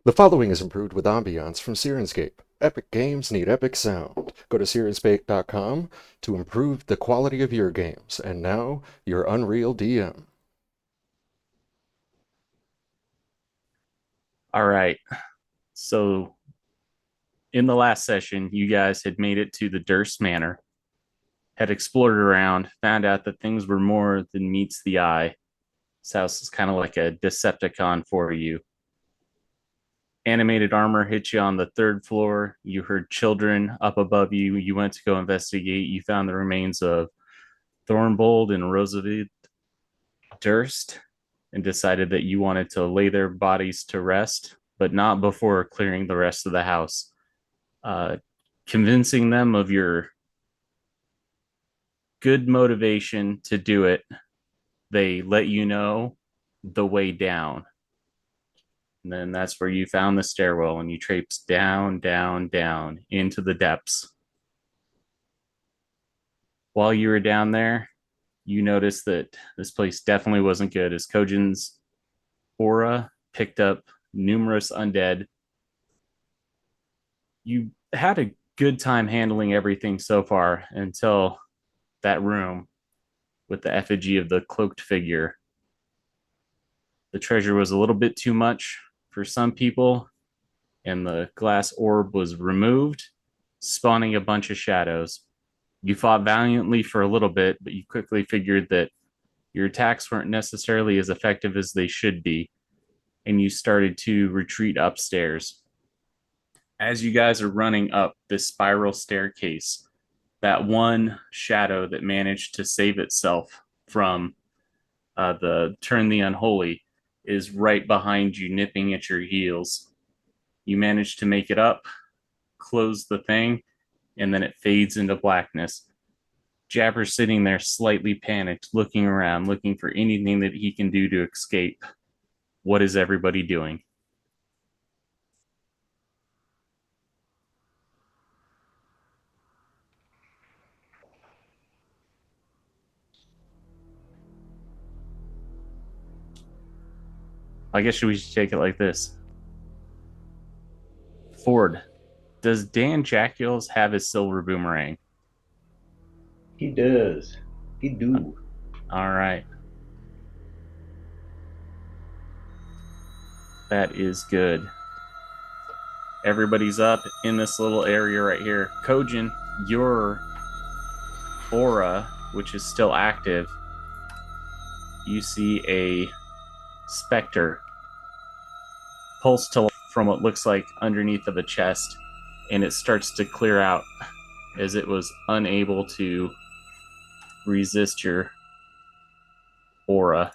The following is improved with ambiance from Syrinscape. Epic games need epic sound. Go to Syrinscape.com to improve the quality of your games. And now, your Unreal DM. All right. So in the last session, you guys had made it to the Durst Manor, had explored around, found out that things were more than meets the eye. This house is kind of like a Decepticon for you. Animated armor hit you on the third floor. You heard children up above you. You went to go investigate. You found the remains of Thornbold and Roosevelt Durst and decided that you wanted to lay their bodies to rest, but not before clearing the rest of the house. Uh, Convincing them of your good motivation to do it, they let you know the way down. And then that's where you found the stairwell and you traipsed down, down, down into the depths. While you were down there, you noticed that this place definitely wasn't good as Kojin's aura picked up numerous undead. You had a good time handling everything so far until that room with the effigy of the cloaked figure. The treasure was a little bit too much for some people, and the glass orb was removed, spawning a bunch of shadows. You fought valiantly for a little bit, but you quickly figured that your attacks weren't necessarily as effective as they should be, and you started to retreat upstairs. As you guys are running up this spiral staircase, that one shadow that managed to save itself from the turn the unholy is right behind you, nipping at your heels. You manage to make it up, close the thing, and then it fades into blackness. Jabber's sitting there slightly panicked, looking around, looking for anything that he can do to escape. What is everybody doing? I guess we should take it like this. Ford, does Dan Jackules have his silver boomerang? He does. He do. All right. That is good. Everybody's up in this little area right here. Kojin, your aura, which is still active, you see a specter pulse to life from what looks like underneath of a chest, and it starts to clear out as it was unable to resist your aura.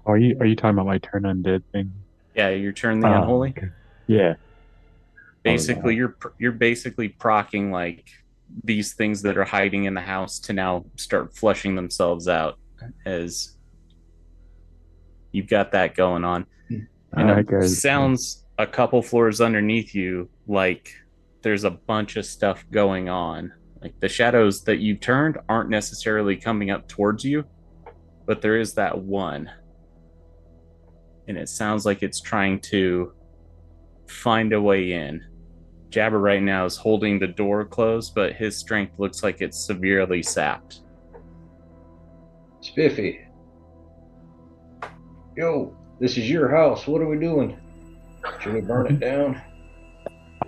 Are you talking about my turn undead thing? Yeah, you turn the Oh, unholy. okay. Yeah. Basically, you're basically procking like these things that are hiding in the house to now start flushing themselves out as you've got that going on. All And it right, guys. sounds a couple floors underneath you like there's a bunch of stuff going on. Like the shadows that you turned aren't necessarily coming up towards you, but there is that one. And it sounds like it's trying to find a way in. Jabber right now is holding the door closed, but his strength looks like it's severely sapped. Spiffy. Yo, this is your house. What are we doing? Should we burn it down?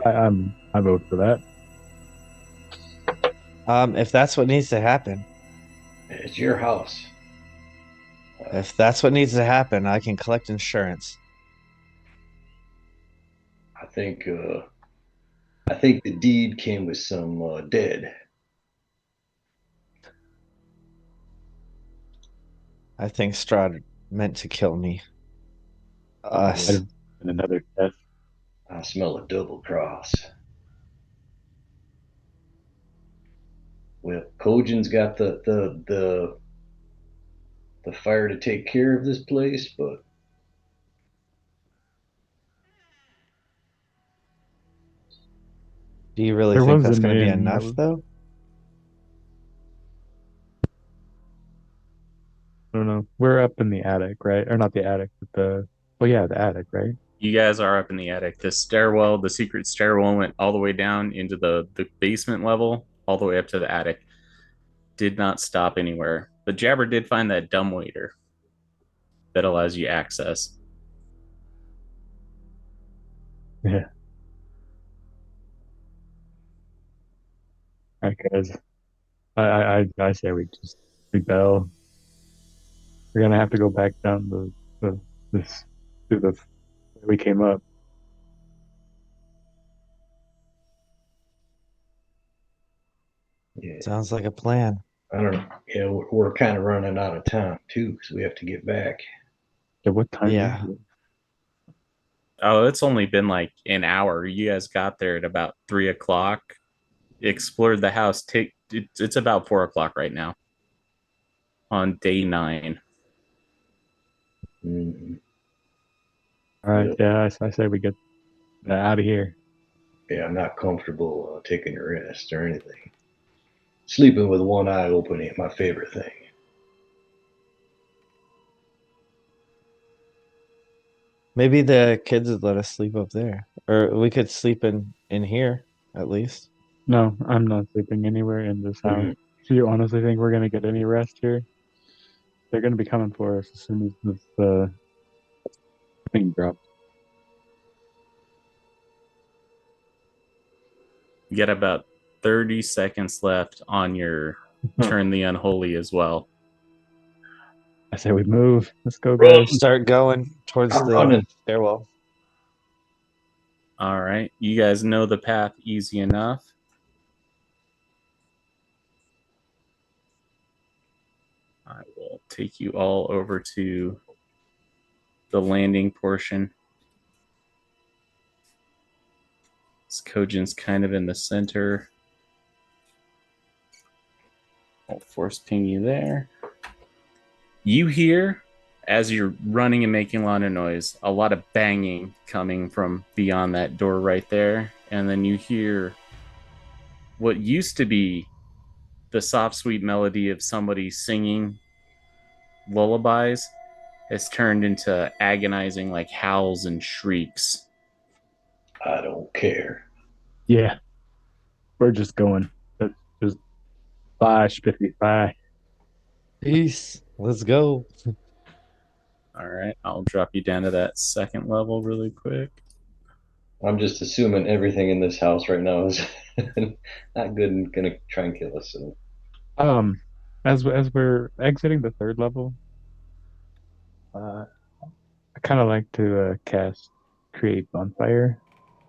I vote for that. If that's what needs to happen, It's your house. if that's what needs to happen, I can collect insurance. I think I think the deed came with some dead. I think Strahd meant to kill me. Yeah, Might Us. have been another test. I smell a double cross. Well, Kojin's got the fire to take care of this place, but Do you really There think was that's an going to be inn. That enough, was though? I don't know. We're up in the attic, right? Or not the attic, but the attic, right? You guys are up in the attic. The stairwell, the secret stairwell, went all the way down into the basement level, all the way up to the attic. Did not stop anywhere. But Jabber did find that dumbwaiter that allows you access. Yeah. All right, guys. I say we just rebel. We're gonna have to go back down the this through the we came up. Yeah, Sounds like a plan. I don't know. Yeah, we're kind of running out of time too, because we have to get back. Yeah, what time Yeah. is it? Oh, it's only been like an hour. You guys got there at about 3 o'clock. Explored the house. It's about 4 o'clock right now on day 9. Mm-hmm. All right, yeah, I say we get out of here. Yeah, I'm not comfortable taking a rest or anything. Sleeping with one eye open ain't my favorite thing. Maybe the kids would let us sleep up there, or we could sleep in here at least. No, I'm not sleeping anywhere in this house. Mhm. Do you honestly think we're gonna get any rest here? They're gonna be coming for us as soon as this thing drops. You got about 30 seconds left on your turn the unholy as well. I say we move. Let's go, guys. Start going towards I'm the running. stairwell. All right. You guys know the path easy enough. I will take you all over to the landing portion. This Kojin's kind of in the center. I'll force ping you there. You hear, as you're running and making a lot of noise, a lot of banging coming from beyond that door right there. And then you hear what used to be the soft, sweet melody of somebody singing lullabies has turned into agonizing, like howls and shrieks. I don't care. Yeah, we're just going. Let's just bye, Spiffy, bye. Peace. Let's go. All right, I'll drop you down to that second level really quick. I'm just assuming everything in this house right now is not good and gonna try and kill us. So. As we're exiting the third level, I kind of like to cast create bonfire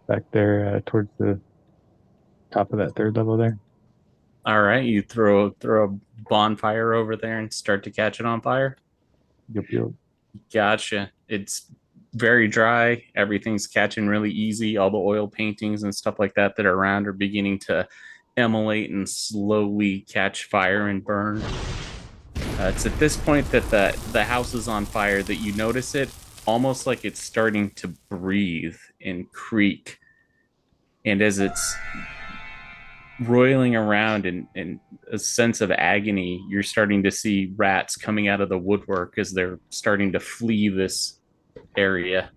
back there towards the top of that third level there. All right, you throw a bonfire over there and start to catch it on fire. Yup, yup. Gotcha. It's very dry. Everything's catching really easy. All the oil paintings and stuff like that are around are beginning to emulate and slowly catch fire and burn. It's at this point that the house is on fire that you notice it almost like it's starting to breathe and creak. And as it's roiling around in a sense of agony, you're starting to see rats coming out of the woodwork as they're starting to flee this area.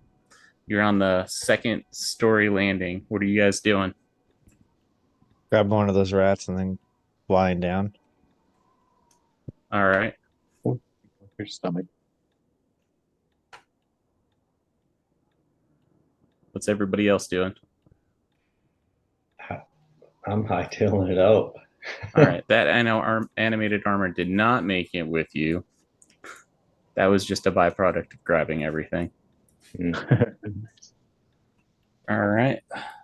You're on the second story landing. What are you guys doing? Grab one of those rats and then flying down. All right. Your stomach. What's everybody else doing? I'm hightailing it out. All right. That animated armor did not make it with you. That was just a byproduct of grabbing everything. All right.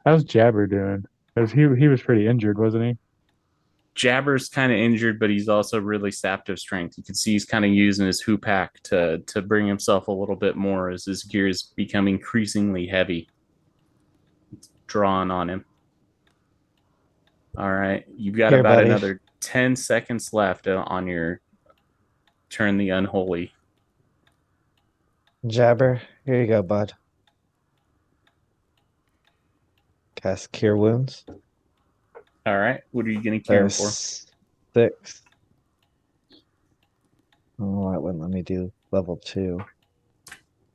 How's Jabber doing? Because he was pretty injured, wasn't he? Jabber's kind of injured, but he's also really sapped of strength. You can see he's kind of using his hoopak to bring himself a little bit more as his gear is becoming increasingly heavy. It's drawn on him. All right. You've got Here, about buddy. another 10 seconds left on your turn the unholy. Jabber, here you go, bud. Cast Cure Wounds. All right. What are you going to cure him for? 6. Oh, it wouldn't let me do level 2.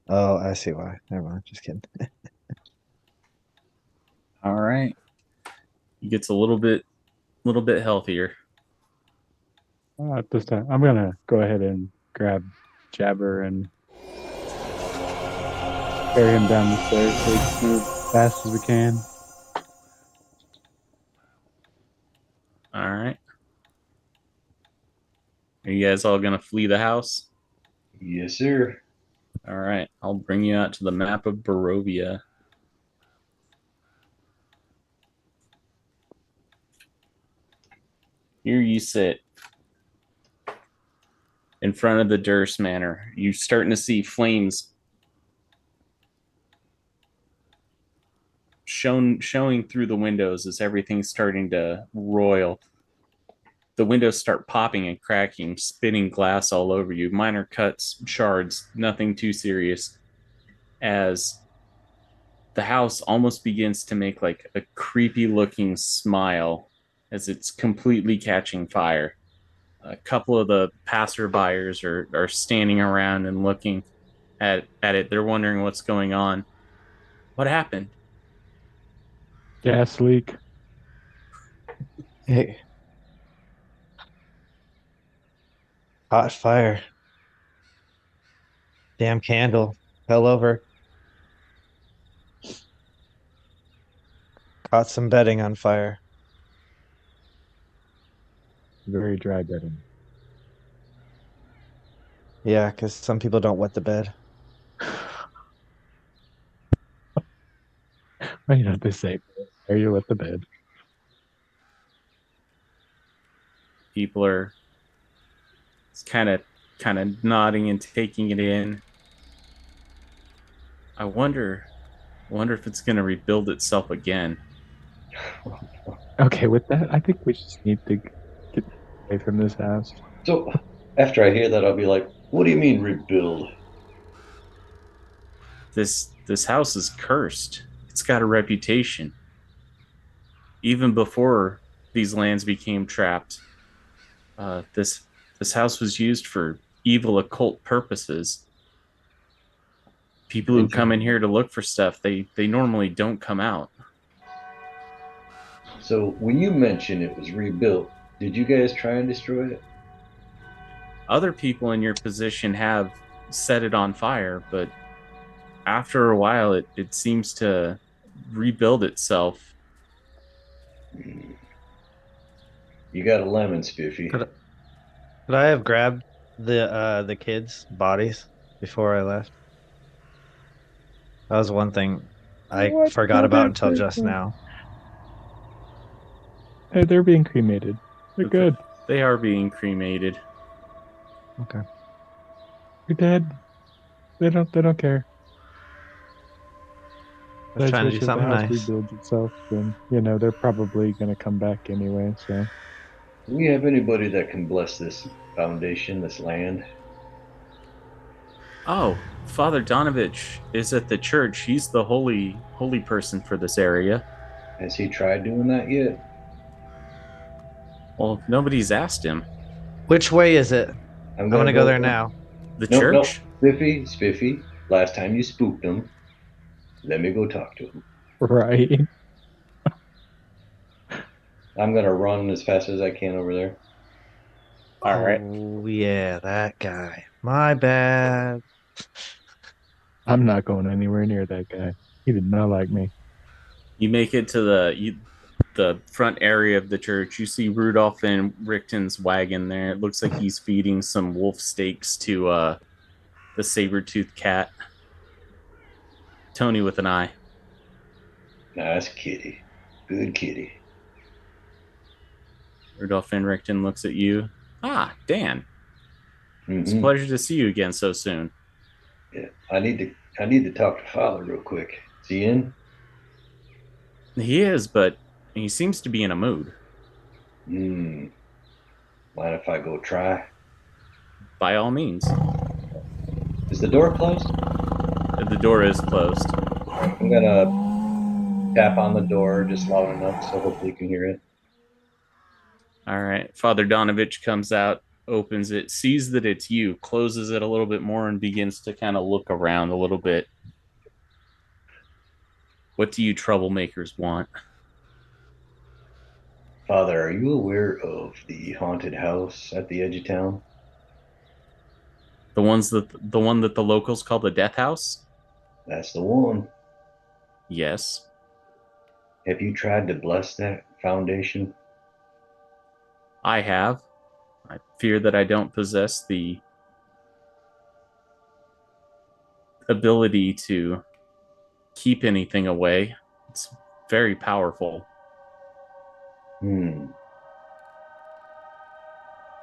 Oh, I see why. Never mind. Just kidding. All right. He gets a little bit healthier. At this time, I'm gonna go ahead and grab Jabber and carry him down the stairs so we can move as fast as we can. All right. Are you guys all gonna flee the house? Yes, sir. All right. I'll bring you out to the map of Barovia. Here you sit in front of the Durst Manor. You're starting to see flames showing through the windows as everything's starting to roil. The windows start popping and cracking, spitting glass all over you. Minor cuts, shards, nothing too serious. As the house almost begins to make like a creepy looking smile as it's completely catching fire. A couple of the passerbyers are standing around and looking at it. They're wondering what's going on. What happened? Gas leak. Hey, hot fire. Damn candle fell over. Caught some bedding on fire. Very dry bedding. Yeah, because some people don't wet the bed. Why don't they say, "Are you at the bed?" People are kind of nodding and taking it in. I wonder if it's going to rebuild itself again. Okay, with that, I think we just need to get away from this house. So after I hear that, I'll be like, what do you mean rebuild? This house is cursed. It's got a reputation. Even before these lands became trapped, this house was used for evil occult purposes. People who come in here to look for stuff, they normally don't come out. So when you mentioned it was rebuilt, did you guys try and destroy it? Other people in your position have set it on fire, but after a while it seems to rebuild itself. You got a lemon, Spiffy. Could I have grabbed the kids' bodies before I left? That was one thing I What? forgot No, about until just now. Hey, they're being cremated. They're good. They are being cremated. Okay. They're dead. They don't care. I was trying to do Especially if the something house nice. rebuilds itself, then they're probably gonna come back anyway. So Do we have anybody that can bless this foundation, this land? Oh, Father Donavich is at the church. He's the holy person for this area. Has he tried doing that yet? Well, nobody's asked him. Which way is it? I'm gonna go there now. The No, church? Spiffy. Last time you spooked him. Let me go talk to him. right. I'm gonna run as fast as I can over there. All right. Oh yeah, that guy. My bad. I'm not going anywhere near that guy. He did not like me. You make it to the front area of the church. You see Rudolph van Richten's wagon there. It looks like he's feeding some wolf steaks to the saber-toothed cat. Tony with an eye. Nice kitty. Good kitty. Rudolph van Richten looks at you. Ah, Dan. It's a Mm-hmm. pleasure to see you again so soon. Yeah, I need to talk to Father real quick. Is he in? He is, but he seems to be in a mood. Mind if I go try? By all means. Is the door closed? The door is closed. I'm gonna tap on the door just loud enough so hopefully you can hear it. All right. Father Donavich comes out. opens it, sees that it's you, closes it a little bit more, and begins to kind of look around a little bit. What do you troublemakers want? Father, are you aware of the haunted house at the edge of town? The one that the locals call the Death House? That's the one. Yes. Have you tried to bless that foundation? I have. I fear that I don't possess the ability to keep anything away. It's very powerful.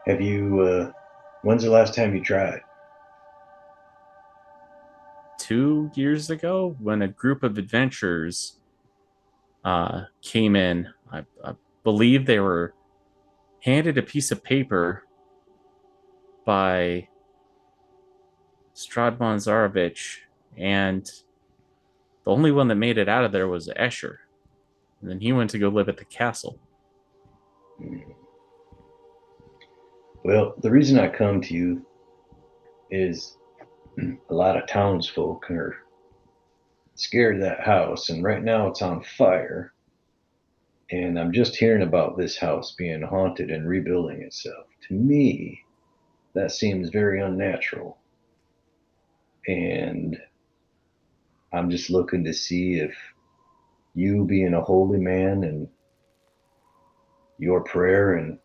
Have you, when's the last time you tried? 2 years ago, when a group of adventurers came in, I believe they were handed a piece of paper by Strahd van Zarovich, and the only one that made it out of there was Escher. And then he went to go live at the castle. Well, the reason I come to you is a lot of townsfolk are scared of that house, and right now it's on fire. And I'm just hearing about this house being haunted and rebuilding itself. To me, that seems very unnatural. And I'm just looking to see if you, being a holy man, and your prayer, and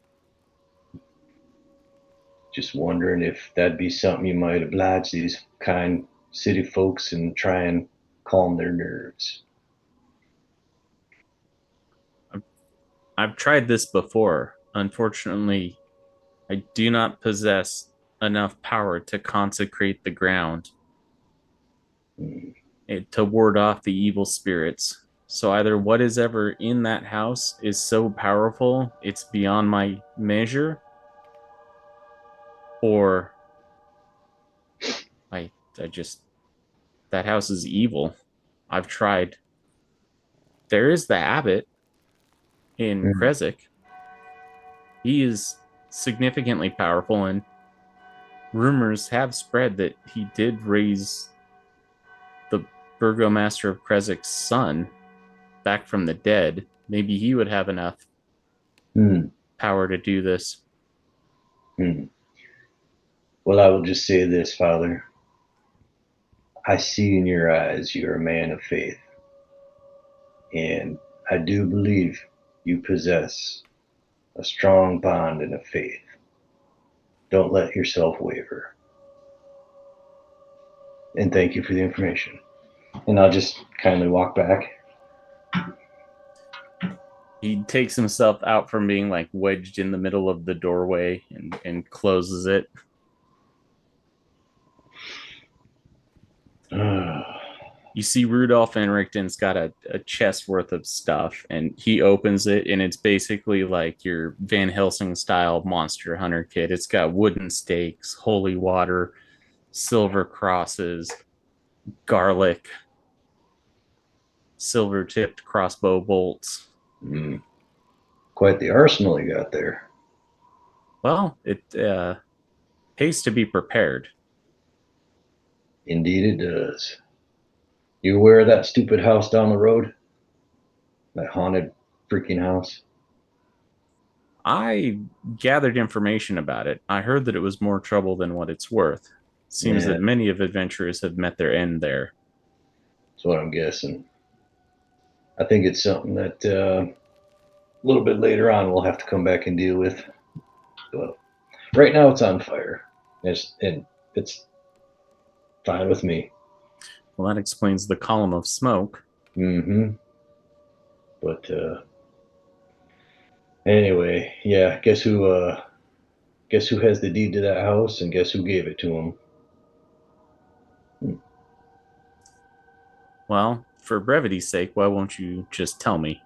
just wondering if that'd be something you might oblige these kind city folks and try and calm their nerves. I've tried this before. Unfortunately, I do not possess enough power to consecrate the ground to ward off the evil spirits. So either what is ever in that house is so powerful it's beyond my measure, or I just, that house is evil. I've tried. There is the abbot in Krezik. He is significantly powerful, and rumors have spread that he did raise the burgomaster of Krezik's son back from the dead. Maybe he would have enough power to do this. Well, I will just say this, Father. I see in your eyes you're a man of faith. And I do believe you possess a strong bond and a faith. Don't let yourself waver. And thank you for the information. And I'll just kindly walk back. He takes himself out from being like wedged in the middle of the doorway and closes it. You see Rudolph van Richten's got a chest worth of stuff, and he opens it, and it's basically like your Van Helsing style Monster Hunter kit. It's got wooden stakes, holy water, silver crosses, garlic, silver tipped crossbow bolts. Quite the arsenal you got there. Well, it pays to be prepared. Indeed it does. You aware of that stupid house down the road? That haunted freaking house? I gathered information about it. I heard that it was more trouble than what it's worth. Seems that many of adventurers have met their end there. That's what I'm guessing. I think it's something that a little bit later on we'll have to come back and deal with. But right now it's on fire. And it's fine with me. Well, that explains the column of smoke. But anyway, yeah, guess who has the deed to that house, and guess who gave it to him? Well, for brevity's sake, why won't you just tell me?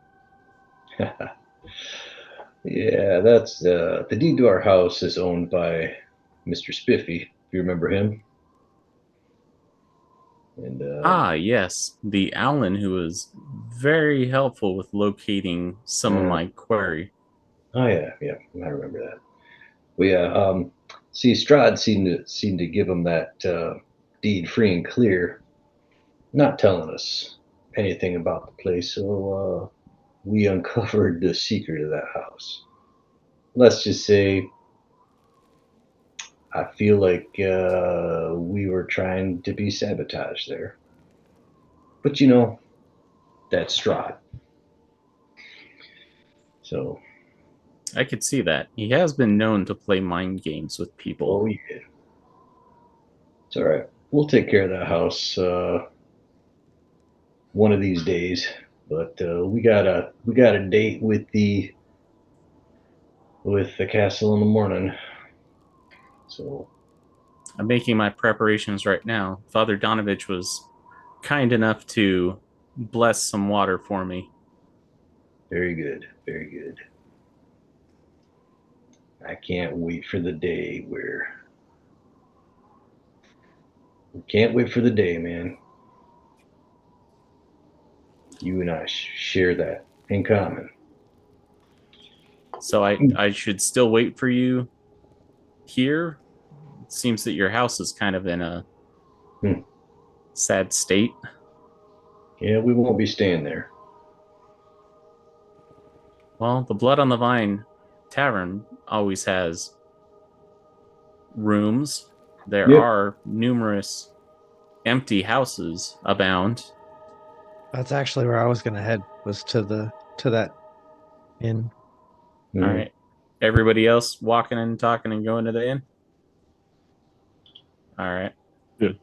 Yeah, that's the deed to our house is owned by Mr. Spiffy. If you remember him. And yes, the Allen who was very helpful with locating some of my query. Oh yeah, I remember that. Well, yeah, See, Strahd seemed to give him that deed free and clear, not telling us anything about the place. So we uncovered the secret of that house. Let's just say I feel like we were trying to be sabotaged there. But you know, that's Strahd. So, I could see that. He has been known to play mind games with people. oh yeah. It's all right. We'll take care of that house one of these days. But we got a date with the castle in the morning. So I'm making my preparations right now. Father Donavich was kind enough to bless some water for me. very good, very good. I can't wait for the day where can't wait for the day, man. You and I share that in common. So I should still wait for you here. It seems that your house is kind of in a sad state. Yeah, we won't be staying there. Well, the Blood on the Vine Tavern always has rooms. There Yep. are numerous empty houses abound. That's actually where I was gonna head, was to that inn. All right. Everybody else walking and talking and going to the inn? All right. Good.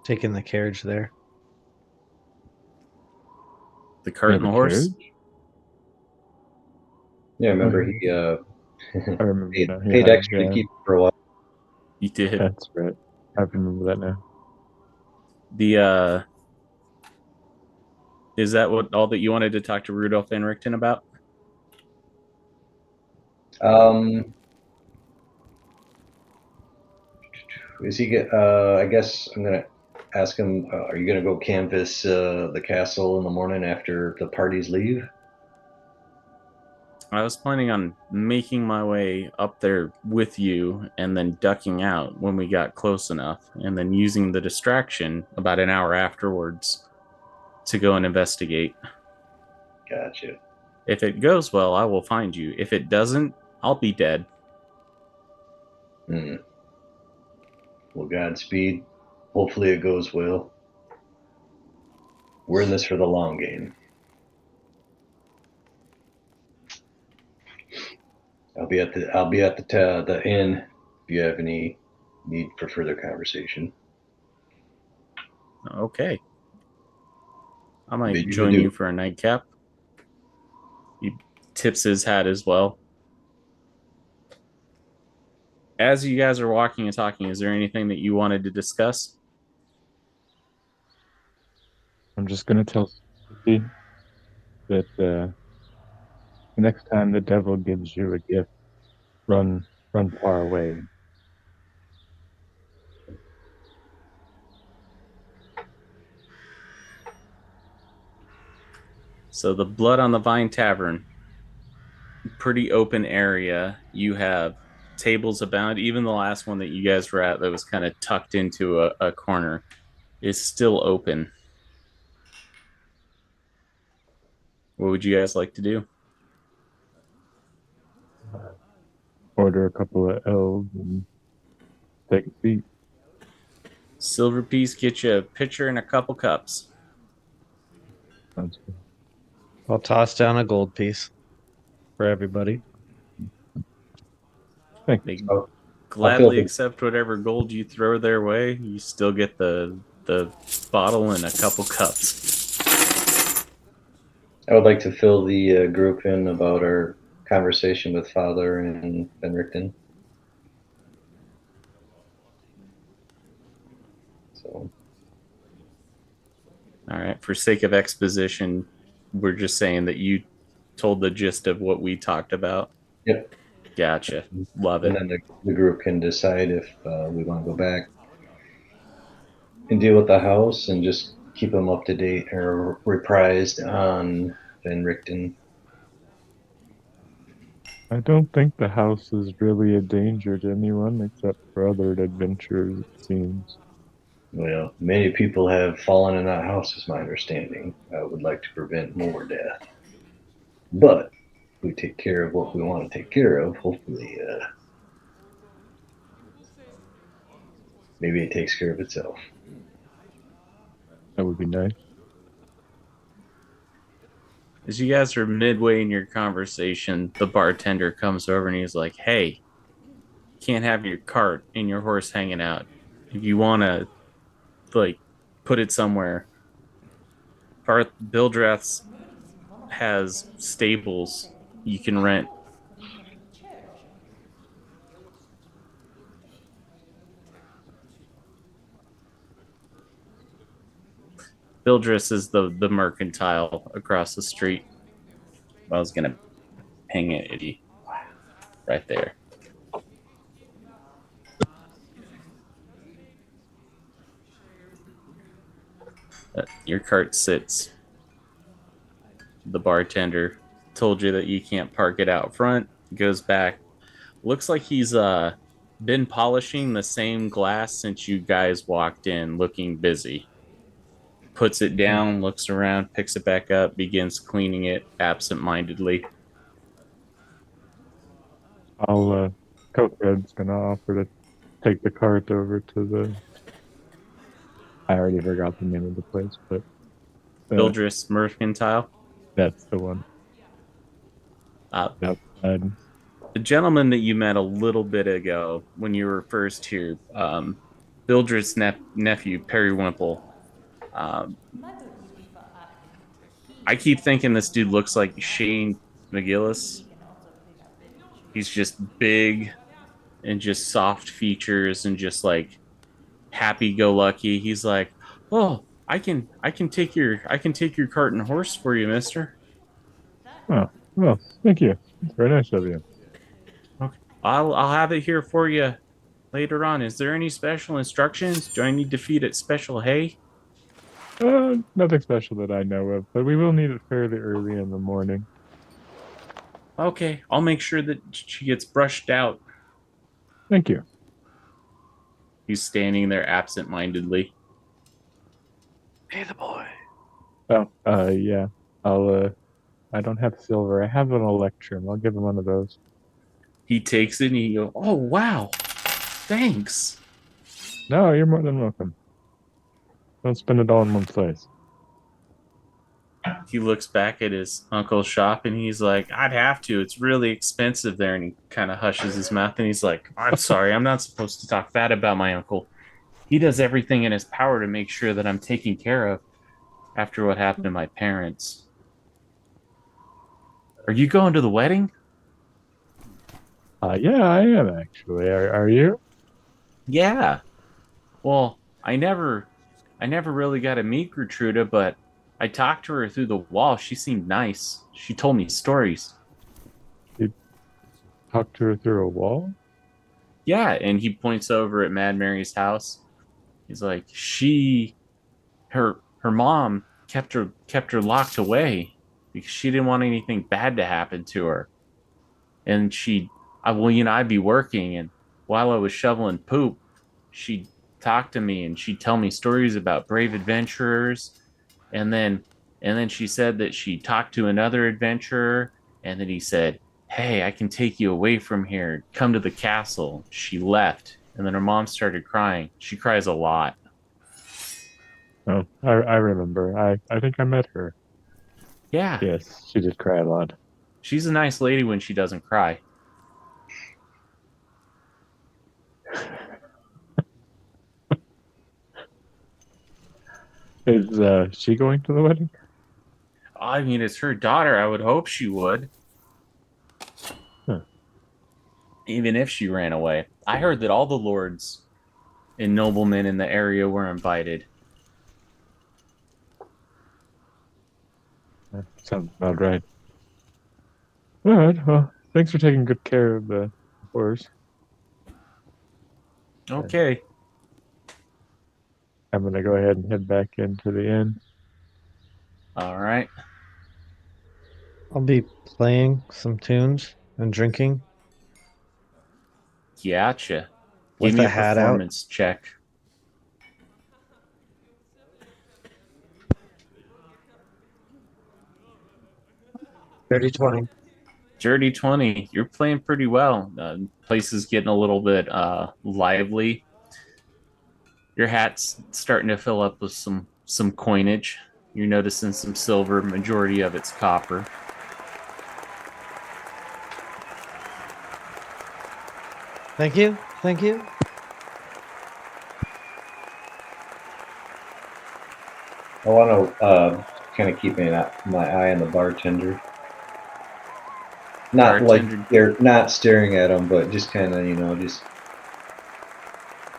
Taking the carriage there. The cart and the horse? carriage? Yeah, remember Oh, he I remember now. paid Yeah, extra yeah, to keep it for a while. You did. that's right. I remember that now. The is that what all that you wanted to talk to Rudolph van Richten about? Is he get? I guess I'm gonna ask him. Are you gonna go canvass the castle in the morning after the parties leave? I was planning on making my way up there with you and then ducking out when we got close enough, and then using the distraction about an hour afterwards to go and investigate. Gotcha. If it goes well, I will find you. If it doesn't, I'll be dead. Well, Godspeed. Hopefully it goes well. We're in this for the long game. I'll be at the inn if you have any need for further conversation. Okay. I might Bid you join adieu. you for a nightcap. He tips his hat as well. As you guys are walking and talking, is there anything that you wanted to discuss? I'm just gonna tell Sophie that the next time the devil gives you a gift, run far away. So the Blood on the Vine Tavern, pretty open area. You have tables abound. Even the last one that you guys were at that was kind of tucked into a corner is still open. What would you guys like to do? Order a couple of L's and take a seat. Silver piece, get you a pitcher and a couple cups. Sounds good. I'll toss down a gold piece for everybody. Thank They you. I'll gladly fill accept whatever gold you throw their way. You still get the bottle and a couple cups. I would like to fill the group in about our conversation with Father and Van Richten. So, All right. For sake of exposition, we're just saying that you told the gist of what we talked about. yep. Gotcha. Love And it. then the group can decide if we want to go back and deal with the house and just keep them up to date or reprised on Van Richten. I don't think the house is really a danger to anyone except for other adventurers, it seems. Well, many people have fallen in that house, is my understanding. I would like to prevent more death. But if we take care of what we want to take care of, hopefully, maybe it takes care of itself. That would be nice. As you guys are midway in your conversation, the bartender comes over and he's like, "Hey, can't have your cart and your horse hanging out. If you want to, like, put it somewhere." Bildrath's has stables you can rent. Bildris is the mercantile across the street. I was gonna hang it right there. Your cart sits. The bartender told you that you can't park it out front. Goes back. Looks like he's been polishing the same glass since you guys walked in, looking busy. Puts it down, looks around, picks it back up, begins cleaning it absent-mindedly. Cokehead's gonna offer to take the cart over to the. I already forgot the name of the place, but Bildris Mercantile. that's the one. Outside. The gentleman that you met a little bit ago when you were first here, Bildris' nephew, Periwimple. I keep thinking this dude looks like Shane McGillis. He's just big and just soft features and just like happy-go-lucky. He's like, "Oh, I can take your cart and horse for you, mister." Oh, well, thank you. It's very nice of you. Okay. I'll have it here for you later on. Is there any special instructions? Do I need to feed it special hay? Nothing special that I know of, but we will need it fairly early in the morning. Okay, I'll make sure that she gets brushed out. Thank you. He's standing there absent-mindedly. Hey, the boy. Oh, yeah. I don't have silver. I have an electrum. I'll give him one of those. He takes it and he goes, "Oh, wow. Thanks." No, you're more than welcome. Don't spend it all in one place. He looks back at his uncle's shop and he's like, "I'd have to. It's really expensive there." And he kind of hushes his mouth and he's like, "I'm sorry. I'm not supposed to talk bad about my uncle. He does everything in his power to make sure that I'm taken care of after what happened to my parents." Are you going to the wedding? Yeah, I am actually. Are you? Yeah. Well, I never really got to meet Gertruda, but I talked to her through the wall. She seemed nice. She told me stories. You talked to her through a wall? Yeah, and he points over at Mad Mary's house. He's like, her mom kept her locked away because she didn't want anything bad to happen to her. And I'd be working, and while I was shoveling poop, she'd talk to me and she'd tell me stories about brave adventurers. And then she said that she talked to another adventurer, and then he said, "Hey, I can take you away from here. Come to the castle." She left, and then her mom started crying. She cries a lot. Oh, I remember. I think I met her. Yeah, Yes, she did cry a lot. she's a nice lady when she doesn't cry. Is she going to the wedding? I mean, it's her daughter. I would hope she would. Huh. Even if she ran away. I heard that all the lords and noblemen in the area were invited. That sounds about right. All right. Well, thanks for taking good care of the horse. Okay. I'm gonna go ahead and head back into the inn. All right. I'll be playing some tunes and drinking Gotcha. Give with me a a hat out. performance check. Dirty 20. Dirty 20. You're playing pretty well. Place is getting a little bit lively. Your hat's starting to fill up with some coinage. You're noticing some silver, majority of it's copper. Thank you. Thank you. I want to kind of keep my eye on the bartender. Not Bartender. like they're not staring at him, but just kind of, just.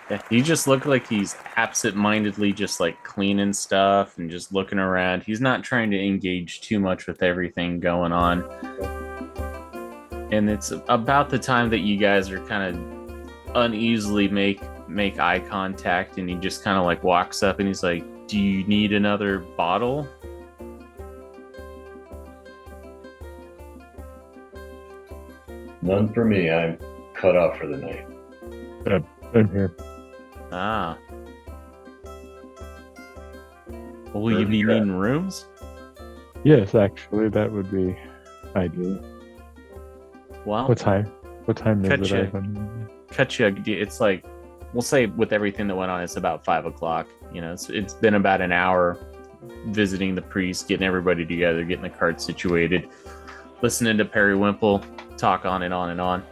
Yeah, he just looked like he's absent-mindedly just like cleaning stuff and just looking around. He's not trying to engage too much with everything going on. And it's about the time that you guys are kind of uneasily make eye contact, and he just kind of like walks up and he's like, "Do you need another bottle?" None for me. I'm cut off for the night. I'm here. Ah. Will you be needing rooms? Yes, actually, that would be ideal. Well, What time? What time is Gotcha. it? cut you. It's like, we'll say with everything that went on, it's about 5 o'clock. You know, it's been about an hour visiting the priest, getting everybody together, getting the cart situated, listening to Periwinkle talk on and on and on.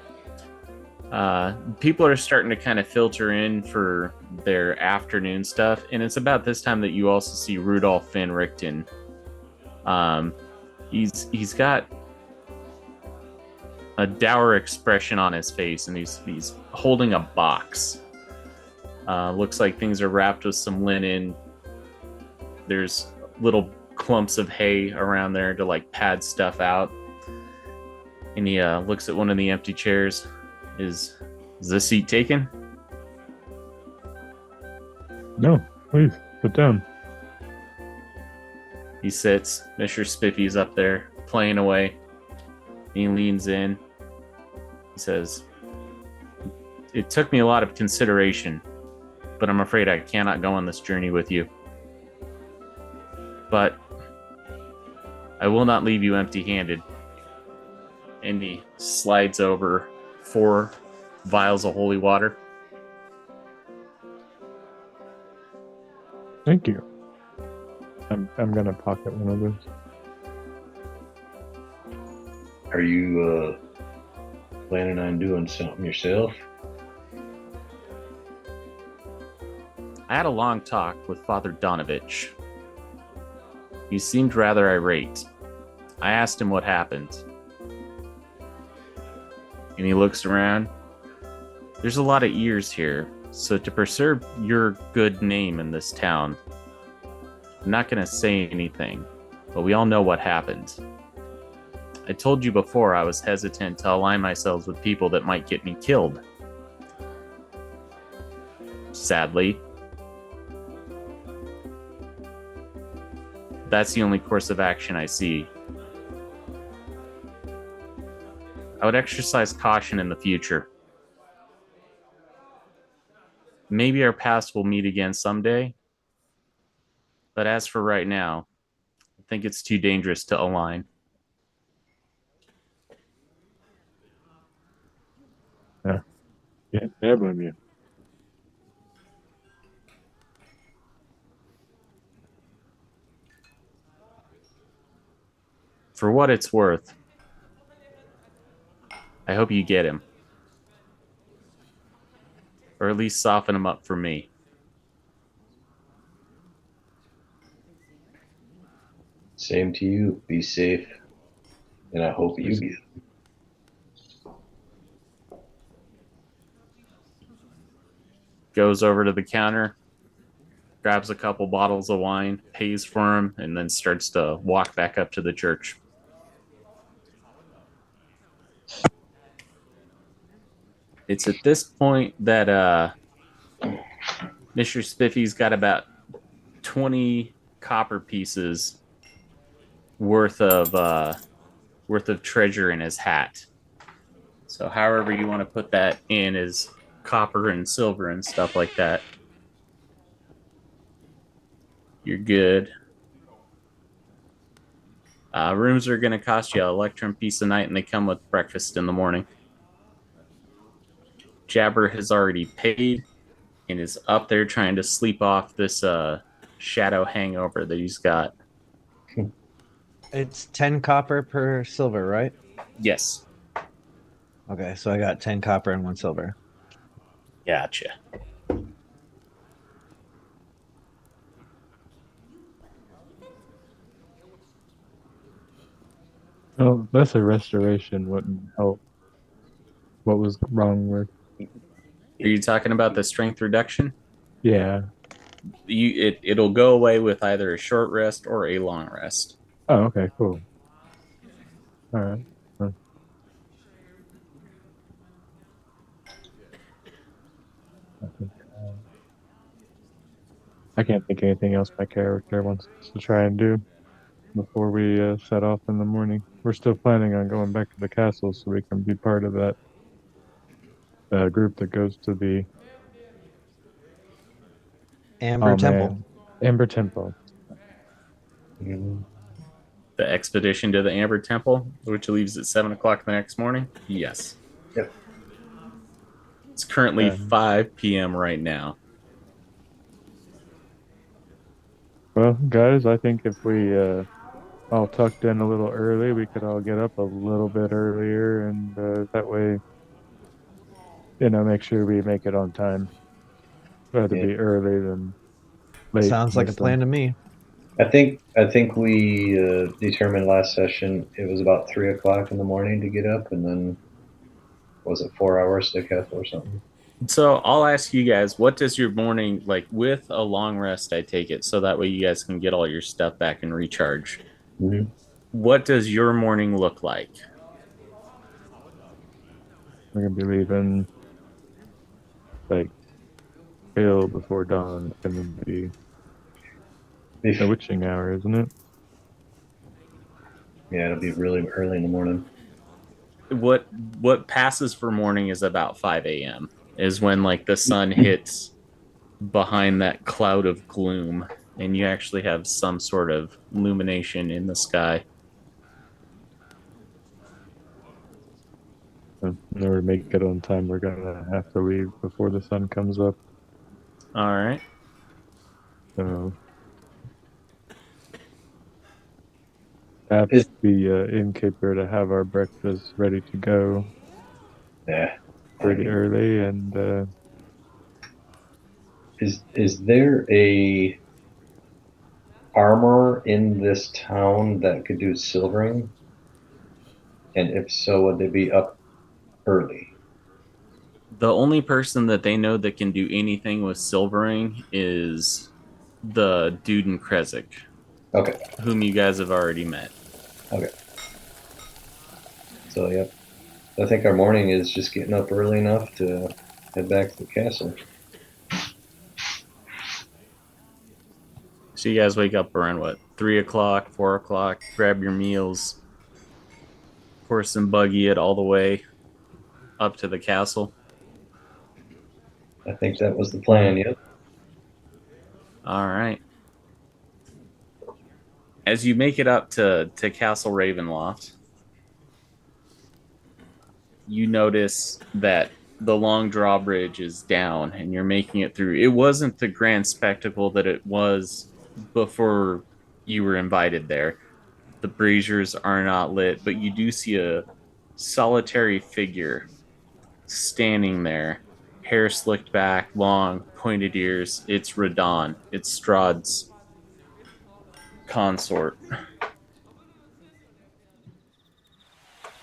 People are starting to kind of filter in for their afternoon stuff, and it's about this time that you also see Rudolph van Richten. He's got a dour expression on his face, and he's holding a box. Looks like things are wrapped with some linen. There's little clumps of hay around there to like pad stuff out. And he looks at one of the empty chairs. Is this seat taken? No, please sit down. He sits. Mr. Spiffy's up there playing away. He leans in. He says, "It took me a lot of consideration, but I'm afraid I cannot go on this journey with you. But I will not leave you empty-handed." And he slides over 4 vials of holy water. Thank you. I'm gonna pocket one of those. Are you planning on doing something yourself? I had a long talk with Father Donavich. He seemed rather irate. I asked him what happened. And he looks around. There's a lot of ears here, so to preserve your good name in this town, I'm not going to say anything, but we all know what happened. I told you before I was hesitant to align myself with people that might get me killed. Sadly, that's the only course of action I see. I would exercise caution in the future. Maybe our paths will meet again someday, but as for right now, I think it's too dangerous to align. Yeah, I blame you. For what it's worth, I hope you get him. Or at least soften him up for me. Same to you. Be safe. And I hope you get it. Goes over to the counter, grabs a couple bottles of wine, pays for him, and then starts to walk back up to the church. It's at this point that Mr. Spiffy's got about 20 copper pieces worth of treasure in his hat. So however you want to put that in is copper and silver and stuff like that. You're good. Rooms are going to cost you an electrum piece a night, and they come with breakfast in the morning. Jabber has already paid and is up there trying to sleep off this shadow hangover that he's got. It's 10 copper per silver, right? Yes. Okay, so I got 10 copper and 1 silver. Gotcha. Oh, that's a restoration wouldn't help. What was wrong with? Are you talking about the strength reduction? Yeah. It'll go away with either a short rest or a long rest. Oh, okay, cool. All right. I can't think of anything else my character wants to try and do before we set off in the morning. We're still planning on going back to the castle so we can be part of that group that goes to the Amber Temple. Amber Temple. Mhm. The expedition to the Amber Temple, which leaves at 7 o'clock the next morning? Yes. Yep. It's currently 5 p.m. right now. Well, guys, I think if we all tucked in a little early, we could all get up a little bit earlier, and that way, make sure we make it on time. Rather Yeah. be early than late. Sounds like a plan to me. I think we determined last session it was about 3 o'clock in the morning to get up, and then was it 4 hours to castle or something? So I'll ask you guys, what does your morning like with a long rest? I take it so that way you guys can get all your stuff back and recharge. Mm-hmm. What does your morning look like? We're gonna be leaving like pale before dawn. It's gonna be the witching hour, isn't it? Yeah, it'll be really early in the morning. What passes for morning is about 5 a.m. is when like the sun hits behind that cloud of gloom and you actually have some sort of illumination in the sky. In order to make it on time, we're gonna have to leave before the sun comes up. All right. So perhaps the innkeeper to have our breakfast ready to go Yeah. pretty early. And Is there a armor in this town that could do silvering? And if so, would they be up early? The only person that they know that can do anything with silvering is the dude in Kresik, Okay. whom you guys have already met. Okay. So, yep. I think our morning is just getting up early enough to head back to the castle. So you guys wake up around what, 3 o'clock, 4 o'clock, grab your meals, horse and buggy it all the way up to the castle. I think that was the plan, yep. All right. As you make it up to Castle Ravenloft, you notice that the long drawbridge is down and you're making it through. It wasn't the grand spectacle that it was before you were invited there. The braziers are not lit, but you do see a solitary figure standing there, hair slicked back, long, pointed ears. It's Radon. It's Strahd's consort.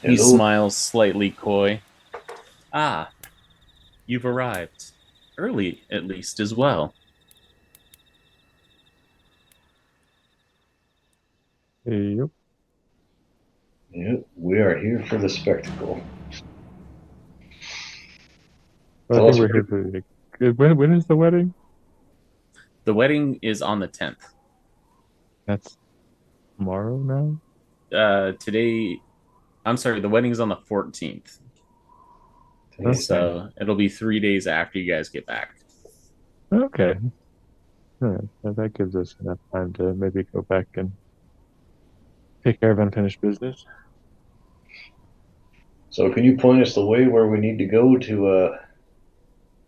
He Hello. smiles slightly coy. Ah, you've arrived. Early, at least, as well. yep. Yep, we are here for the spectacle. I think we're here for when is the wedding? The wedding is on the 10th. That's tomorrow now? Today, I'm sorry, the wedding is on the 14th. Today's So it'll be 3 days after you guys get back. Okay. All right. Well, that gives us enough time to maybe go back and take care of unfinished business. So can you point us the way where we need to go to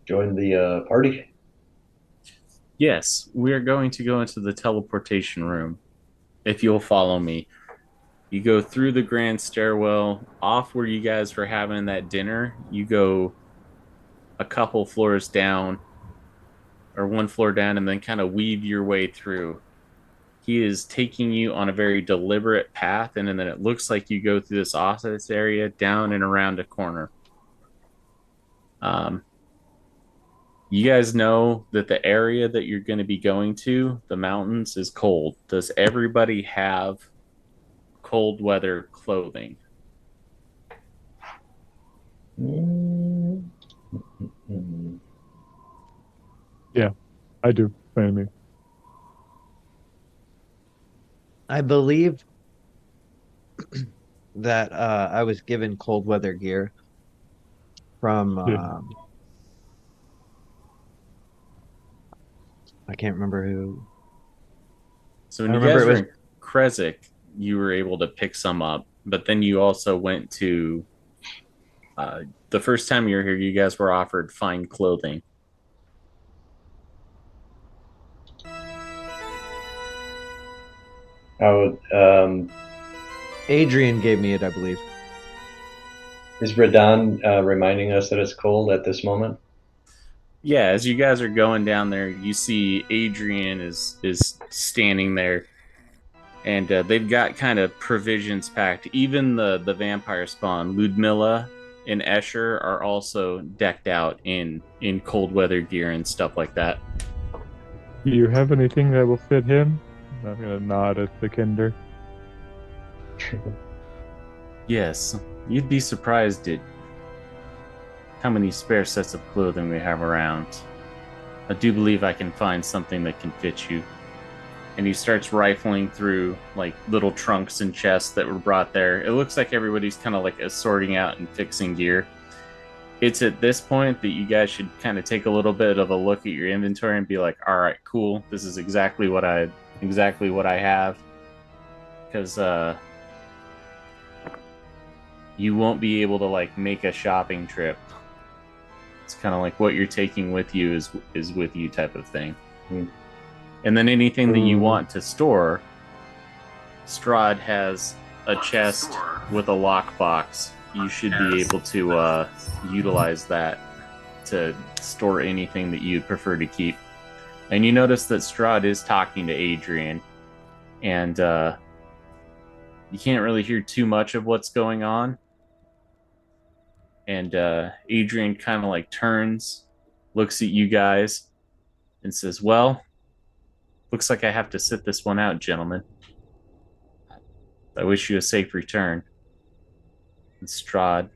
join the party? Yes, we're going to go into the teleportation room. If you'll follow me, you go through the grand stairwell, off where you guys were having that dinner. You go a couple floors down, or one floor down, and then kind of weave your way through. He is taking you on a very deliberate path, and then it looks like you go through this office area down and around a corner. You guys know that the area that you're going to be going to, the mountains, is cold. Does everybody have cold weather clothing? Yeah, I do. I mean, I believe that I was given cold weather gear from yeah. I can't remember who. So when I you remember guys it were was in Krezk, you were able to pick some up, but then you also went to the first time you were here, you guys were offered fine clothing. Adrian gave me it, I believe. Is Radan reminding us that it's cold at this moment? Yeah, as you guys are going down there, you see Adrian is standing there, and they've got kind of provisions packed. Even the vampire spawn, Ludmilla and Escher, are also decked out in cold weather gear and stuff like that. Do you have anything that will fit him? I'm gonna nod at the Kinder. Yes, you'd be surprised at how many spare sets of clothing we have around. I do believe I can find something that can fit you. And he starts rifling through like little trunks and chests that were brought there. It looks like everybody's kind of like sorting out and fixing gear. It's at this point that you guys should kind of take a little bit of a look at your inventory and be like, all right, cool, this is exactly what I have. Because you won't be able to like make a shopping trip. It's kind of like what you're taking with you is with you type of thing. And then anything that you want to store, Strahd has a chest with a lockbox. You should be able to utilize that to store anything that you'd prefer to keep. And you notice that Strahd is talking to Adrian, and you can't really hear too much of what's going on. And Adrian kind of like turns, looks at you guys, and says, well, looks like I have to sit this one out, gentlemen. I wish you a safe return. And Strahd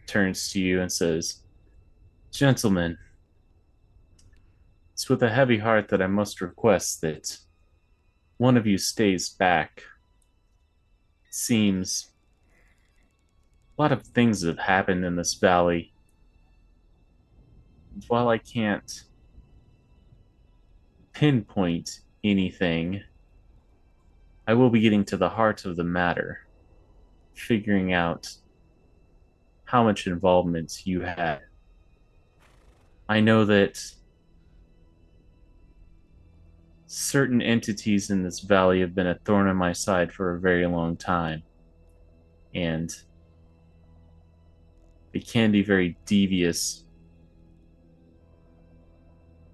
turns to you and says, gentlemen, it's with a heavy heart that I must request that one of you stays back. It seems a lot of things have happened in this valley. And while I can't pinpoint anything, I will be getting to the heart of the matter, figuring out how much involvement you had. I know that certain entities in this valley have been a thorn in my side for a very long time, and they can be very devious.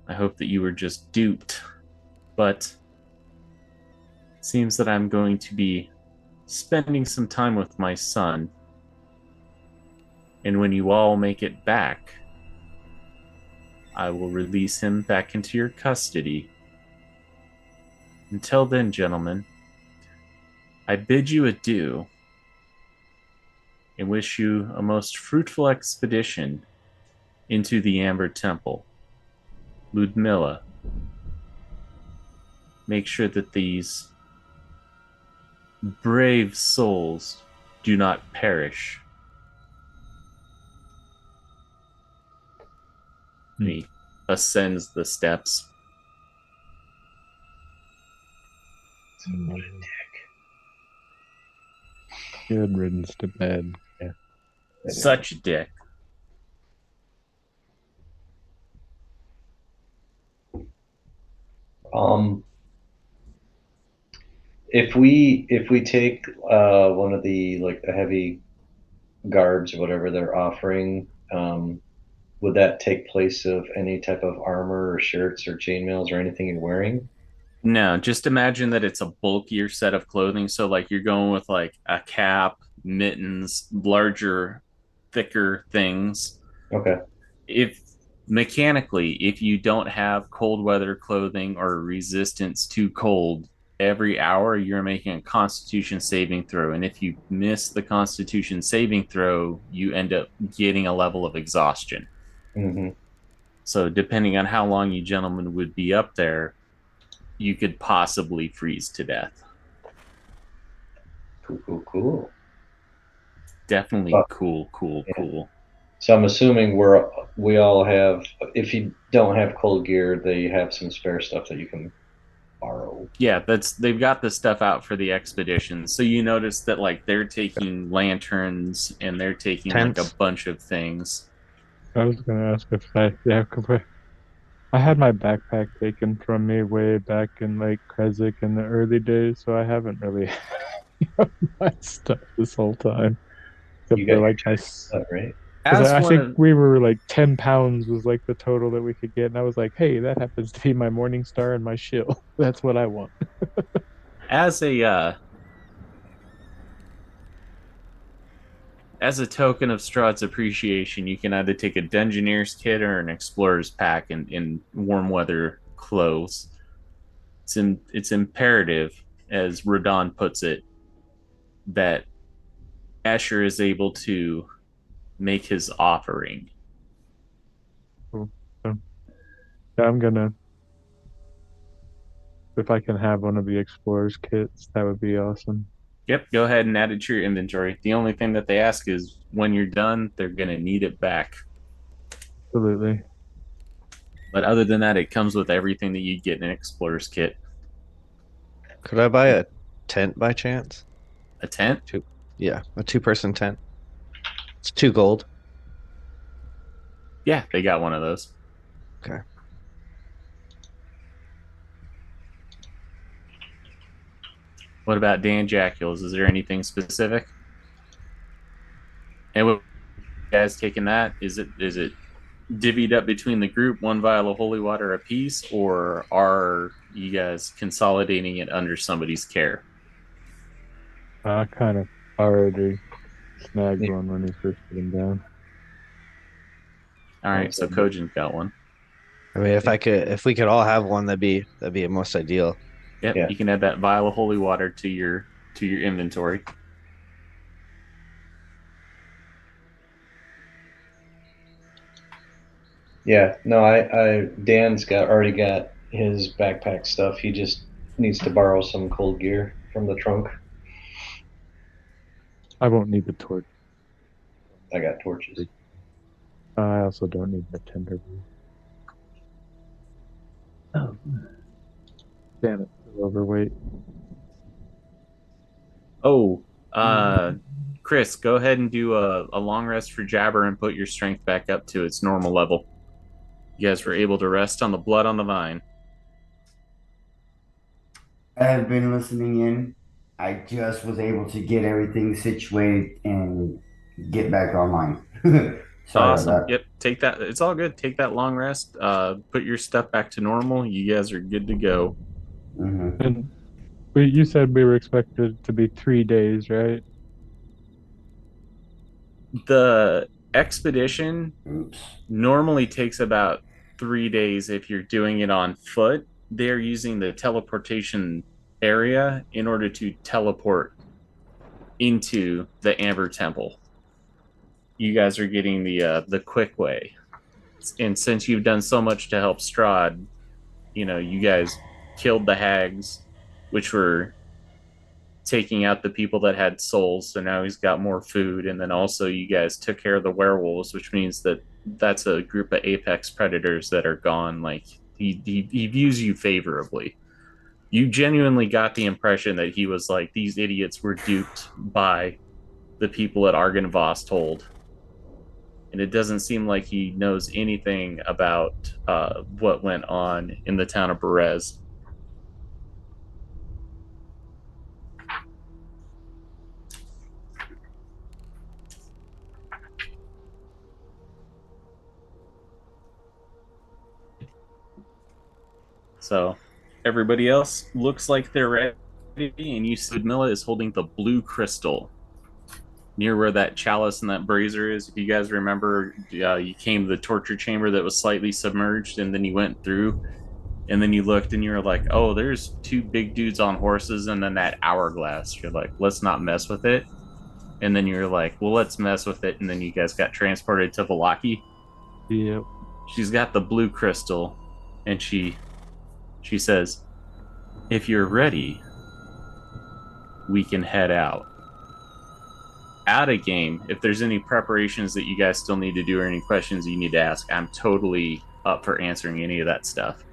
I hope that you were just duped, but it seems that I'm going to be spending some time with my son, and when you all make it back, I will release him back into your custody. Until then, gentlemen, I bid you adieu and wish you a most fruitful expedition into the Amber Temple. Ludmilla. make sure that these brave souls do not perish. And he ascends the steps. What a dick. Good riddance to bed. Yeah. Such a dick. If we take one of the like the heavy garbs or whatever they're offering, would that take place of any type of armor or shirts or chainmails or anything you're wearing? No, just imagine that it's a bulkier set of clothing. So, like, you're going with like a cap, mittens, larger, thicker things. Okay. If mechanically, if you don't have cold weather clothing or resistance to cold, every hour you're making a constitution saving throw. And if you miss the constitution saving throw, you end up getting a level of exhaustion. Mm-hmm. So, depending on how long you gentlemen would be up there, you could possibly freeze to death. Cool. Definitely cool. So I'm assuming we all have. If you don't have cold gear, they have some spare stuff that you can borrow. Yeah, they've got the stuff out for the expedition. So you notice that like they're taking lanterns and they're taking Tents. like a bunch of things. I was gonna ask if I had my backpack taken from me way back in like Krezk in the early days, so I haven't really had my stuff this whole time. Except You for got like my stuff, right? As I one think of we were like 10 pounds was like the total that we could get, and I was like, hey, that happens to be my morning star and my shield. That's what I want. as a token of Strahd's appreciation, you can either take a Dungeoneer's kit or an Explorer's pack in warm weather clothes. It's imperative, as Radon puts it, that Escher is able to make his offering. Cool. So, yeah, I'm gonna, if I can have one of the explorer's kits, that would be awesome. Yep, go ahead and add it to your inventory. The only thing that they ask is when you're done, they're going to need it back. Absolutely. But other than that, it comes with everything that you get in an explorer's kit. Could I buy a tent by chance? A tent? Yeah, a 2-person tent. It's 2 gold. Yeah, they got one of those. Okay. What about Dan Jacules? Is there anything specific? And what you guys taking that? Is it divvied up between the group, 1 vial of holy water apiece, or are you guys consolidating it under somebody's care? I kind of already snagged one when he first put him down. All right, so Kojin got one. I mean, if we could all have one, that'd be most ideal. Yep, Yeah. You can add that vial of holy water to your inventory. Yeah. No, Dan's already got his backpack stuff. He just needs to borrow some cold gear from the trunk. I won't need the torch. I got torches. I also don't need the tinder. Oh. Damn it. Overweight. Oh, Chris, go ahead and do a long rest for Jabber and put your strength back up to its normal level. You guys were able to rest on the blood on the vine. I have been listening in. I just was able to get everything situated and get back online. Sorry Awesome. about that. Yep, take that. It's all good. Take that long rest. Put your stuff back to normal. You guys are good to go. Mm-hmm. And you said we were expected to be 3 days, right? The expedition normally takes about 3 days if you're doing it on foot. They're using the teleportation area in order to teleport into the Amber Temple. You guys are getting the quick way. And since you've done so much to help Strahd, you guys killed the hags, which were taking out the people that had souls. So now he's got more food. And then also you guys took care of the werewolves, which means that that's a group of apex predators that are gone. Like he views you favorably. You genuinely got the impression that he was like, these idiots were duped by the people at Argynvost told. And it doesn't seem like he knows anything about what went on in the town of Berez. So everybody else looks like they're ready, and you see Ludmilla is holding the blue crystal near where that chalice and that brazier is. If you guys remember, you came to the torture chamber that was slightly submerged, and then you went through, and then you looked, and you were like, "Oh, there's two big dudes on horses, and then that hourglass." You're like, "Let's not mess with it." And then you're like, "Well, let's mess with it." And then you guys got transported to Valaki. Yep. She's got the blue crystal, and she says, "If you're ready, we can head out." Out of game, if there's any preparations that you guys still need to do or any questions you need to ask, I'm totally up for answering any of that stuff.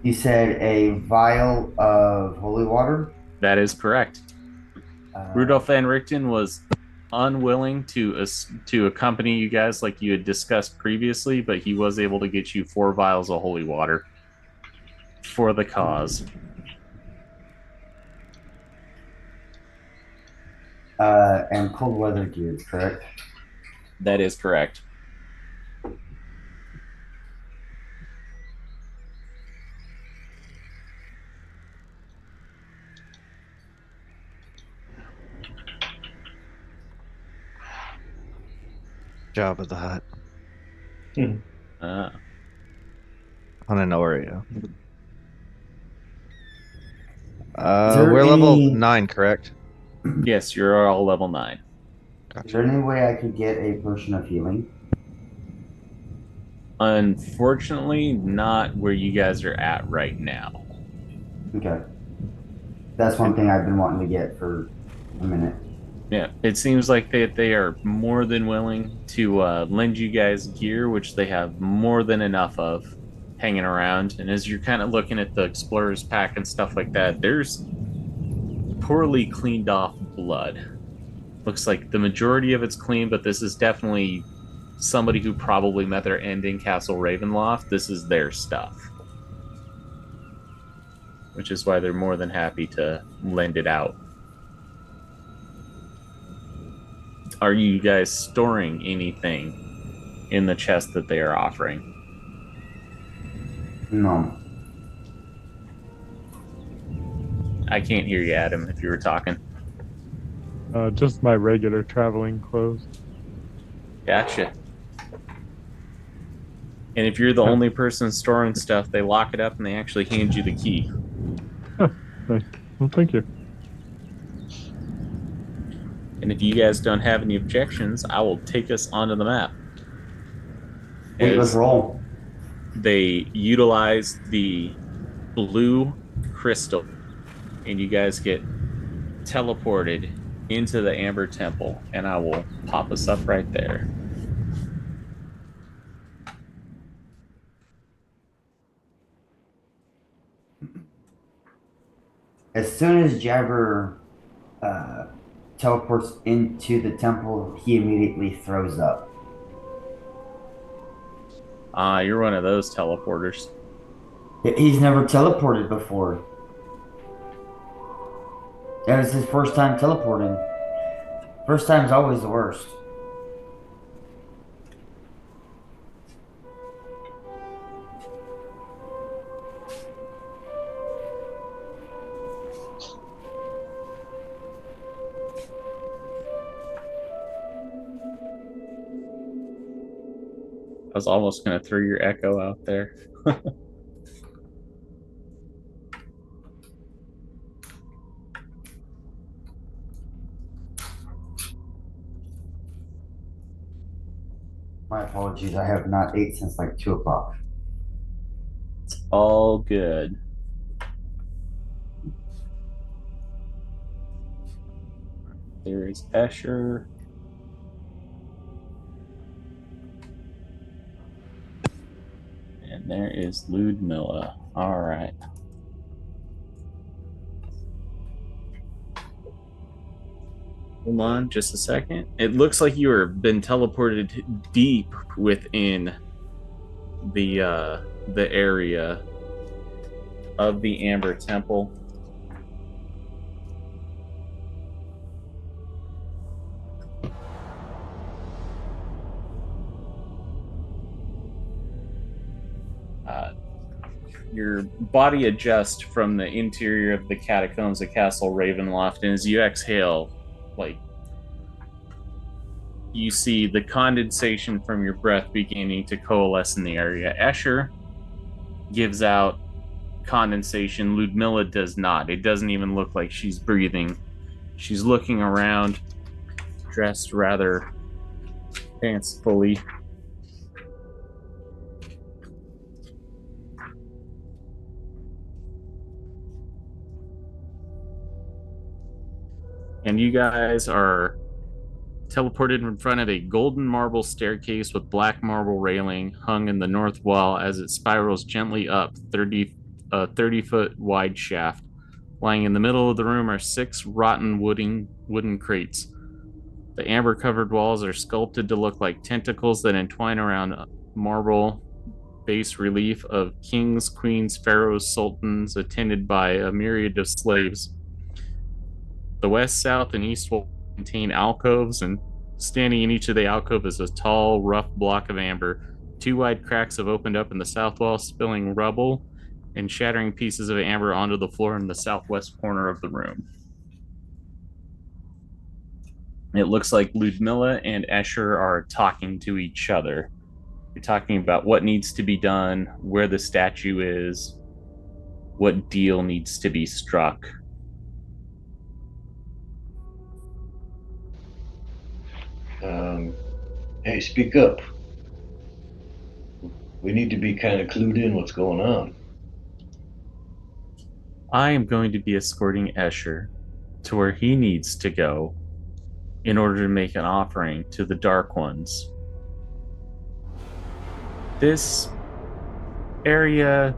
You said a vial of holy water? That is correct. Rudolph van Richten was unwilling to accompany you guys like you had discussed previously, but he was able to get you 4 vials of holy water for the cause. And cold weather gear, correct? That is correct. Jabba the Hutt. Uh, On an Oreo. there We're level any- 9, correct? yes, you're all level 9. Is there any way I could get a potion of healing? Unfortunately, not where you guys are at right now. Okay. That's one thing I've been wanting to get for a minute. Yeah, it seems like they are more than willing to lend you guys gear, which they have more than enough of hanging around. And as you're kind of looking at the explorer's pack and stuff like that, there's poorly cleaned off blood. Looks like the majority of it's clean, but this is definitely somebody who probably met their end in Castle Ravenloft. This is their stuff, which is why they're more than happy to lend it out. Are you guys storing anything in the chest that they are offering? No. I can't hear you, Adam, if you were talking. Just my regular traveling clothes. Gotcha. And if you're the only person storing stuff, they lock it up and they actually hand you the key. Nice. Well, thank you. And if you guys don't have any objections, I will take us onto the map. Hey, let's roll. They utilize the blue crystal, and you guys get teleported into the Amber Temple, and I will pop us up right there. As soon as Jabber teleports into the temple, he immediately throws up. You're one of those teleporters. He's never teleported before. That was his first time teleporting. First time's always the worst. I was almost going to throw your echo out there. My apologies. I have not ate since like 2 o'clock. All good. There is Escher. And there is Ludmilla. All right. Hold on just a second. It looks like you have been teleported deep within the area of the Amber Temple. Your body adjusts from the interior of the catacombs of Castle Ravenloft, and as you exhale, like, you see the condensation from your breath beginning to coalesce in the area. Escher gives out condensation. Ludmilla does not. It doesn't even look like she's breathing. She's looking around, dressed rather fancifully. And you guys are teleported in front of a golden marble staircase with black marble railing hung in the north wall as it spirals gently up 30-foot wide shaft. Lying in the middle of the room are 6 rotten wooden crates. The amber-covered walls are sculpted to look like tentacles that entwine around marble bas relief of kings, queens, pharaohs, sultans, attended by a myriad of slaves. The west, south, and east wall contain alcoves, and standing in each of the alcoves is a tall, rough block of amber. 2 wide cracks have opened up in the south wall, spilling rubble and shattering pieces of amber onto the floor in the southwest corner of the room. It looks like Ludmilla and Escher are talking to each other. You're talking about what needs to be done, where the statue is, what deal needs to be struck. Hey, speak up. We need to be kind of clued in what's going on. I am going to be escorting Escher to where he needs to go in order to make an offering to the Dark Ones. This area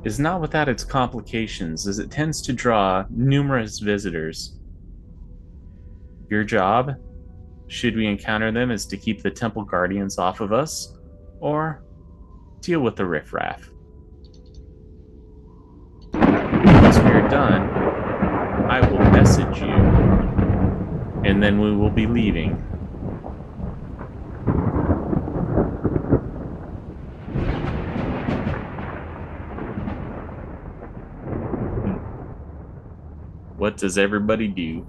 is not without its complications, as it tends to draw numerous visitors. Your job, should we encounter them, is to keep the temple guardians off of us, or deal with the riffraff. Once we are done, I will message you, and then we will be leaving. What does everybody do?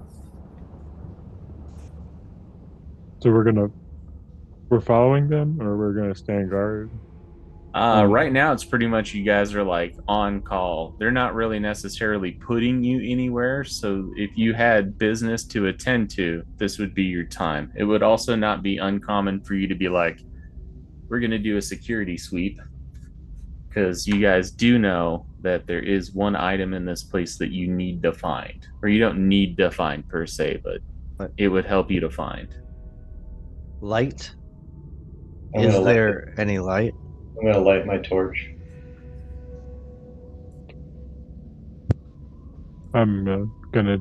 So we're following them, or we're gonna stand guard? Right now, it's pretty much you guys are like on call. They're not really necessarily putting you anywhere. So if you had business to attend to, this would be your time. It would also not be uncommon for you to be like, we're going to do a security sweep. Because you guys do know that there is one item in this place that you need to find. Or you don't need to find per se, but it would help you to find. Light? Is there any light? I'm going to light my torch. I'm gonna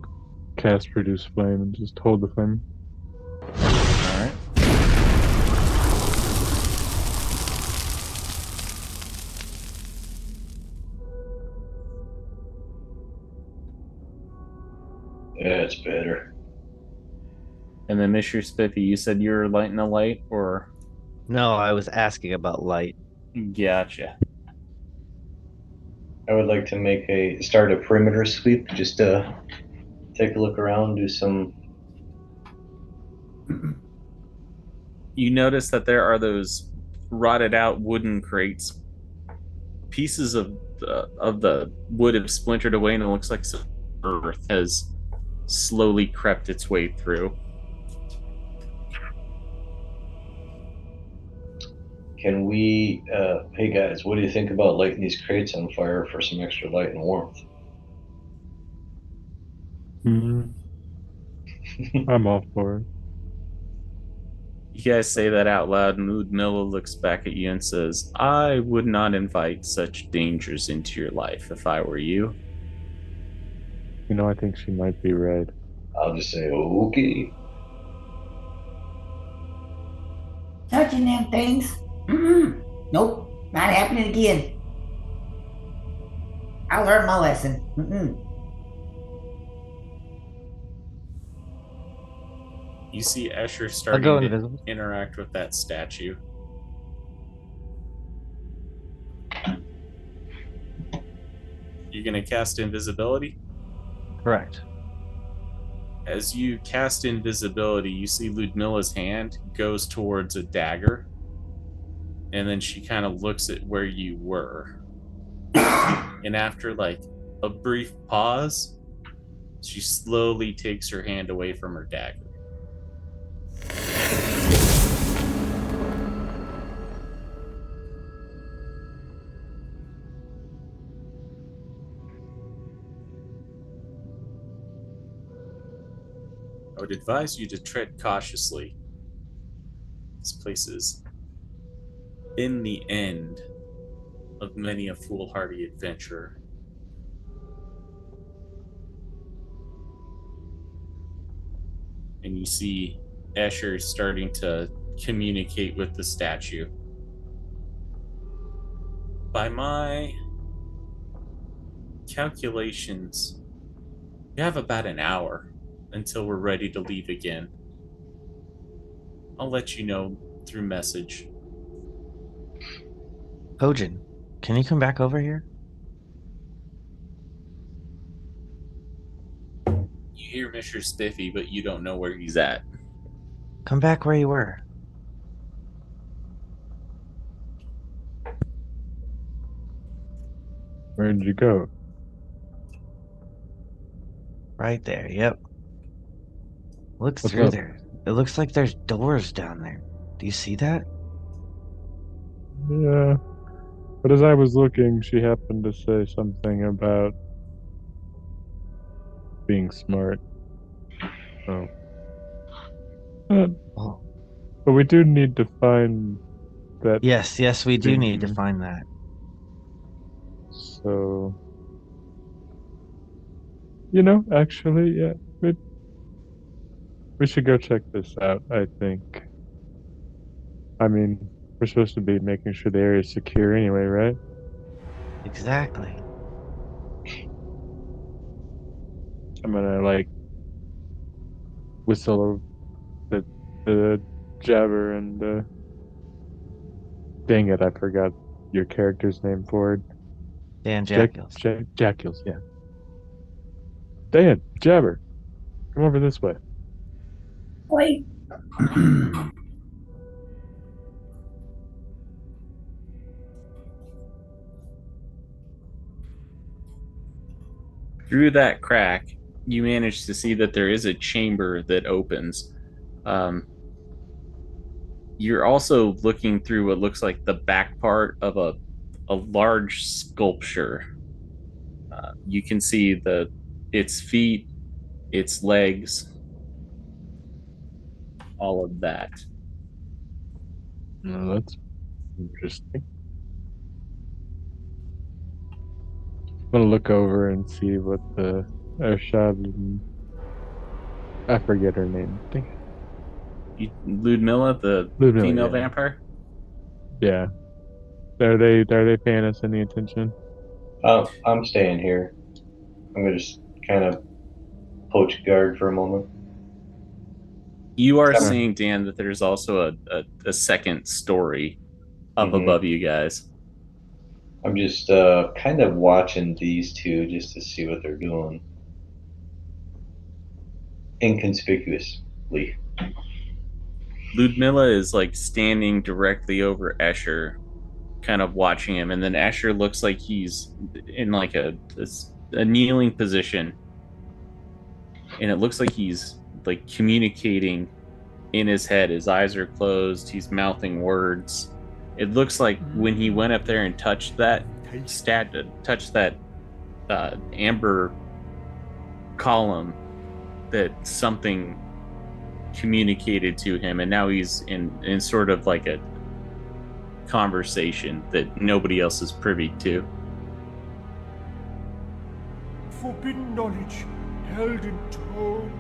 cast Produce Flame and just hold the flame. All right. Yeah, it's better. And then Mr. Spiffy, you said you were lighting a light, or? No, I was asking about light. Gotcha. I would like to start a perimeter sweep, just to take a look around, do some. You notice that there are those rotted out wooden crates. Pieces of the wood have splintered away, and it looks like some earth has slowly crept its way through. Can we, hey guys, what do you think about lighting these crates on fire for some extra light and warmth? Mhm. I'm all for it. You guys say that out loud, and Ludmilla looks back at you and says, I would not invite such dangers into your life if I were you. You know, I think she might be right. I'll just say, okay. Touching them things. Nope, not happening again. I learned my lesson. You see Escher I'll starting go to invisible. interact with that statue. You're going to cast invisibility? Correct. As you cast invisibility, you see Ludmilla's hand goes towards a dagger, and then she kind of looks at where you were. And after like a brief pause, she slowly takes her hand away from her dagger. I would advise you to tread cautiously. This place is in the end of many a foolhardy adventurer. And you see Escher starting to communicate with the statue. By my calculations, we have about an hour until we're ready to leave again. I'll let you know through message. Hojin, can you come back over here? You hear Mr. Spiffy, but you don't know where he's at. Come back where you were. Where did you go? Right there, yep. Look What's through up? there. It looks like there's doors down there. Do you see that? Yeah. But as I was looking, she happened to say something about being smart. Oh. Oh. But we do need to find that. Yes, we do need to thing. find that. So, actually, yeah, we should go check this out, I think. I mean, we're supposed to be making sure the area is secure anyway, right? Exactly. I'm gonna, whistle the jabber and, dang it, I forgot your character's name for it. Dan Jackals. Jackules, yeah. Dan, Jabber, come over this way. Wait. Through that crack, you manage to see that there is a chamber that opens. You're also looking through what looks like the back part of a large sculpture. You can see its feet, its legs, all of that. No, that's interesting. I'm gonna look over and see what the Ershad, I forget her name. Ludmilla, the Ludmilla, female yeah. vampire? Yeah. Are they paying us any attention? I'm staying here. I'm going to just kind of poach guard for a moment. You are Sure. seeing, Dan, that there's also a second story up above you guys. I'm just kind of watching these two just to see what they're doing. Inconspicuously. Ludmilla is like standing directly over Escher, kind of watching him, and then Escher looks like he's in like a kneeling position, and it looks like he's like communicating in his head. His eyes are closed. He's mouthing words, It looks like when he went up there and touched that amber column, that something communicated to him, and now he's in sort of like a conversation that nobody else is privy to. Forbidden knowledge held in tomes.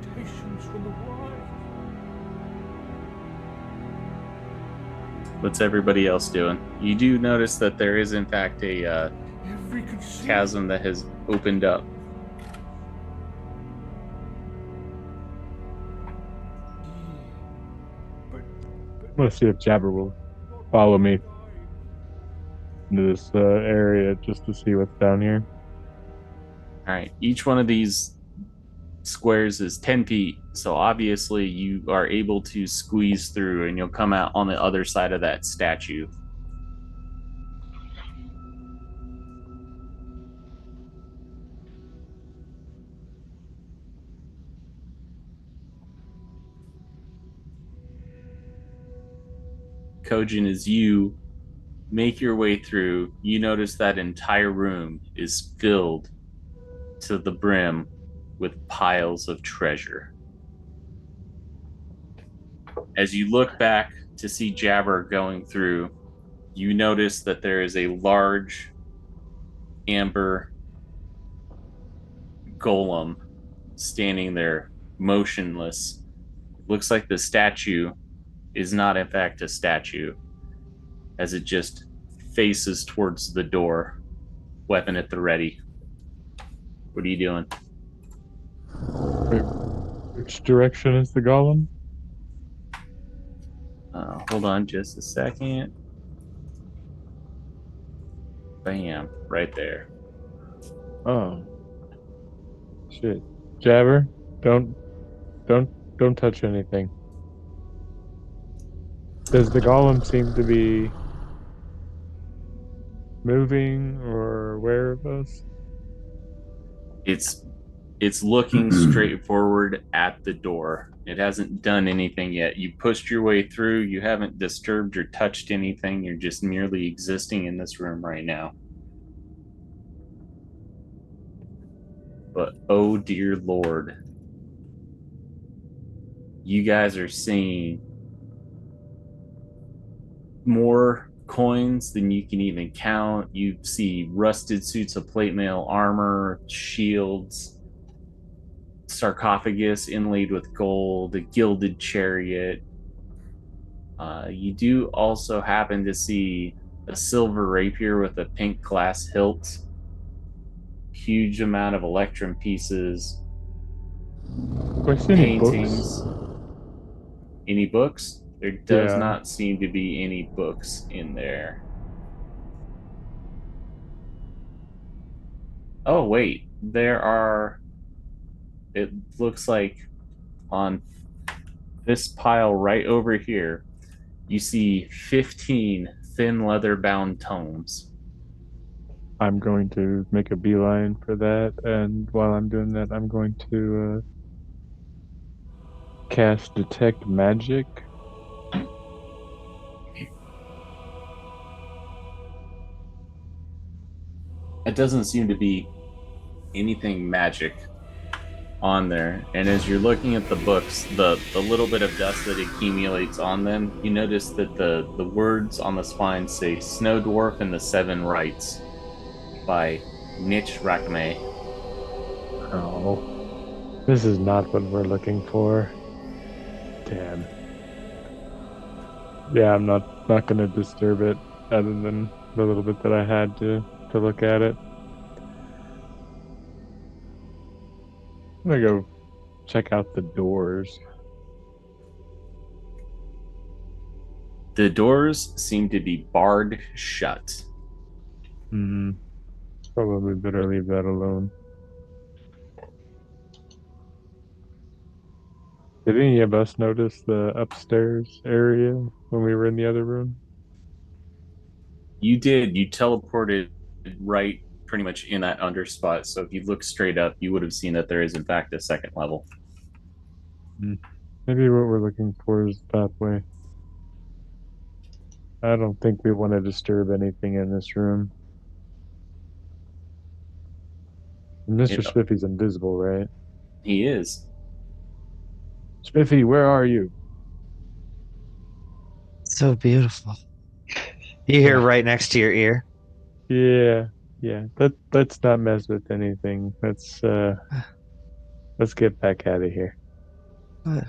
Meditations from the wise. What's everybody else doing? You do notice that there is, in fact, a chasm that has opened up. I'm gonna see if Jabber will follow me into this area just to see what's down here. All right, each one of these squares is 10 feet, so obviously you are able to squeeze through and you'll come out on the other side of that statue. Kojin, as you make your way through, you notice that entire room is filled to the brim with piles of treasure. As you look back to see Jabber going through, you notice that there is a large amber golem standing there motionless. It looks like the statue is not in fact a statue, as it just faces towards the door, weapon at the ready. What are you doing? Which direction is the golem? Hold on just a second. Bam, right there. Oh. Shit. Jabber, don't touch anything. Does the golem seem to be moving or aware of us? It's looking straight forward at the door. It hasn't done anything yet. You pushed your way through. You haven't disturbed or touched anything. You're just merely existing in this room right now. But oh dear Lord, you guys are seeing more coins than you can even count. You see rusted suits of plate mail armor, shields, sarcophagus inlaid with gold, a gilded chariot. You do also happen to see a silver rapier with a pink glass hilt, huge amount of electrum pieces, paintings. Any books? There does not seem to be any books in there. Oh, wait. There are... It looks like on this pile right over here, you see 15 thin leather-bound tomes. I'm going to make a beeline for that, and while I'm doing that, I'm going to cast Detect Magic. It doesn't seem to be anything magic on there, and as you're looking at the books, the little bit of dust that accumulates on them, you notice that the words on the spine say Snow Dwarf and the Seven Rites by Nich Rakame. Oh, this is not what we're looking for. Damn. Yeah, I'm not gonna disturb it other than the little bit that I had to look at it. I'm gonna go check out the doors. The doors seem to be barred shut. Probably better leave that alone. Did any of us notice the upstairs area when we were in the other room? You did. You teleported right pretty much in that under spot. So if you look straight up, you would have seen that there is, in fact, a second level. And Maybe what we're looking for is that way. I don't think we want to disturb anything in this room. Mr. Spiffy's invisible, right? He is. Spiffy, where are you? So beautiful. You hear right next to your ear. Yeah. Let's not mess with anything. Let's get back out of here. What?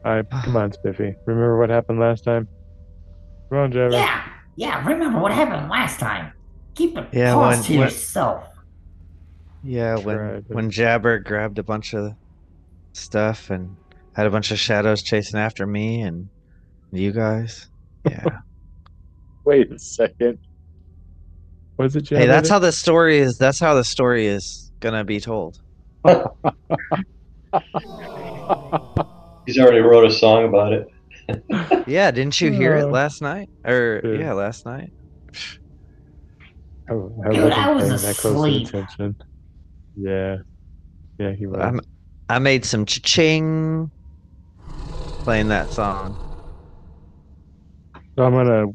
All right, come on, Spiffy. Remember what happened last time? Come on, Jabber. Yeah, remember what happened last time. Keep it Yeah, close to yourself. Yeah, when Jabber grabbed a bunch of stuff and had a bunch of shadows chasing after me and you guys. Yeah. Wait a second. Was it Jabber? Hey, that's how the story is. That's how the story is gonna be told. He's already wrote a song about it. Yeah, didn't you hear it last night? Or Yeah. last night. I Dude, I was wasn't paying that close of asleep. attention. Yeah, he was. I made some cha-ching playing that song. So I'm gonna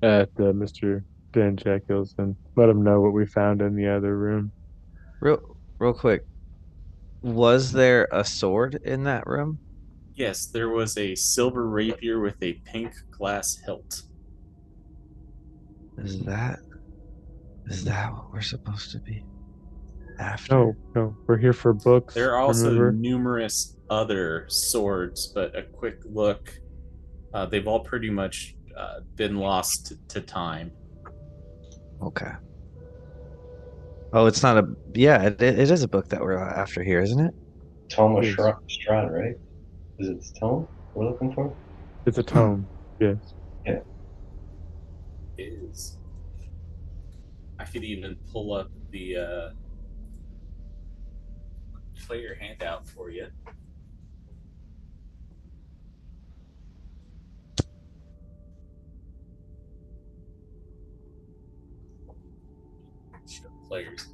at Mr. Dan Jekyll's and let him know what we found in the other room. Real quick. Was there a sword in that room? Yes, there was a silver rapier with a pink glass hilt. Is that what we're supposed to be after? No, we're here for books. There are also remember? numerous other swords, but a quick look, they've all pretty much been lost to time. Okay. Oh, it's not a... Yeah, it is a book that we're after here, isn't it? Tome of Strahd, right? Is it the tome we're looking for? It's a tome, yes. Yeah. It is. I could even pull up the player handout for you. Show players.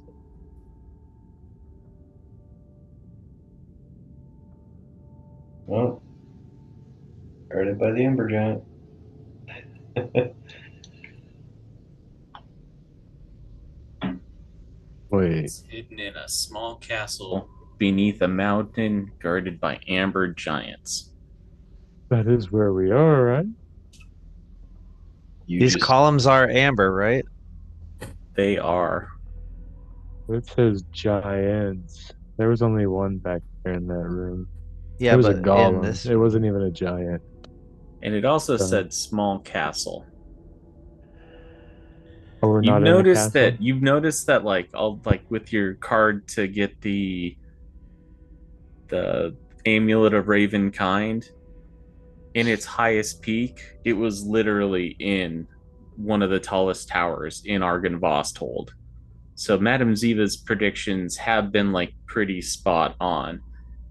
Well, guarded by the Ember Giant. Wait. It's hidden in a small castle beneath a mountain guarded by amber giants. That is where we are, right? These columns are amber, right? They are. It says giants. There was only one back there in that room. Yeah, it was but a golem. in this... It wasn't even a giant. And it also said small castle. Oh, we're not in a castle? You've noticed that like with your card to get the amulet of Ravenkind, in its highest peak, it was literally in one of the tallest towers in Argynvosthold. So Madame Ziva's predictions have been like pretty spot on.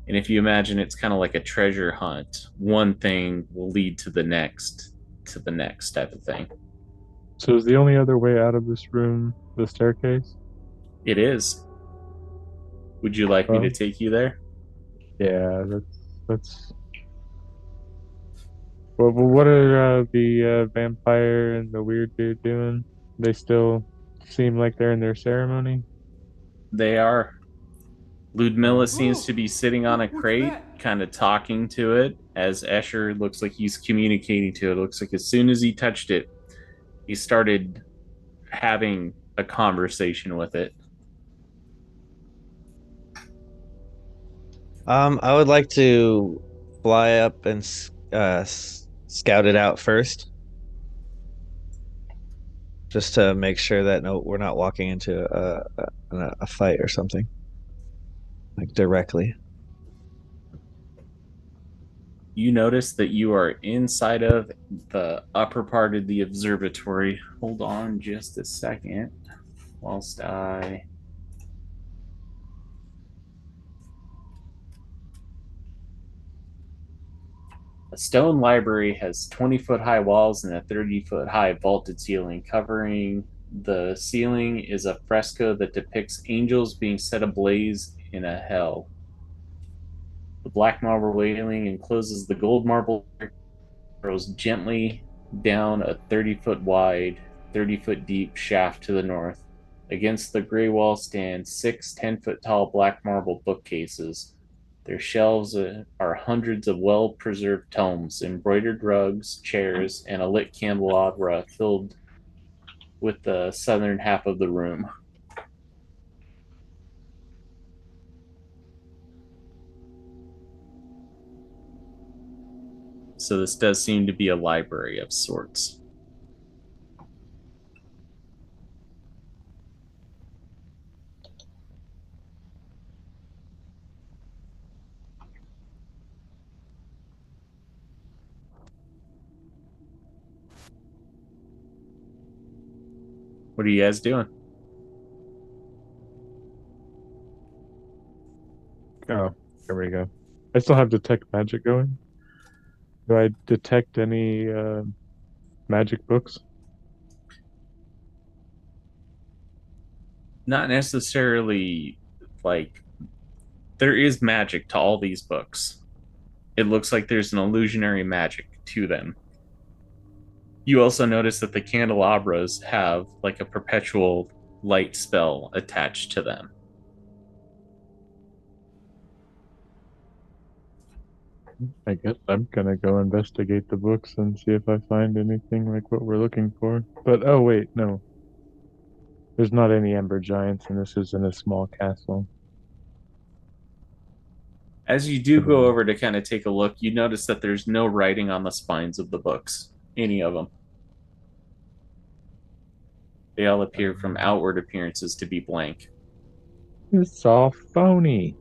And if you imagine it's kind of like a treasure hunt, one thing will lead to the next type of thing. So is the only other way out of this room the staircase? It is. Would you like me to take you there? Yeah, that's. Well, what are the vampire and the weird dude doing? They still seem like they're in their ceremony? They are. Ludmilla seems to be sitting on a crate, kind of talking to it, as Escher looks like he's communicating to it. It looks like as soon as he touched it, he started having a conversation with it. I would like to fly up and scout it out first, just to make sure that we're not walking into a fight or something, like directly. You notice that you are inside of the upper part of the observatory. Hold on just a second whilst I... A stone library has 20-foot high walls and a 30-foot high vaulted ceiling. Covering the ceiling is a fresco that depicts angels being set ablaze in a hell. The black marble railing encloses the gold marble, goes gently down a 30-foot wide, 30-foot deep shaft to the north. Against the gray wall stand 6 10-foot tall black marble bookcases. Their shelves are hundreds of well-preserved tomes, embroidered rugs, chairs, and a lit candelabra filled with the southern half of the room. So this does seem to be a library of sorts. What are you guys doing? Oh, there we go. I still have detect magic going. Do I detect any magic books? Not necessarily like there is magic to all these books. It looks like there's an illusionary magic to them. You also notice that the candelabras have like a perpetual light spell attached to them. I guess I'm gonna go investigate the books and see if I find anything like what we're looking for. But oh wait, no. There's not any ember giants, and this isn't a small castle. As you do go over to kind of take a look, you notice that there's no writing on the spines of the books, any of them. They all appear from outward appearances to be blank. It's all phony.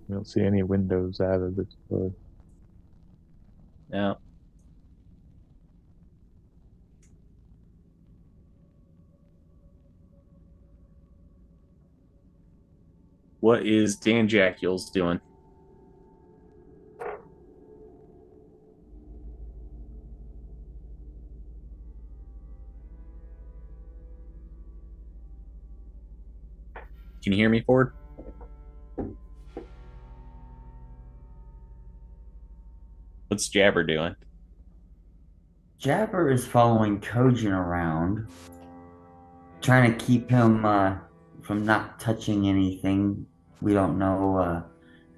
I don't see any windows out of this book. Now, what is Dan Jackules doing? Can you hear me, Ford? What's Jabber doing? Jabber is following Kojin around, trying to keep him from not touching anything. We don't know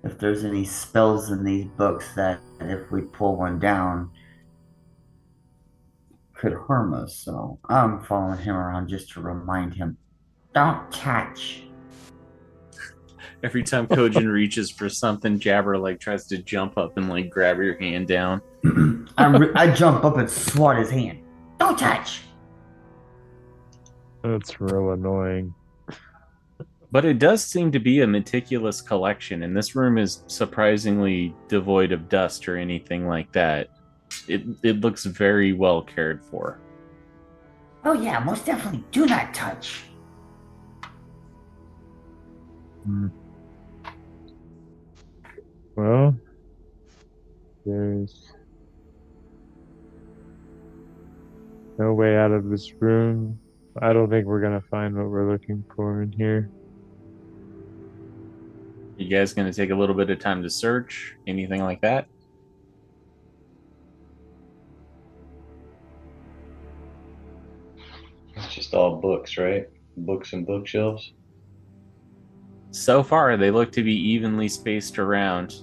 if there's any spells in these books that if we pull one down could harm us. So I'm following him around just to remind him, don't touch. Every time Kojin reaches for something, Jabber like tries to jump up and like grab your hand down. I jump up and swat his hand. Don't touch. That's real annoying. But it does seem to be a meticulous collection, and this room is surprisingly devoid of dust or anything like that. It looks very well cared for. Oh yeah, most definitely. Do not touch. Well, there's no way out of this room. I don't think we're gonna find what we're looking for in here. You guys gonna take a little bit of time to search? Anything like that? It's just all books, right? Books and bookshelves. So far, they look to be evenly spaced around.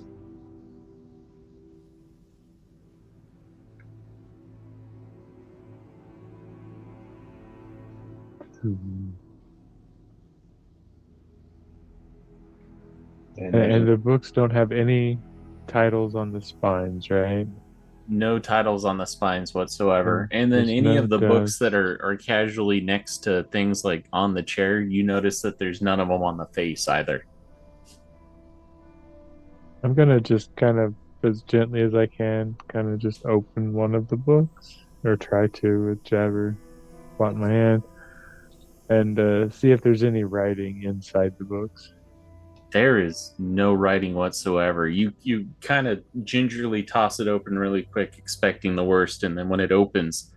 And the books don't have any titles on the spines, right? No titles on the spines whatsoever. And then There's any no of the dust. books that are casually next to things like on the chair, you notice that there's none of them on the face either. I'm gonna just kind of, as gently as I can, kind of just open one of the books, or try to with Jabber spot in my hand, and see if there's any writing inside the books. There is no writing whatsoever. You kind of gingerly toss it open really quick, expecting the worst, and then when it opens,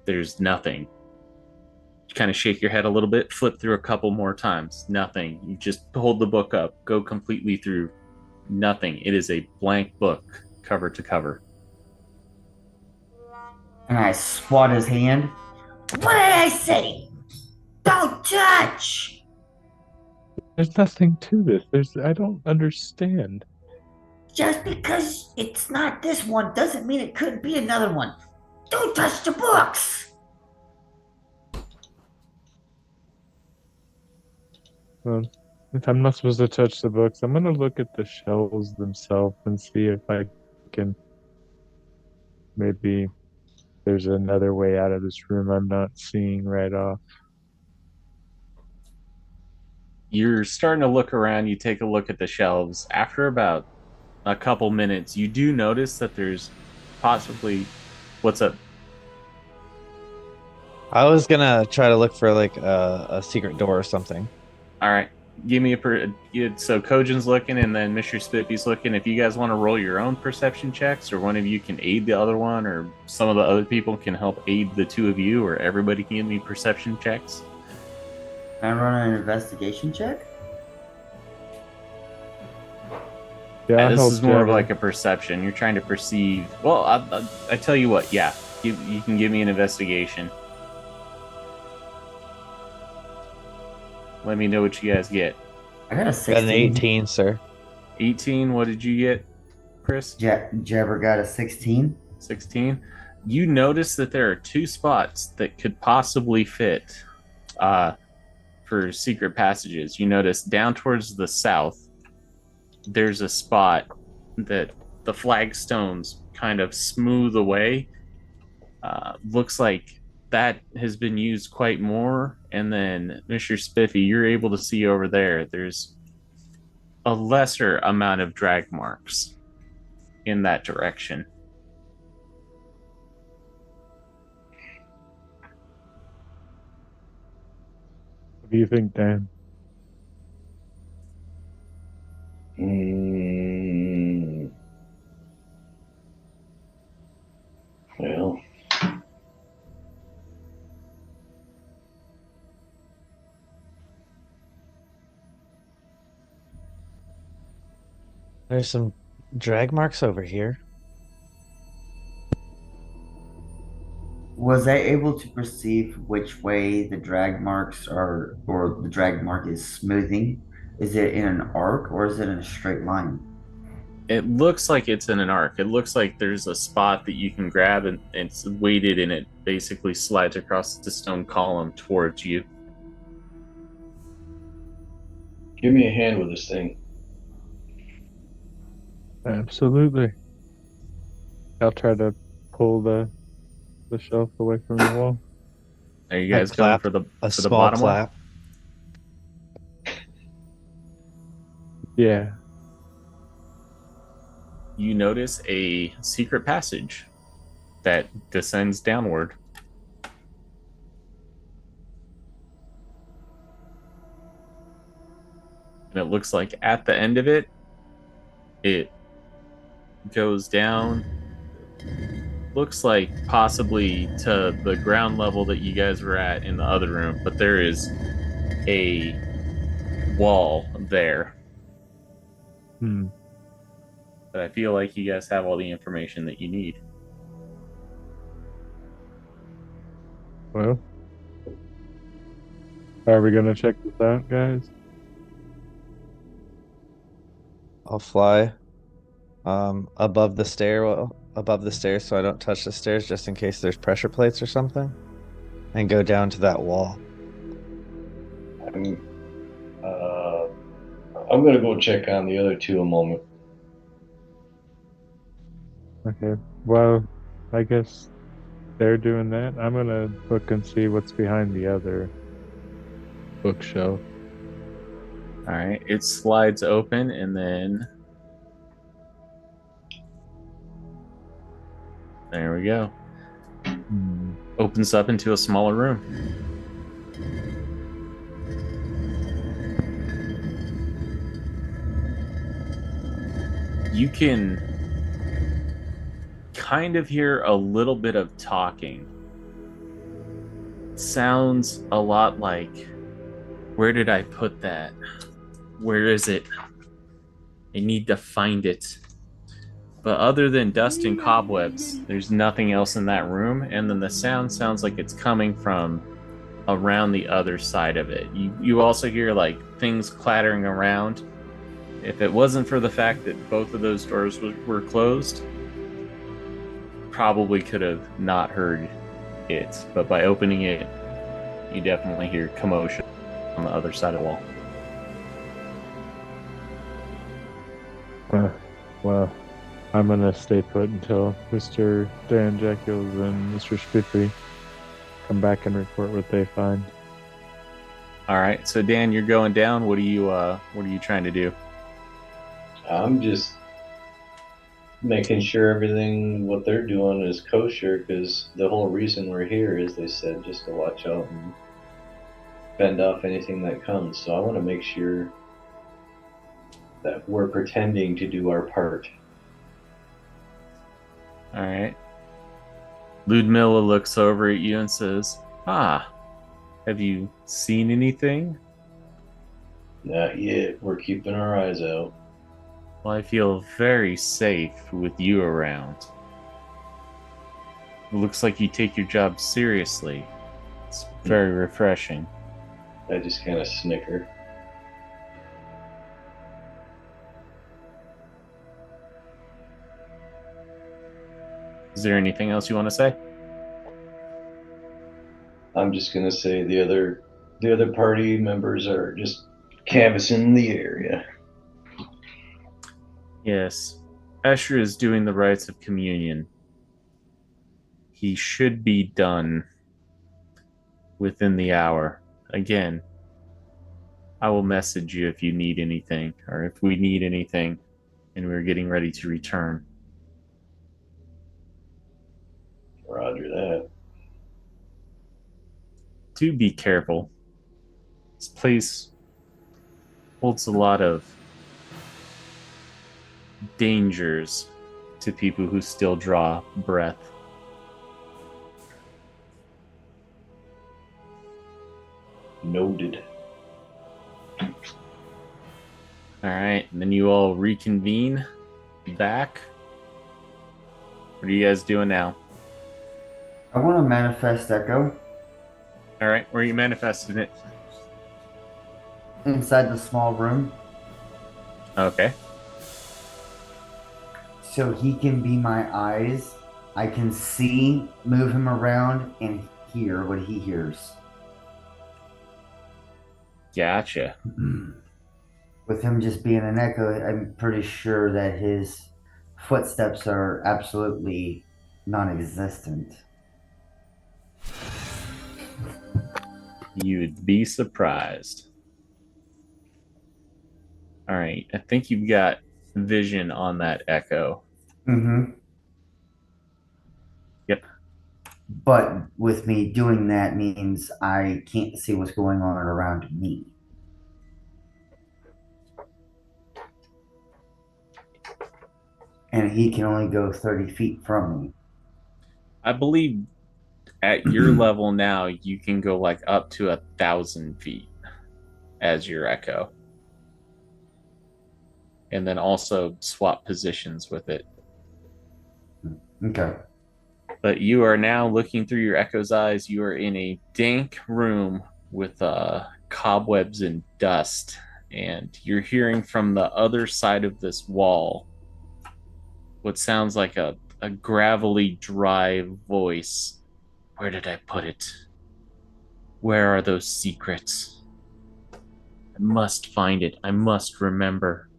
there's nothing. kind of shake your head a little bit, flip through a couple more times. Nothing. You just hold the book up, go completely through. Nothing. It is a blank book, cover to cover. And I swat his hand. What did I say? Don't touch! There's nothing to this. I don't understand. Just because it's not this one doesn't mean it couldn't be another one. Don't touch the books! Well, if I'm not supposed to touch the books, I'm gonna look at the shelves themselves and see if I can. Maybe there's another way out of this room I'm not seeing right off. You're starting to look around. You take a look at the shelves. After about a couple minutes, you do notice that there's possibly... What's up? I was gonna try to look for like a secret door or something. All right. Give me so Kojin's looking and then Mr. Spippy's looking. If you guys want to roll your own perception checks, or one of you can aid the other one, or some of the other people can help aid the two of you, or everybody can give me perception checks. Can I run an investigation check? Yeah, This is more of like a perception. You're trying to perceive. Well, I tell you what. Yeah, you can give me an investigation. Let me know what you guys get. I got a 16. Got an 18, sir. 18. What did you get, Chris? Jabber got a 16. 16. You notice that there are two spots that could possibly fit for secret passages. You notice down towards the south, there's a spot that the flagstones kind of smooth away. Looks like that has been used quite more. And then, Mr. Spiffy, you're able to see over there, there's a lesser amount of drag marks in that direction. What do you think, Dan? Well, There's some drag marks over here. Was I able to perceive which way the drag marks are, or the drag mark is smoothing? Is it in an arc or is it in a straight line? It looks like it's in an arc. It looks like there's a spot that you can grab and it's weighted and it basically slides across the stone column towards you. give me a hand with this thing. Absolutely. I'll try to pull the shelf away from the wall. Are you guys going for the bottom clap. one? Yeah. You notice a secret passage that descends downward. And it looks like at the end of it, it goes down. Looks like possibly to the ground level that you guys were at in the other room, but there is a wall there. But I feel like you guys have all the information that you need. Well, are we gonna check this out, guys? I'll fly above the stairs so I don't touch the stairs just in case there's pressure plates or something, and go down to that wall. I'm gonna go check on the other two a moment. Okay. Well, I guess they're doing that. I'm gonna look and see what's behind the other bookshelf. All right, it slides open and then there we go. Opens up into a smaller room. You can kind of hear a little bit of talking sounds a lot like, where did I put that? Where is it? I need to find it. But other than dust and cobwebs, there's nothing else in that room, and then the sound sounds like it's coming from around the other side of it. You also hear like things clattering around. If it wasn't for the fact that both of those doors were closed, probably could have not heard it. But by opening it, you definitely hear commotion on the other side of the wall. Well, I'm gonna stay put until Mr. Dan Jekyll's and Mr. Spiffy come back and report what they find. All right, so Dan, you're going down. What are you trying to do? I'm just making sure everything what they're doing is kosher, because the whole reason we're here is, they said, just to watch out and fend off anything that comes. So I want to make sure that we're pretending to do our part. All right. Ludmilla looks over at you and says, have you seen anything? Not yet. We're keeping our eyes out. Well, I feel very safe with you around. It looks like you take your job seriously. It's very refreshing. I just kind of snicker. Is there anything else you want to say? I'm just gonna say the other party members are just canvassing the area. Yes. Escher is doing the rites of communion. He should be done within the hour. Again, I will message you if you need anything, or if we need anything, and we're getting ready to return. Roger that. Do be careful. This place holds a lot of dangers to people who still draw breath. Noted. All right, and then you all reconvene back. What are you guys doing now? I want to manifest Echo All right, where are you manifesting it? inside the small room Okay. so he can be my eyes. I can see, move him around, and hear what he hears. Gotcha. With him just being an echo, I'm pretty sure that his footsteps are absolutely non-existent. You'd be surprised. All right, I think you've got vision on that echo. Mm-hmm. Yep. But with me doing that means I can't see what's going on around me. And he can only go 30 feet from me. I believe at your level now, you can go like up to 1,000 feet as your echo. And then also swap positions with it. Okay. But you are now looking through your echo's eyes. You are in a dank room with cobwebs and dust. And you're hearing from the other side of this wall what sounds like a gravelly, dry voice. Where did I put it? Where are those secrets? I must find it. I must remember.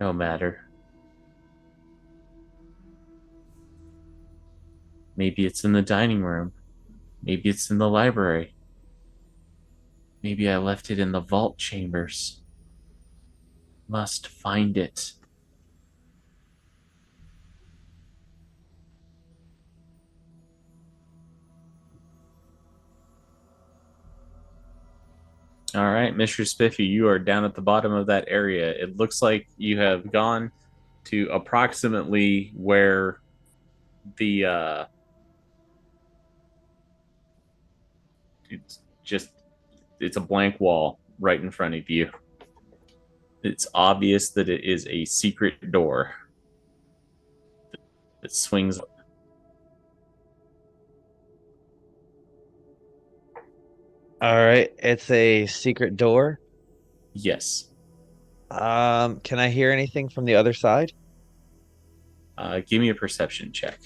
No matter. Maybe it's in the dining room. Maybe it's in the library. Maybe I left it in the vault chambers. Must find it. All right, Mr. Spiffy, you are down at the bottom of that area. It looks like you have gone to approximately where the it's a blank wall right in front of you. It's obvious that it is a secret door that swings. All right, it's a secret door. Yes. Can I hear anything from the other side? Give me a perception check.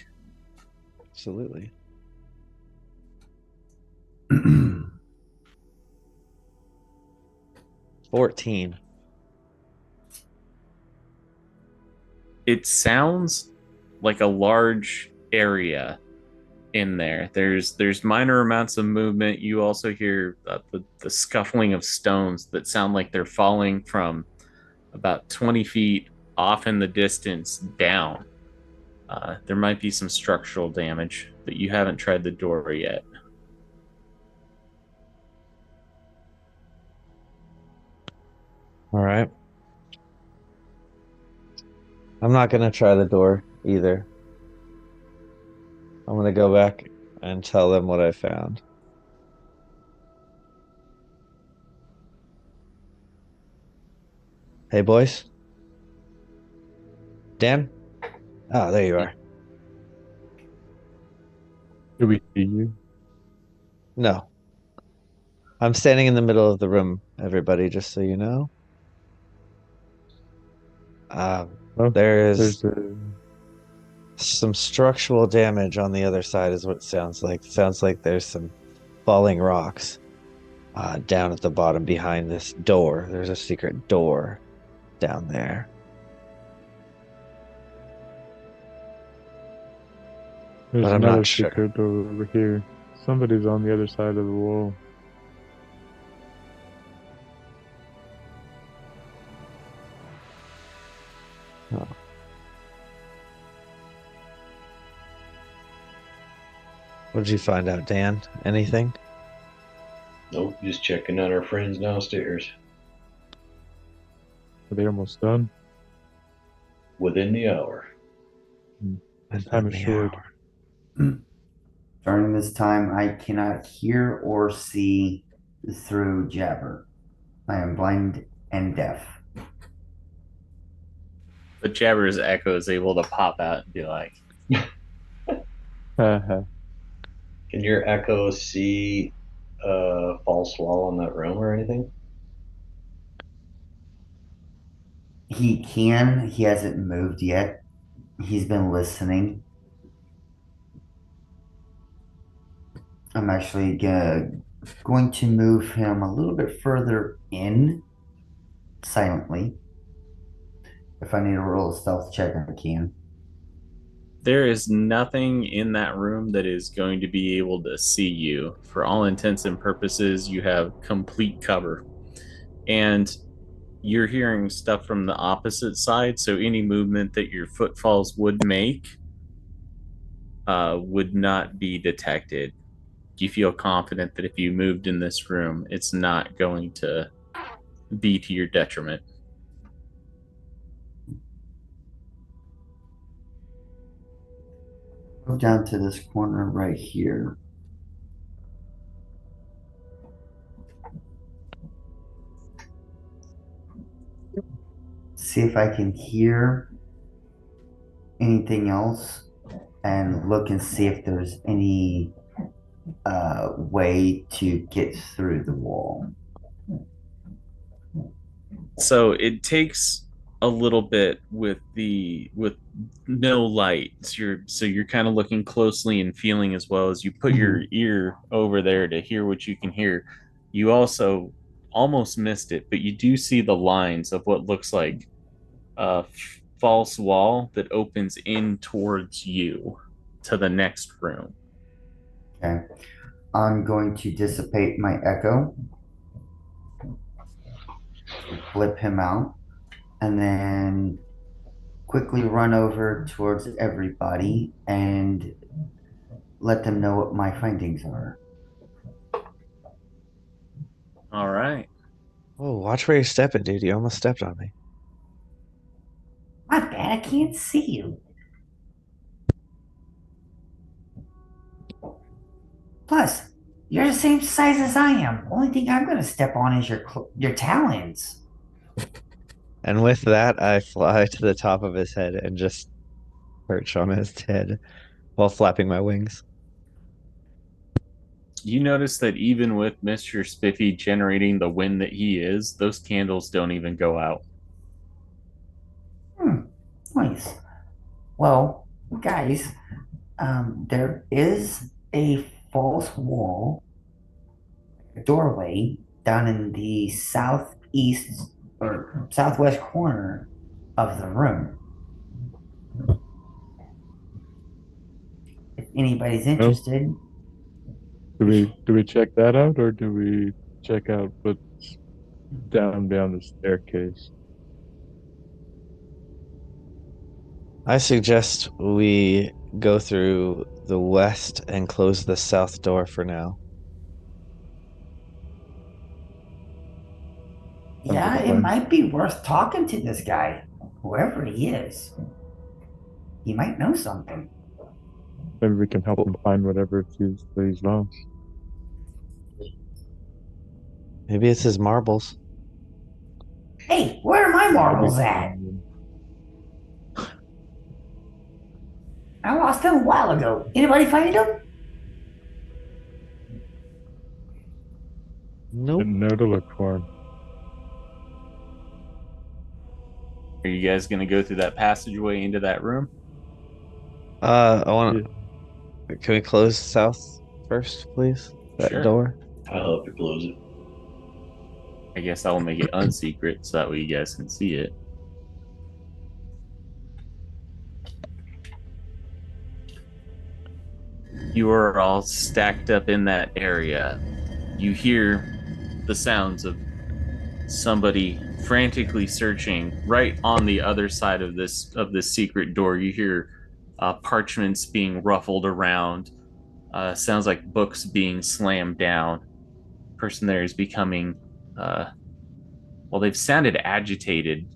Absolutely. 14. It sounds like a large area in there. There's minor amounts of movement. You also hear the scuffling of stones that sound like they're falling from about 20 feet off in the distance down. There might be some structural damage, but you haven't tried the door yet. All right. I'm not gonna try the door either. I'm gonna go back and tell them what I found. Hey, boys. Dan? Oh, there you are. Do we see you? No. I'm standing in the middle of the room, everybody, just so you know. Oh, There is there's a some structural damage on the other side, is what it sounds like. It sounds like there's some falling rocks down at the bottom behind this door. There's a secret door down there. there's But I'm another not sure. secret door over here. Somebody's on the other side of the wall. Oh. What did you find out, Dan? Anything? Nope, just checking on our friends downstairs. Are they almost done? Within the hour. Time is short. During this time, I cannot hear or see through Jabber. I am blind and deaf. But Jabber's echo is able to pop out and be like, Haha. Can your echo see a false wall in that room or anything? He can. He hasn't moved yet. He's been listening. I'm actually going to move him a little bit further in silently. If I need to roll a stealth check, I can. there is nothing in that room that is going to be able to see you. For all intents and purposes, you have complete cover. And you're hearing stuff from the opposite side, so any movement that your footfalls would make would not be detected. You feel confident that if you moved in this room, it's not going to be to your detriment. Go down to this corner right here. See if I can hear anything else and look and see if there's any way to get through the wall. So it takes a little bit with no light. So you're kind of looking closely and feeling as well as you put your ear over there to hear what you can hear. You also almost missed it, but you do see the lines of what looks like a false wall that opens in towards you to the next room. Okay. I'm going to dissipate my echo, flip him out, and then quickly run over towards everybody and let them know what my findings are. All right. Oh, watch where you're stepping, dude. You almost stepped on me. My bad, I can't see you. Plus, You're the same size as I am. Only thing I'm gonna step on is your talons. And with that, I fly to the top of his head and just perch on his head while flapping my wings. You notice that even with Mr. Spiffy generating the wind that he is, those candles don't even go out. Nice. Well, guys, there is a false wall, a doorway down in the southeast or southwest corner of the room. If anybody's interested, Do we check that out, or do we check out what's down the staircase? I suggest we go through the west and close the south door for now. yeah, it might be worth talking to this guy, whoever he is. He might know something. Maybe we can help him find whatever he's lost. Maybe it's his marbles. Hey, where are my marbles at? I lost them a while ago. Anybody find them? Nope. Didn't know to look for him. Are you guys going to go through that passageway into that room? I want to. Can we close south first, please? That Sure. door. I'll help you close it. I guess I will make it unsecret so that way you guys can see it. You are all stacked up in that area. You hear the sounds of somebody frantically searching right on the other side of this secret door. You hear parchments being ruffled around. Sounds like books being slammed down. Person there is becoming well, they've sounded agitated,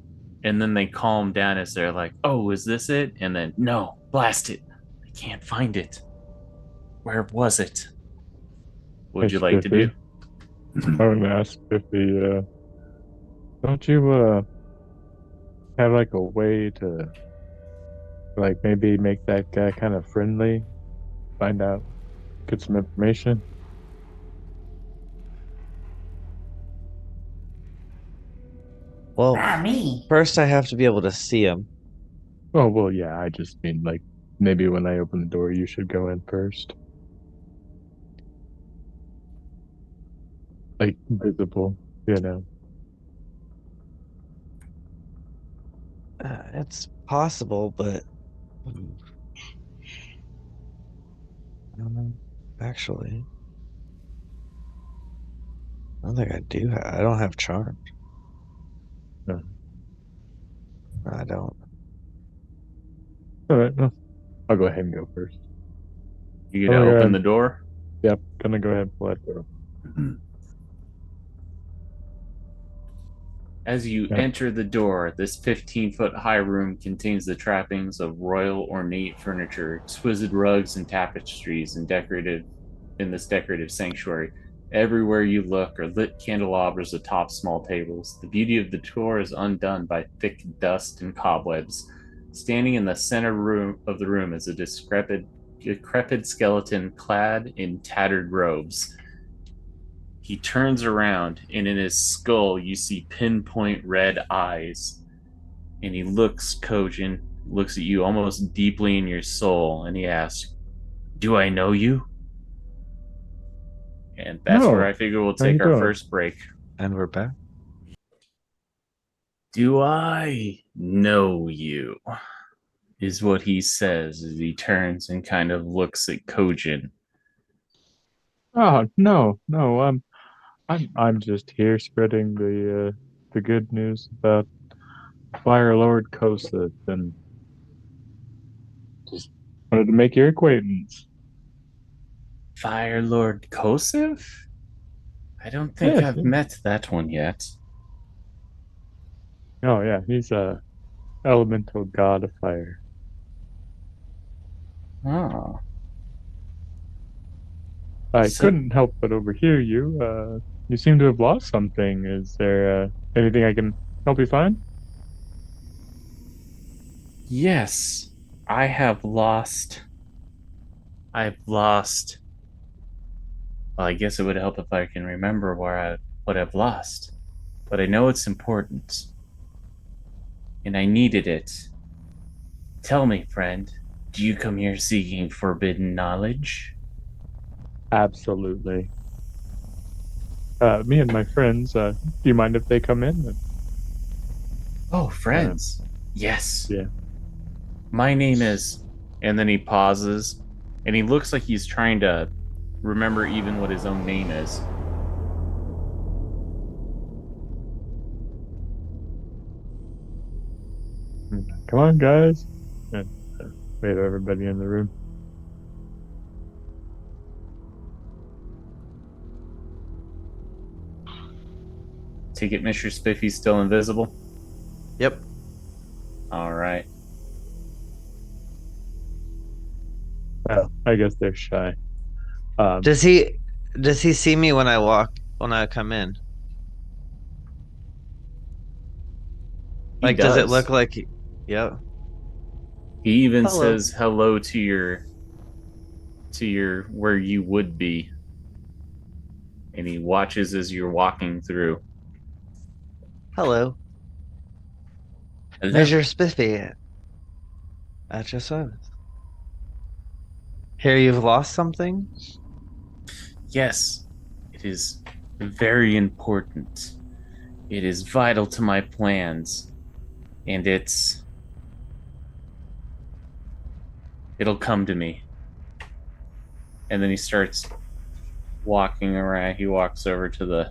and then they calm down as they're like, "Oh, is this it?" And then, "No, blast it! I can't find it. Where was it?" What would you like to do? I would ask if don't you have like a way to like maybe make that guy kind of friendly, find out, get some information? Well, Not me. first I have to be able to see him. Oh well, yeah. I just mean like maybe when I open the door, you should go in first. Like visible, you know. It's possible, but actually, I don't think I do. I don't have charm. No. I don't. All right, no, I'll go ahead and go first. You gonna open the door? Yep, gonna go ahead and pull that door. As you enter the door, this 15-foot high room contains the trappings of royal ornate furniture, exquisite rugs and tapestries, and this decorative sanctuary. Everywhere you look are lit candelabras atop small tables. The beauty of the door is undone by thick dust and cobwebs. Standing in the center room of the room is a decrepit skeleton clad in tattered robes. He turns around, and in his skull, you see pinpoint red eyes. And he looks Kojin, looks at you almost deeply in your soul, and he asks, "Do I know you?" And that's where I figure we'll take our first break. And we're back. "Do I know you?" is what he says as he turns and kind of looks at Kojin. Oh no, I'm just here spreading the good news about Fire Lord Koseth, and just wanted to make your acquaintance. Fire Lord Koseth? I don't think I've met that one yet. Oh yeah, he's a elemental god of fire. Oh. I So- couldn't help but overhear you. You seem to have lost something. Is there anything I can help you find? Yes, I have lost. I've lost. Well, I guess it would help if I can remember what I've lost. But I know it's important. And I needed it. Tell me, friend, do you come here seeking forbidden knowledge? Absolutely. Me and my friends, do you mind if they come in? Oh, friends. Yes. Yeah. My name is. And then he pauses, and he looks like he's trying to remember even what his own name is. Come on, guys. And wave everybody in the room. Take it, Mr. Spiffy's still invisible? Yep. All right. Well, I guess they're shy. Does he see me when I come in? Like, does it look like yep. He even Hello. says hello to your where you would be. And he watches as you're walking through. Hello. Measure Spiffy at your service. Hear you've lost something? Yes, it is very important. It is vital to my plans. And it'll come to me. And then he starts walking around. He walks over to the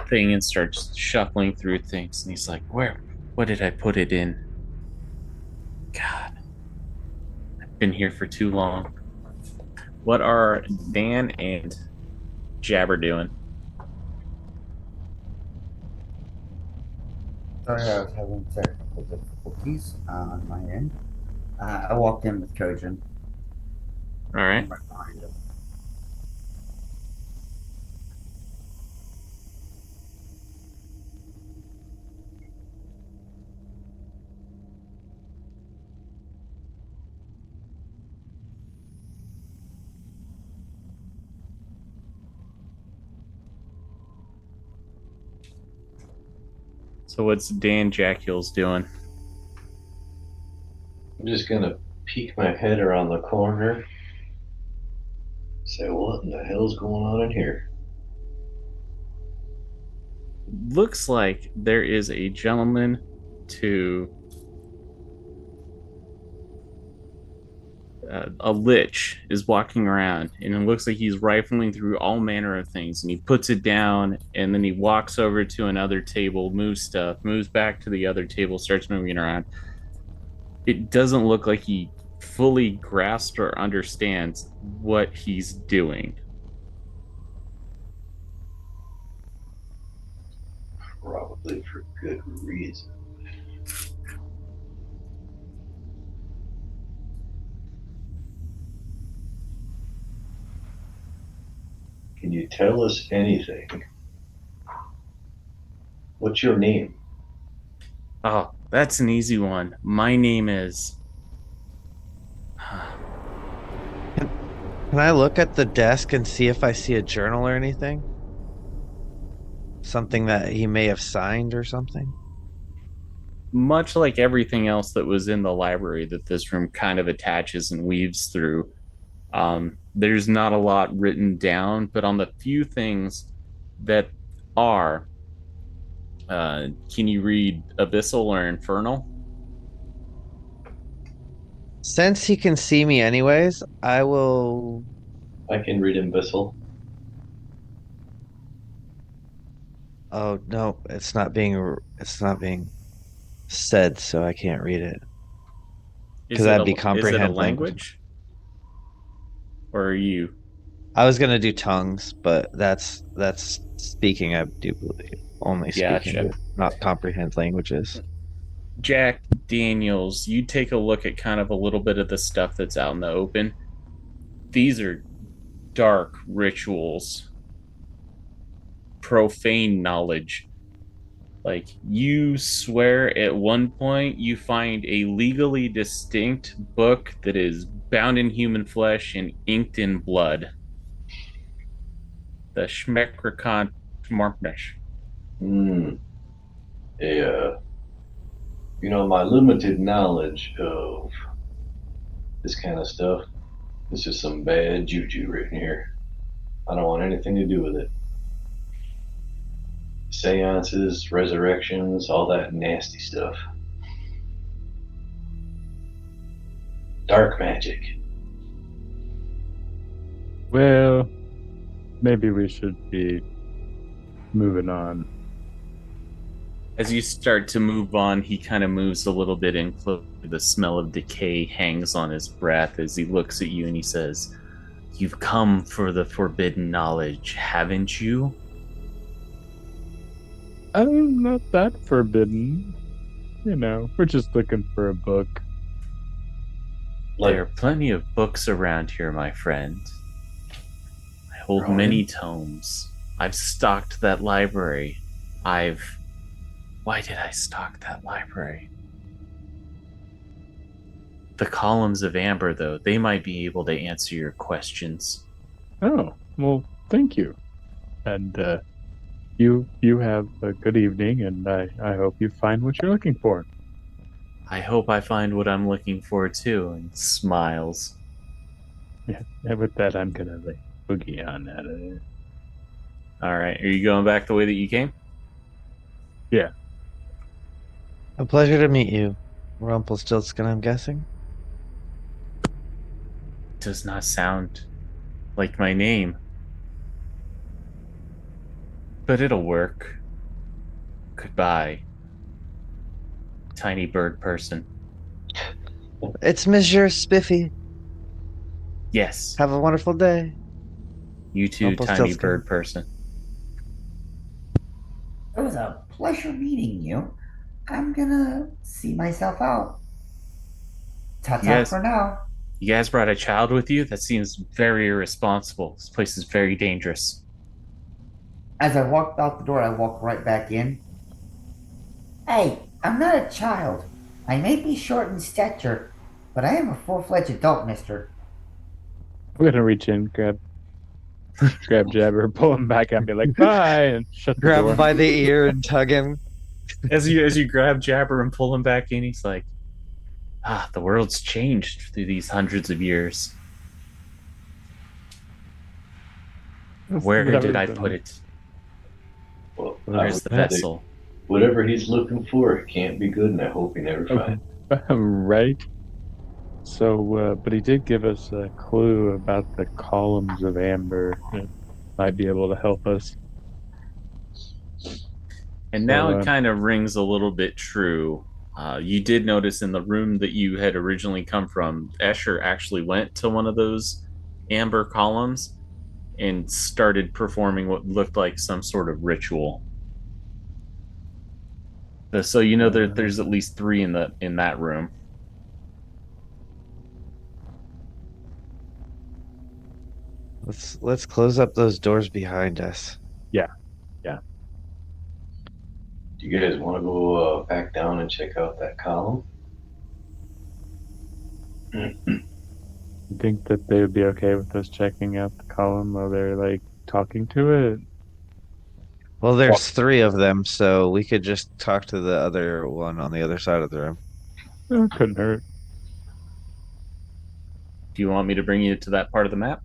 thing and starts shuffling through things. And he's like, what did I put it in? God, I've been here for too long. What are Dan and Jabber doing? Sorry, I was having technical difficulties on my end. I walked in with Kojin. All right. I'm right behind him. So what's Dan Jackul's doing? I'm just gonna peek my head around the corner. Say, what in the hell's going on in here? Looks like there is a gentleman to a lich is walking around, and it looks like he's rifling through all manner of things, and he puts it down, and then he walks over to another table, moves stuff, moves back to the other table, starts moving around. It doesn't look like he fully grasps or understands what he's doing. Probably for good reason. Can you tell us anything? What's your name? Oh, that's an easy one. My name is. Can I look at the desk and see if I see a journal or anything? Something that he may have signed or something? Much like everything else that was in the library that this room kind of attaches and weaves through, there's not a lot written down, but on the few things that are, can you read Abyssal or Infernal? Since he can see me anyways, I will. I can read Imbecile. Oh no, it's not being said, so I can't read it. Because that'd be Is it a comprehend language? Or are you? I was gonna do tongues, but that's speaking, I do believe. Only speaking, Gotcha. not comprehend languages. Jack Daniels, you take a look at kind of a little bit of the stuff that's out in the open. These are dark rituals, profane knowledge. Like, you swear at one point you find a legally distinct book that is bound in human flesh and inked in blood. The Schmeckricon Schmarpnesh. Yeah. My limited knowledge of this kind of stuff, this is some bad juju written here. I don't want anything to do with it. Seances, resurrections, all that nasty stuff. Dark magic. Well, maybe we should be moving on. As you start to move on, he kind of moves a little bit in close. The smell of decay hangs on his breath as he looks at you and he says, "You've come for the forbidden knowledge, haven't you?" I'm not that forbidden. We're just looking for a book. There are plenty of books around here, my friend. I hold many tomes. I've stocked that library. Why did I stock that library? The columns of amber, though, they might be able to answer your questions. Oh, well, thank you. And you have a good evening, and I hope you find what you're looking for. I hope I find what I'm looking for, too, and smiles. Yeah, with that, I'm gonna, boogie on out of there. All right, are you going back the way that you came? Yeah. A pleasure to meet you, Rumpelstiltskin, I'm guessing. Does not sound like my name. But it'll work. Goodbye, tiny bird person. It's Monsieur Spiffy. Yes. Have a wonderful day. You too, tiny bird person. It was a pleasure meeting you. I'm gonna see myself out. Ta-ta for now. You guys brought a child with you? That seems very irresponsible. This place is very dangerous. As I walked out the door, I walked right back in. Hey, I'm not a child. I may be short in stature, but I am a full-fledged adult, mister. I'm gonna reach in, grab Jabber, pull him back at me like, bye, and shut the Grab door. him by the ear and tug him. As you grab Jabber and pull him back in, he's like, the world's changed through these hundreds of years. Where did I put it? Well, where's the vessel? Whatever he's looking for, it can't be good, and I hope he never finds it. Right. So, but he did give us a clue about the columns of amber. It might be able to help us. And now it kind of rings a little bit true. You did notice in the room that you had originally come from, Escher actually went to one of those amber columns and started performing what looked like some sort of ritual. So you know there's at least 3 in that room. Let's close up those doors behind us. Yeah. Do you guys want to go back down and check out that column? You think that they would be okay with us checking out the column while they're talking to it? Well, there's 3 of them, so we could just talk to the other one on the other side of the room. It couldn't hurt. Do you want me to bring you to that part of the map?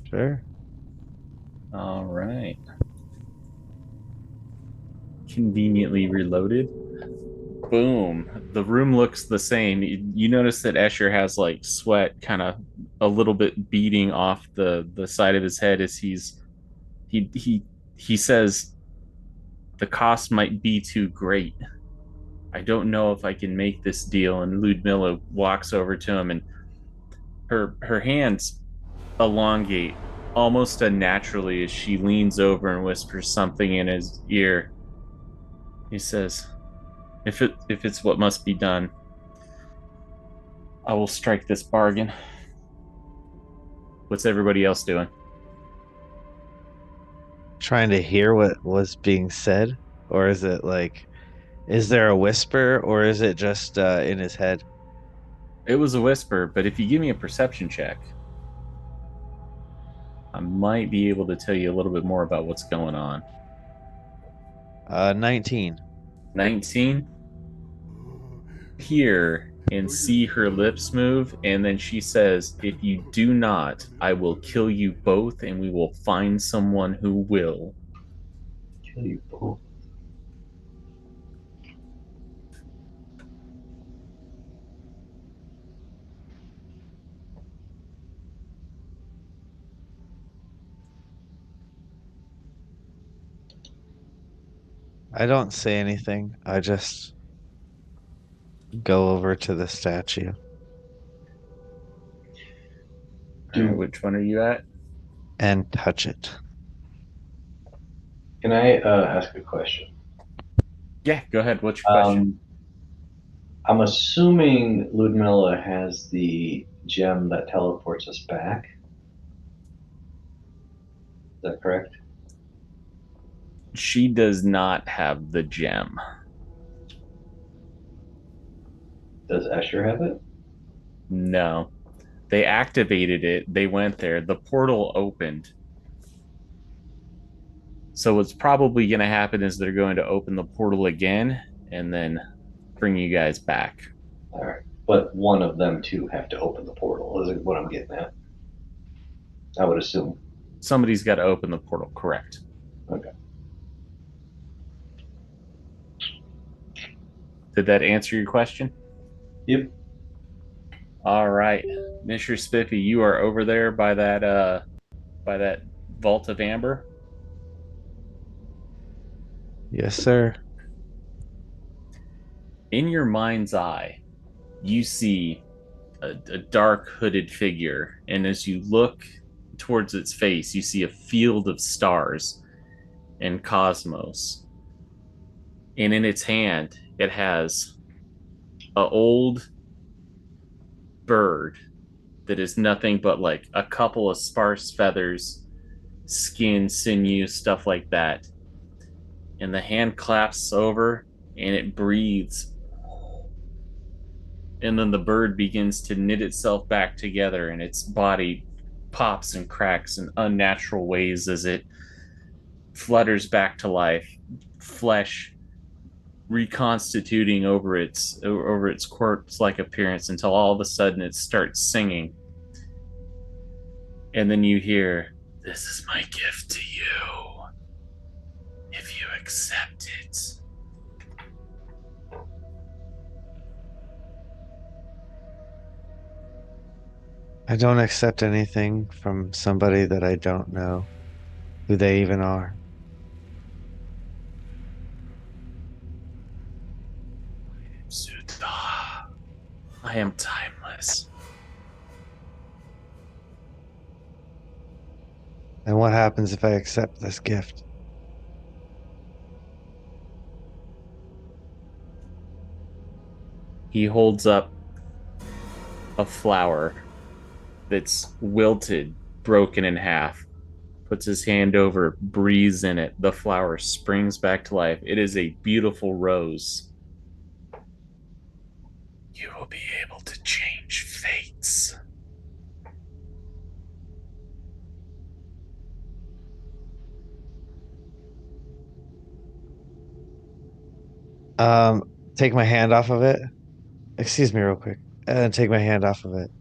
Sure. All right. Conveniently reloaded. Boom. The room looks the same. You notice that Escher has sweat kind of a little bit beading off the side of his head as he says the cost might be too great. I don't know if I can make this deal. And Ludmilla walks over to him and her hands elongate almost unnaturally as she leans over and whispers something in his ear. He says, if it's what must be done, I will strike this bargain. What's everybody else doing? Trying to hear what was being said, or is it like, is there a whisper, or is it just in his head? It was a whisper, but if you give me a perception check, I might be able to tell you a little bit more about what's going on. 19. 19. Hear and see her lips move, and then she says, "If you do not, I will kill you both, and we will find someone who will." Kill you both. I don't say anything. I just go over to the statue. All right, which one are you at? And touch it. Can I ask a question? Yeah, go ahead. What's your question? I'm assuming Ludmilla has the gem that teleports us back. Is that correct? She does not have the gem. Does Escher have it? No. They activated it. They went there. The portal opened. So what's probably going to happen is they're going to open the portal again and then bring you guys back. All right. But one of them two have to open the portal, is what I'm getting at. I would assume. Somebody's got to open the portal, correct? Okay. Did that answer your question? Yep. All right. Mr. Spiffy, you are over there by that vault of amber. Yes, sir. In your mind's eye, you see a dark hooded figure, and as you look towards its face, you see a field of stars and cosmos. And in its hand, it has an old bird that is nothing but like a couple of sparse feathers, skin, sinew, stuff like that. And the hand clasps over and it breathes. And then the bird begins to knit itself back together, and its body pops and cracks in unnatural ways as it flutters back to life, flesh reconstituting over its corpse-like appearance until all of a sudden it starts singing. And then you hear, "This is my gift to you. If you accept it." I don't accept anything from somebody that I don't know who they even are. Suda, I am timeless. And what happens if I accept this gift? He holds up a flower that's wilted, broken in half, puts his hand over, breathes in it. The flower springs back to life. It is a beautiful rose. You will be able to change fates. Take my hand off of it. Excuse me real quick. And take my hand off of it.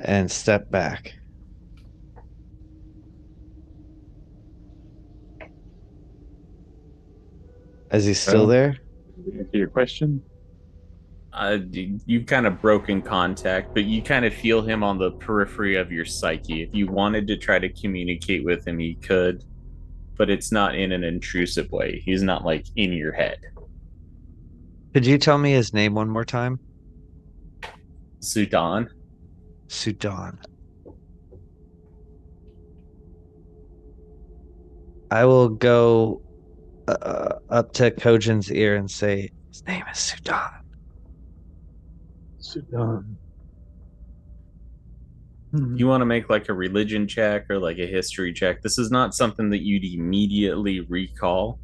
And step back. Is he still there? Answer your question. You've kind of broken contact, but you kind of feel him on the periphery of your psyche. If you wanted to try to communicate with him, you could, but it's not in an intrusive way. He's not like in your head. Could you tell me his name one more time? Sudan. Sudan. I will go up to Kojin's ear and say, his name is Sudan. Sudan. You want to make like a religion check or like a history check. This is not something that you'd immediately recall.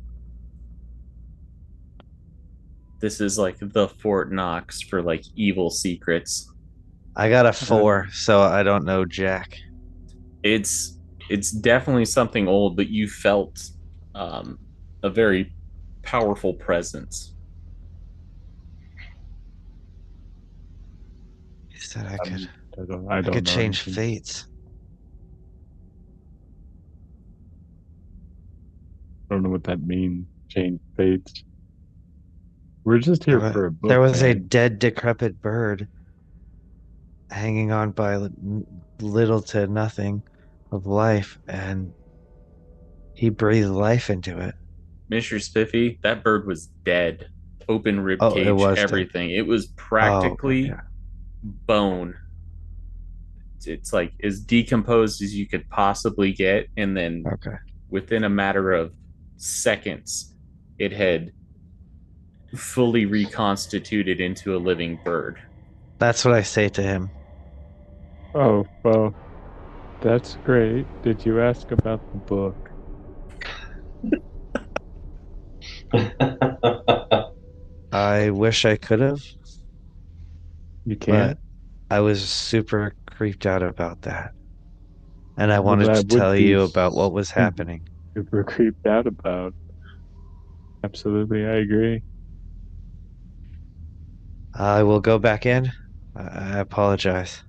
This is like the Fort Knox for like evil secrets. I got a 4, so I don't know Jack. It's definitely something old, but you felt um, a very powerful presence. He said I could I I don't could know change anything. fates. I don't know what that means. Change fates. We're just There here wa- for a book, there was a man. dead, decrepit bird hanging on by little to nothing of life, and he breathed life into it. Mr. Spiffy, that bird was dead. Open rib Oh, it cage, was dead. everything. It was Oh, okay, practically yeah. bone. It's like as decomposed as you could possibly get, and then Okay. within a matter of seconds, it had fully reconstituted into a living bird. That's what I say to him. Oh, well, that's great. Did you ask about the book? I wish I could have, You but can't? I was super creeped out about that. And I Well, wanted to that would tell be you about what was happening. super creeped out about. Absolutely, I agree. I will go back in. I apologize.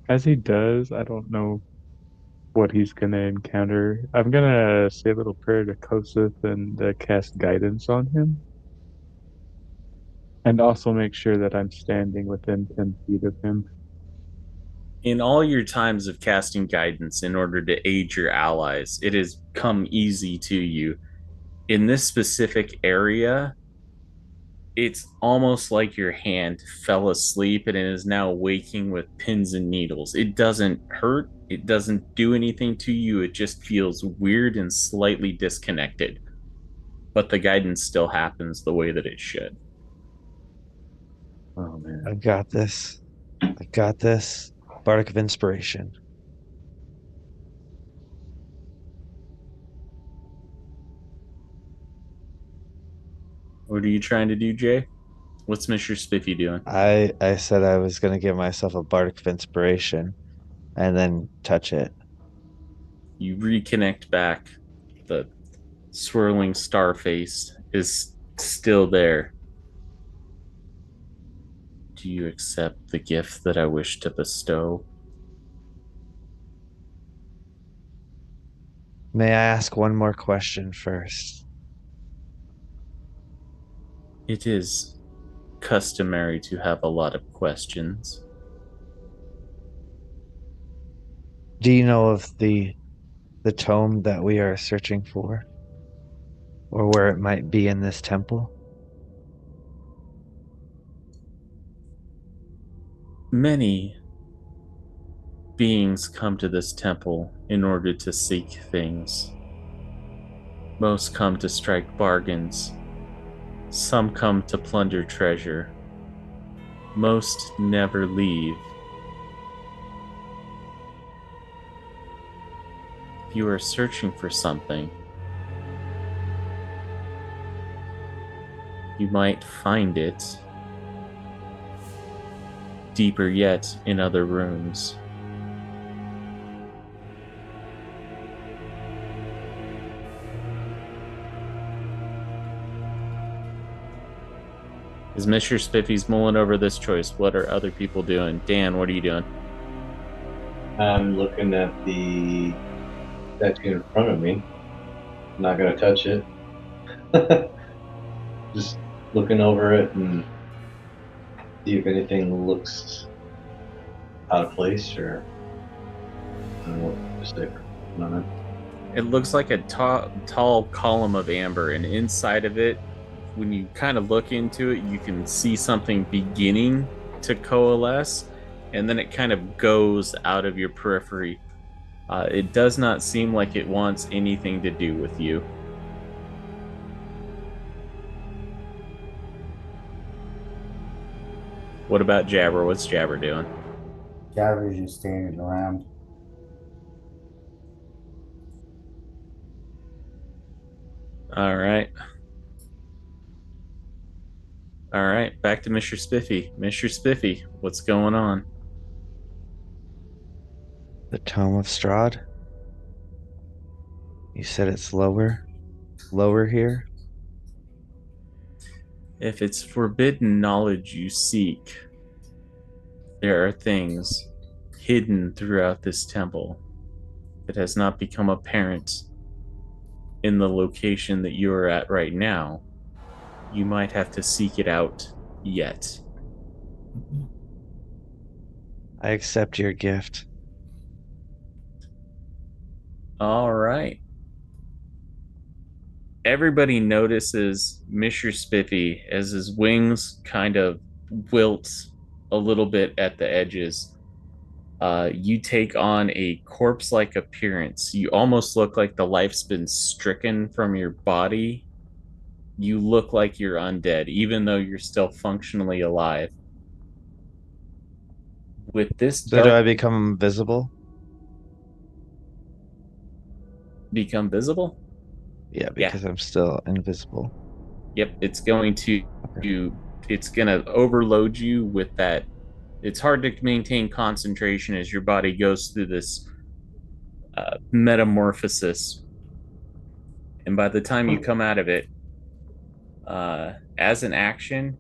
As he does, I don't know what he's gonna encounter. I'm gonna say a little prayer to Koseth and cast guidance on him. And also make sure that I'm standing within 10 feet of him. In all your times of casting guidance in order to aid your allies, it has come easy to you. In this specific area, it's almost like your hand fell asleep and it is now waking with pins and needles. It doesn't hurt, it doesn't do anything to you, it just feels weird and slightly disconnected. But the guidance still happens the way that it should. Oh man. I got this. I got this. Bardic of Inspiration. What are you trying to do, Jay? What's Mr. Spiffy doing? I said I was gonna give myself a Bardic of Inspiration and then touch it. You reconnect back. The swirling star face is still there. Do you accept the gift that I wish to bestow? May I ask one more question first? It is customary to have a lot of questions. Do you know of the tome that we are searching for? Or where it might be in this temple? Many beings come to this temple in order to seek things. Most come to strike bargains. Some come to plunder treasure. Most never leave. If you are searching for something, you might find it deeper yet in other rooms. As Mr. Spiffy's mulling over this choice, what are other people doing? Dan, what are you doing? I'm looking at the deck in front of me. I'm not gonna touch it. Just looking over it and see if anything looks out of place or I don't know what to say on it. It looks like a tall column of amber, and inside of it, when you kind of look into it, you can see something beginning to coalesce, and then it kind of goes out of your periphery. It does not seem like it wants anything to do with you. What about Jabber? What's Jabber doing? Javi's just standing around. All right. All right. Back to Mr. Spiffy. Mr. Spiffy, what's going on? The Tome of Strahd. You said it's lower here. If it's forbidden knowledge you seek, there are things hidden throughout this temple that has not become apparent in the location that you are at right now. You might have to seek it out yet. I accept your gift. All right. Everybody notices Mr. Spiffy as his wings kind of wilt a little bit at the edges. You take on a corpse-like appearance. You almost look like the life's been stricken from your body. You look like you're undead, even though you're still functionally alive. With this So do I become visible? Become visible? Yeah, because I'm still invisible. Yep, it's going to it's going to overload you with that. It's hard to maintain concentration as your body goes through this metamorphosis. And by the time you come out of it, as an action,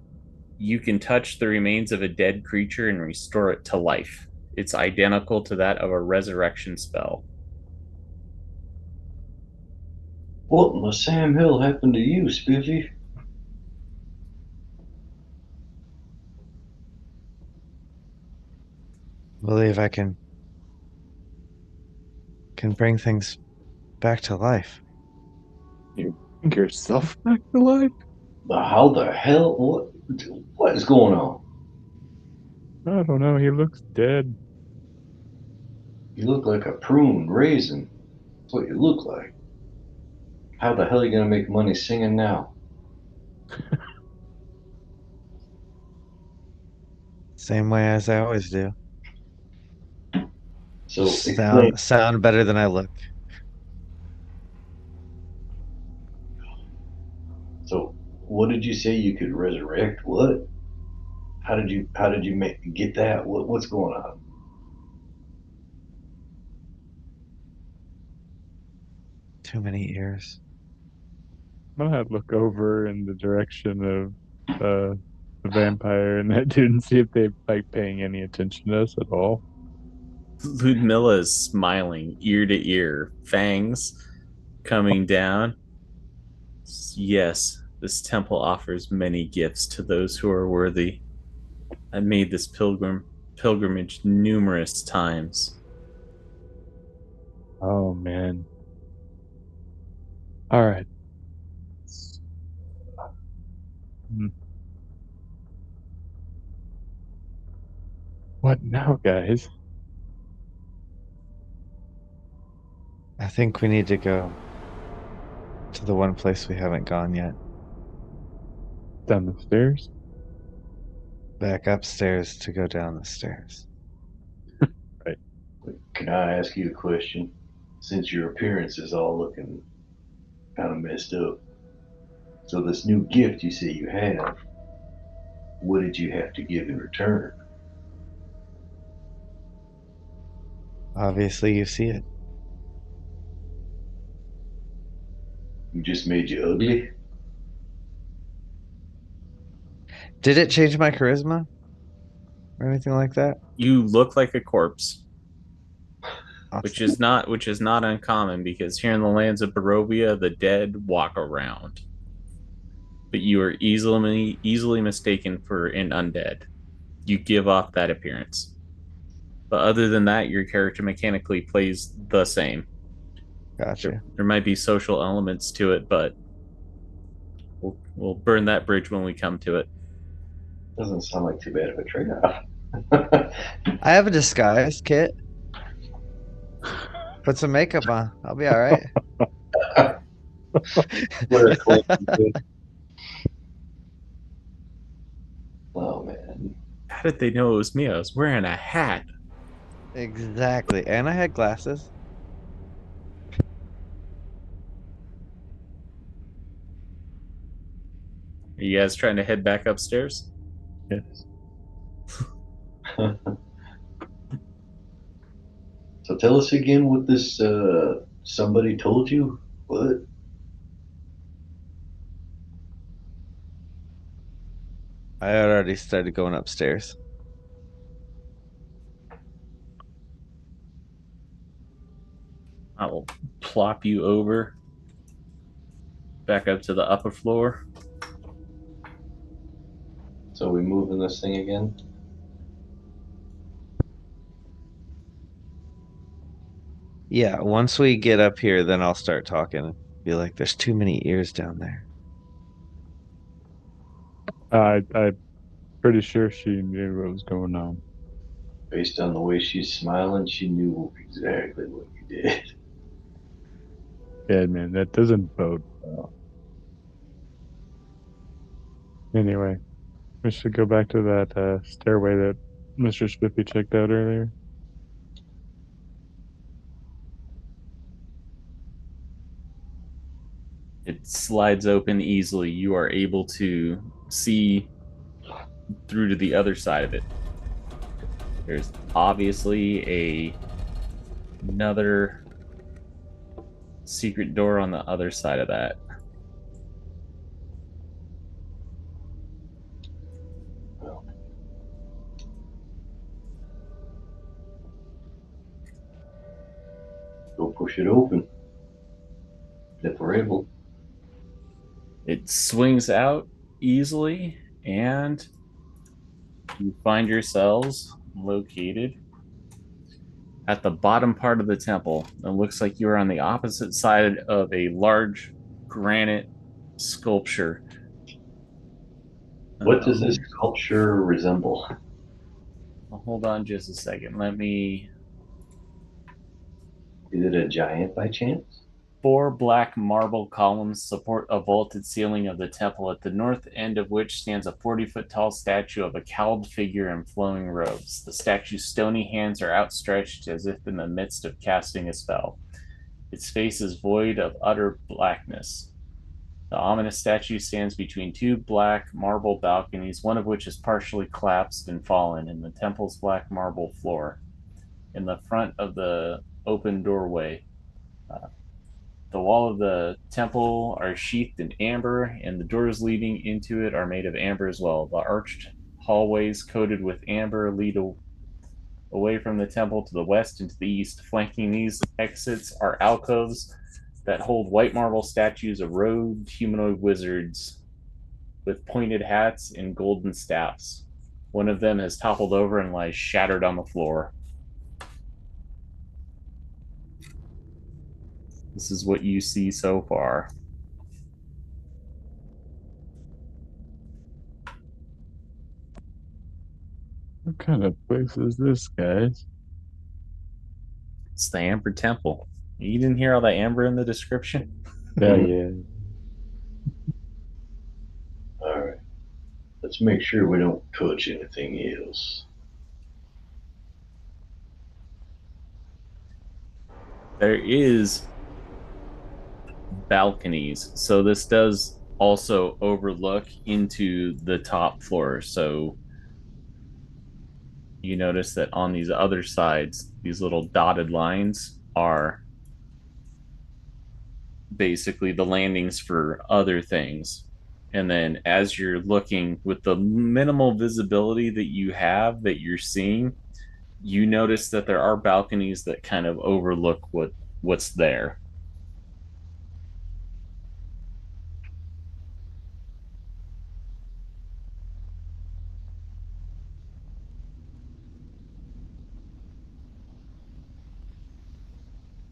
you can touch the remains of a dead creature and restore it to life. It's identical to that of a resurrection spell. What in the Sam Hill happened to you, Spiffy? I believe I can bring things back to life. You bring yourself back to life? How the hell? What is going on? I don't know. He looks dead. You look like a prune raisin. That's what you look like. How the hell are you gonna make money singing now? Same way as I always do. So sound better than I look. So what did you say you could resurrect? What? How did you get that? What's going on? Too many ears. I'm gonna look over in the direction of the vampire and that dude and see if they're like paying any attention to us at all. Ludmilla is smiling ear to ear, fangs coming down. Yes, this temple offers many gifts to those who are worthy. I made this pilgrimage numerous times. Oh man. All right. What now, guys? I think we need to go to the one place we haven't gone yet. Down the stairs? Back upstairs to go down the stairs. Right. Can I ask you a question? Since your appearance is all looking kind of messed up. So this new gift you say you have, what did you have to give in return? Obviously, you see it. You just made you ugly? Did it change my charisma or anything like that? You look like a corpse, Awesome. which is not uncommon because here in the lands of Barovia, the dead walk around. But you are easily mistaken for an undead. You give off that appearance. But other than that, your character mechanically plays the same. Gotcha. There might be social elements to it, but we'll burn that bridge when we come to it. Doesn't sound like too bad of a trade-off. I have a disguise kit. Put some makeup on. I'll be all right. Oh man. How did they know it was me? I was wearing a hat. Exactly. And I had glasses. Are you guys trying to head back upstairs? Yes. So tell us again what this somebody told you. What? I had already started going upstairs. I will plop you over back up to the upper floor. So we moving this thing again? Yeah, once we get up here, then I'll start talking. Be like, there's too many ears down there. I'm pretty sure she knew what was going on. Based on the way she's smiling, she knew exactly what you did. Yeah, man, that doesn't bode well. Anyway, we should go back to that stairway that Mr. Spiffy checked out earlier. It slides open easily. You are able to see through to the other side of it. There's obviously another secret door on the other side of that. Go push it open. If we're able. It swings out easily, and you find yourselves located at the bottom part of the temple. It looks like you are on the opposite side of a large granite sculpture. What does this sculpture resemble? Hold on just a second. Let me. Is it a giant by chance? 4 black marble columns support a vaulted ceiling of the temple, at the north end of which stands a 40-foot tall statue of a cowled figure in flowing robes. The statue's stony hands are outstretched as if in the midst of casting a spell. Its face is void of utter blackness. The ominous statue stands between 2 black marble balconies, one of which is partially collapsed and fallen in the temple's black marble floor. In the front of the open doorway, the wall of the temple are sheathed in amber, and the doors leading into it are made of amber as well. The arched hallways coated with amber lead away from the temple to the west and to the east. Flanking these exits are alcoves that hold white marble statues of robed humanoid wizards with pointed hats and golden staffs. One of them has toppled over and lies shattered on the floor. This is what you see so far. What kind of place is this, guys? It's the Amber Temple. You didn't hear all that amber in the description? Yeah. All right. Let's make sure we don't touch anything else. There is balconies, so this does also overlook into the top floor. So you notice that on these other sides, these little dotted lines are basically the landings for other things. And then as you're looking with the minimal visibility that you have, that you're seeing, you notice that there are balconies that kind of overlook what's there.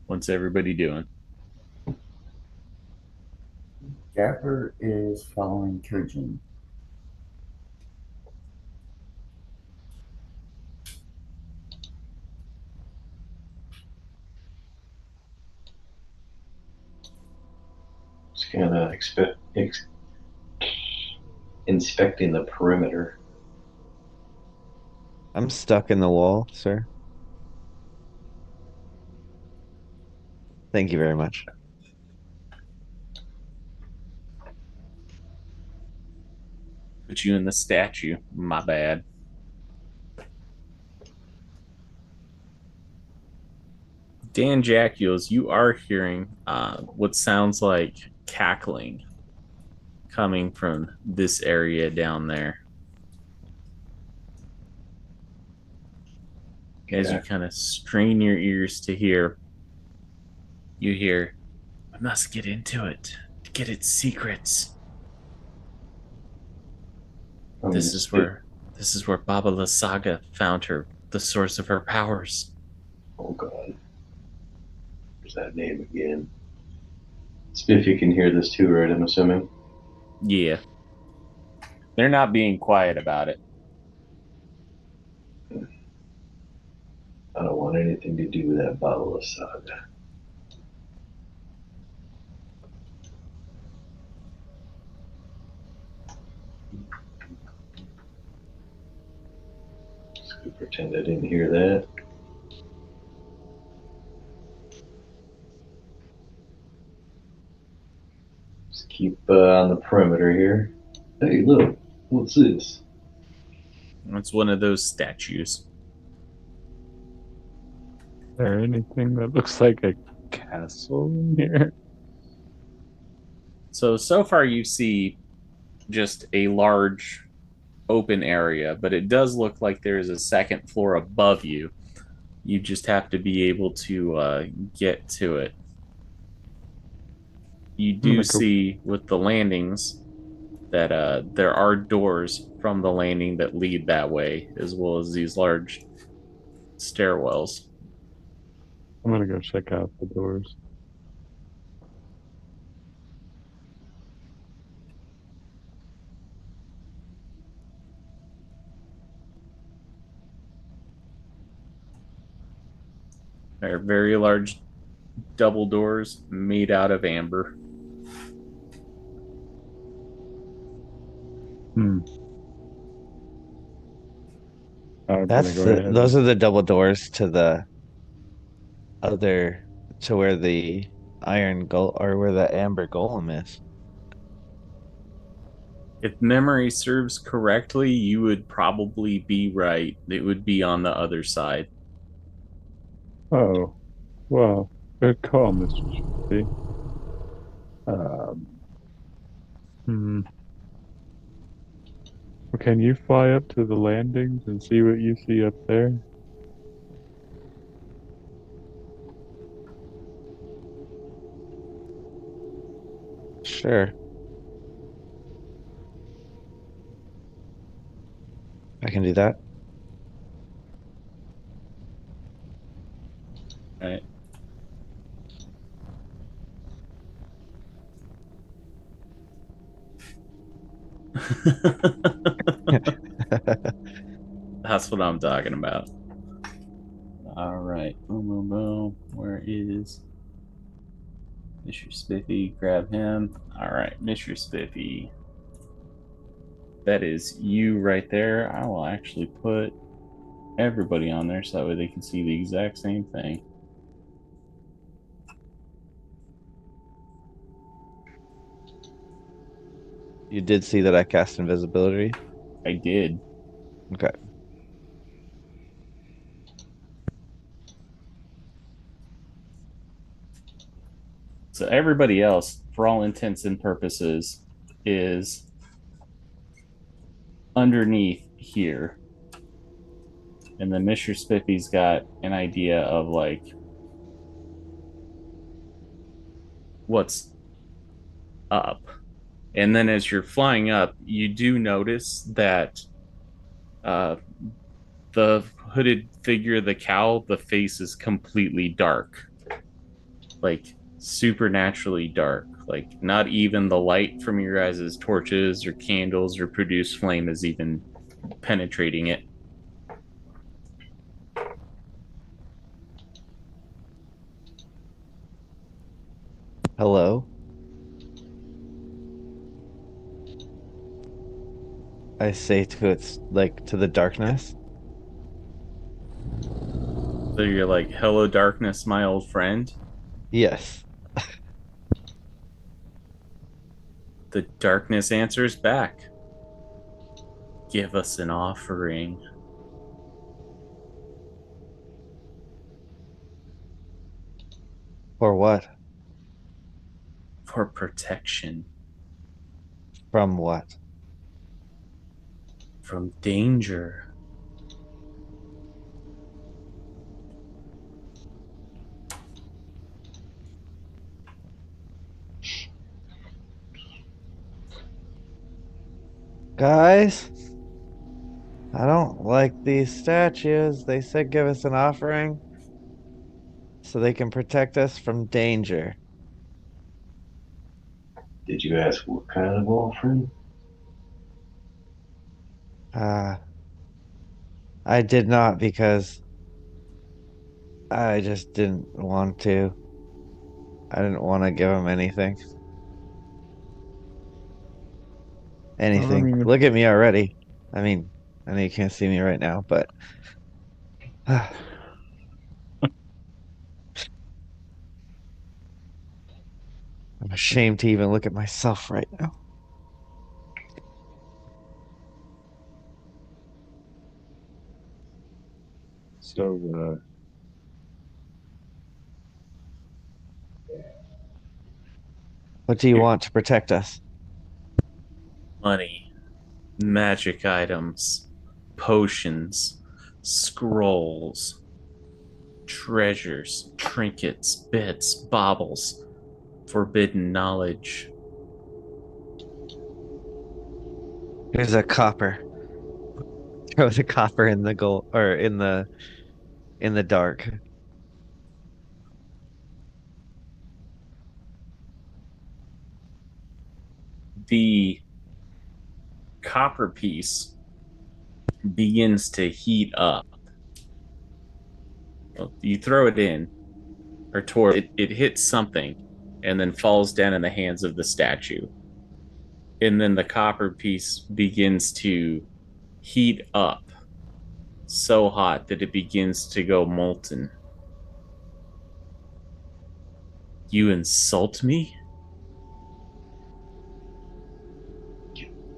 What's everybody doing? Japper is following Kurjan. Just kind of inspecting the perimeter. I'm stuck in the wall, sir. Thank you very much. Put you in the statue. My bad. Dan Jacules, you are hearing what sounds like cackling coming from this area down there. As you kind of strain your ears to hear, you hear, "We must get into it to get its secrets. This is where Baba Lysaga found the source of her powers." Oh God. There's that name again. Spiffy can hear this too, right? I'm assuming. Yeah. They're not being quiet about it. I don't want anything to do with that bottle of saga. Let's pretend I didn't hear that. Just keep on the perimeter here. Hey, look. What's this? It's one of those statues. Is there anything that looks like a castle in here? So far you see just a large open area, but it does look like there is a second floor above you. You just have to be able to get to it. You do see with the landings that there are doors from the landing that lead that way, as well as these large stairwells. I'm gonna go check out the doors. They're very large double doors made out of amber. Those are the double doors to the to where the iron goal or where the amber golem is. If memory serves correctly, you would probably be right. It would be on the other side. Oh, well, good call, Mr. Chippy. Can you fly up to the landings and see what you see up there? Sure. I can do that. All right. That's what I'm talking about. All right. Boom, boom, boom. Where is Mr. Spiffy? Grab him. All right, Mr. Spiffy. That is you right there. I will actually put everybody on there so that way they can see the exact same thing. You did see that I cast invisibility? I did. Okay. So everybody else, for all intents and purposes, is underneath here. And then Mr. Spiffy's got an idea of like what's up. And then as you're flying up, you do notice that the hooded figure, the cowl, the face is completely dark. Like supernaturally dark. Like not even the light from your guys' torches or candles or produced flame is even penetrating it. Hello? I say to the darkness. So you're like, "Hello, darkness, my old friend." Yes. The darkness answers back. Give us an offering. For what? For protection. From what? From danger. Guys, I don't like these statues. They said give us an offering so they can protect us from danger. Did you ask what kind of offering? Uh, I did not because I just didn't want to. I didn't want to give them anything. Well, I Anything. mean, Look at me already. I mean, I know you can't see me right now, but I'm ashamed to even look at myself right now. so What do you want to protect us? Money. Magic items. Potions. Scrolls. Treasures. Trinkets. Bits. Baubles. Forbidden knowledge. Here's a copper. Throw the copper in the gold or in the dark. The copper piece begins to heat up. Well, you throw it in, or toward it, it hits something and then falls down in the hands of the statue. And then the copper piece begins to heat up so hot that it begins to go molten. You insult me?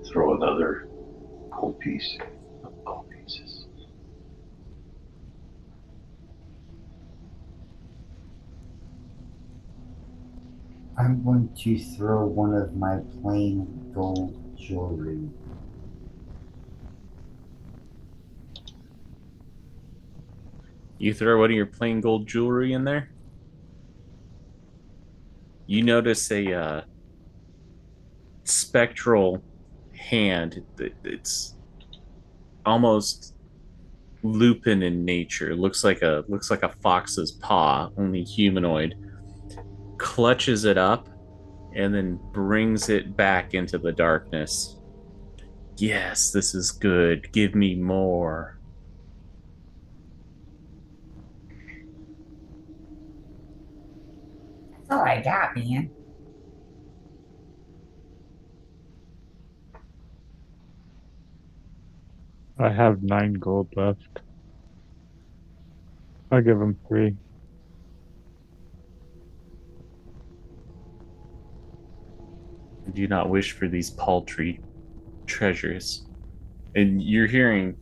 Throw another gold piece. Gold pieces. I'm going to throw one of my plain gold jewelry. You throw one of your plain gold jewelry in there? You notice a spectral hand. It's almost lupin in nature. Looks like a fox's paw, only humanoid. Clutches it up and then brings it back into the darkness. Yes, this is good. Give me more. That's all I got, man. I have 9 gold left. I'll give him 3. I do not wish for these paltry treasures. And you're hearing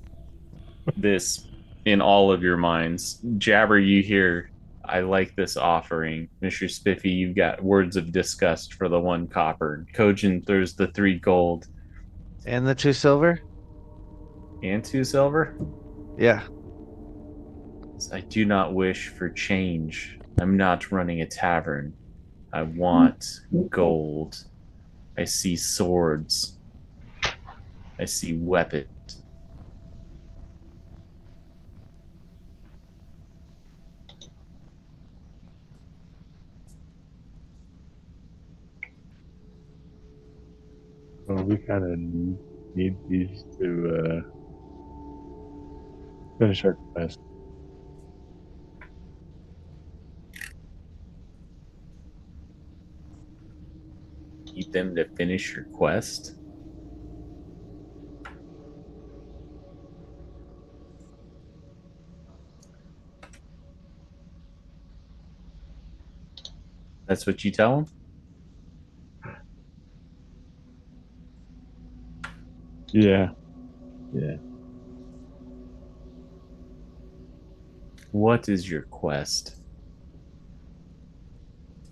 this in all of your minds. Jabber, you hear, I like this offering. Mr. Spiffy, you've got words of disgust for the 1 copper. Kojin throws the 3 gold. And the 2 silver? And 2 silver? Yeah. I do not wish for change. I'm not running a tavern. I want gold. I see swords. I see weapons. Well, we kind of need these to finish our quest. Need them to finish your quest. That's what you tell him? Yeah. What is your quest?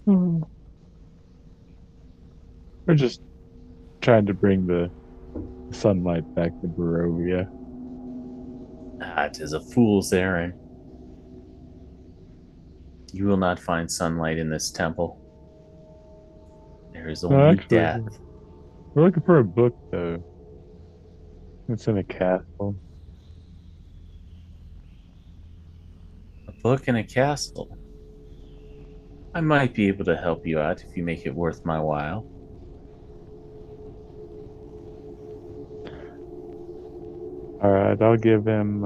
We're just trying to bring the sunlight back to Barovia. It is a fool's errand. You will not find sunlight in this temple. There is No, only actually, death. we're looking for a book, though. It's in a castle. A book in a castle. I might be able to help you out if you make it worth my while. All right, I'll give him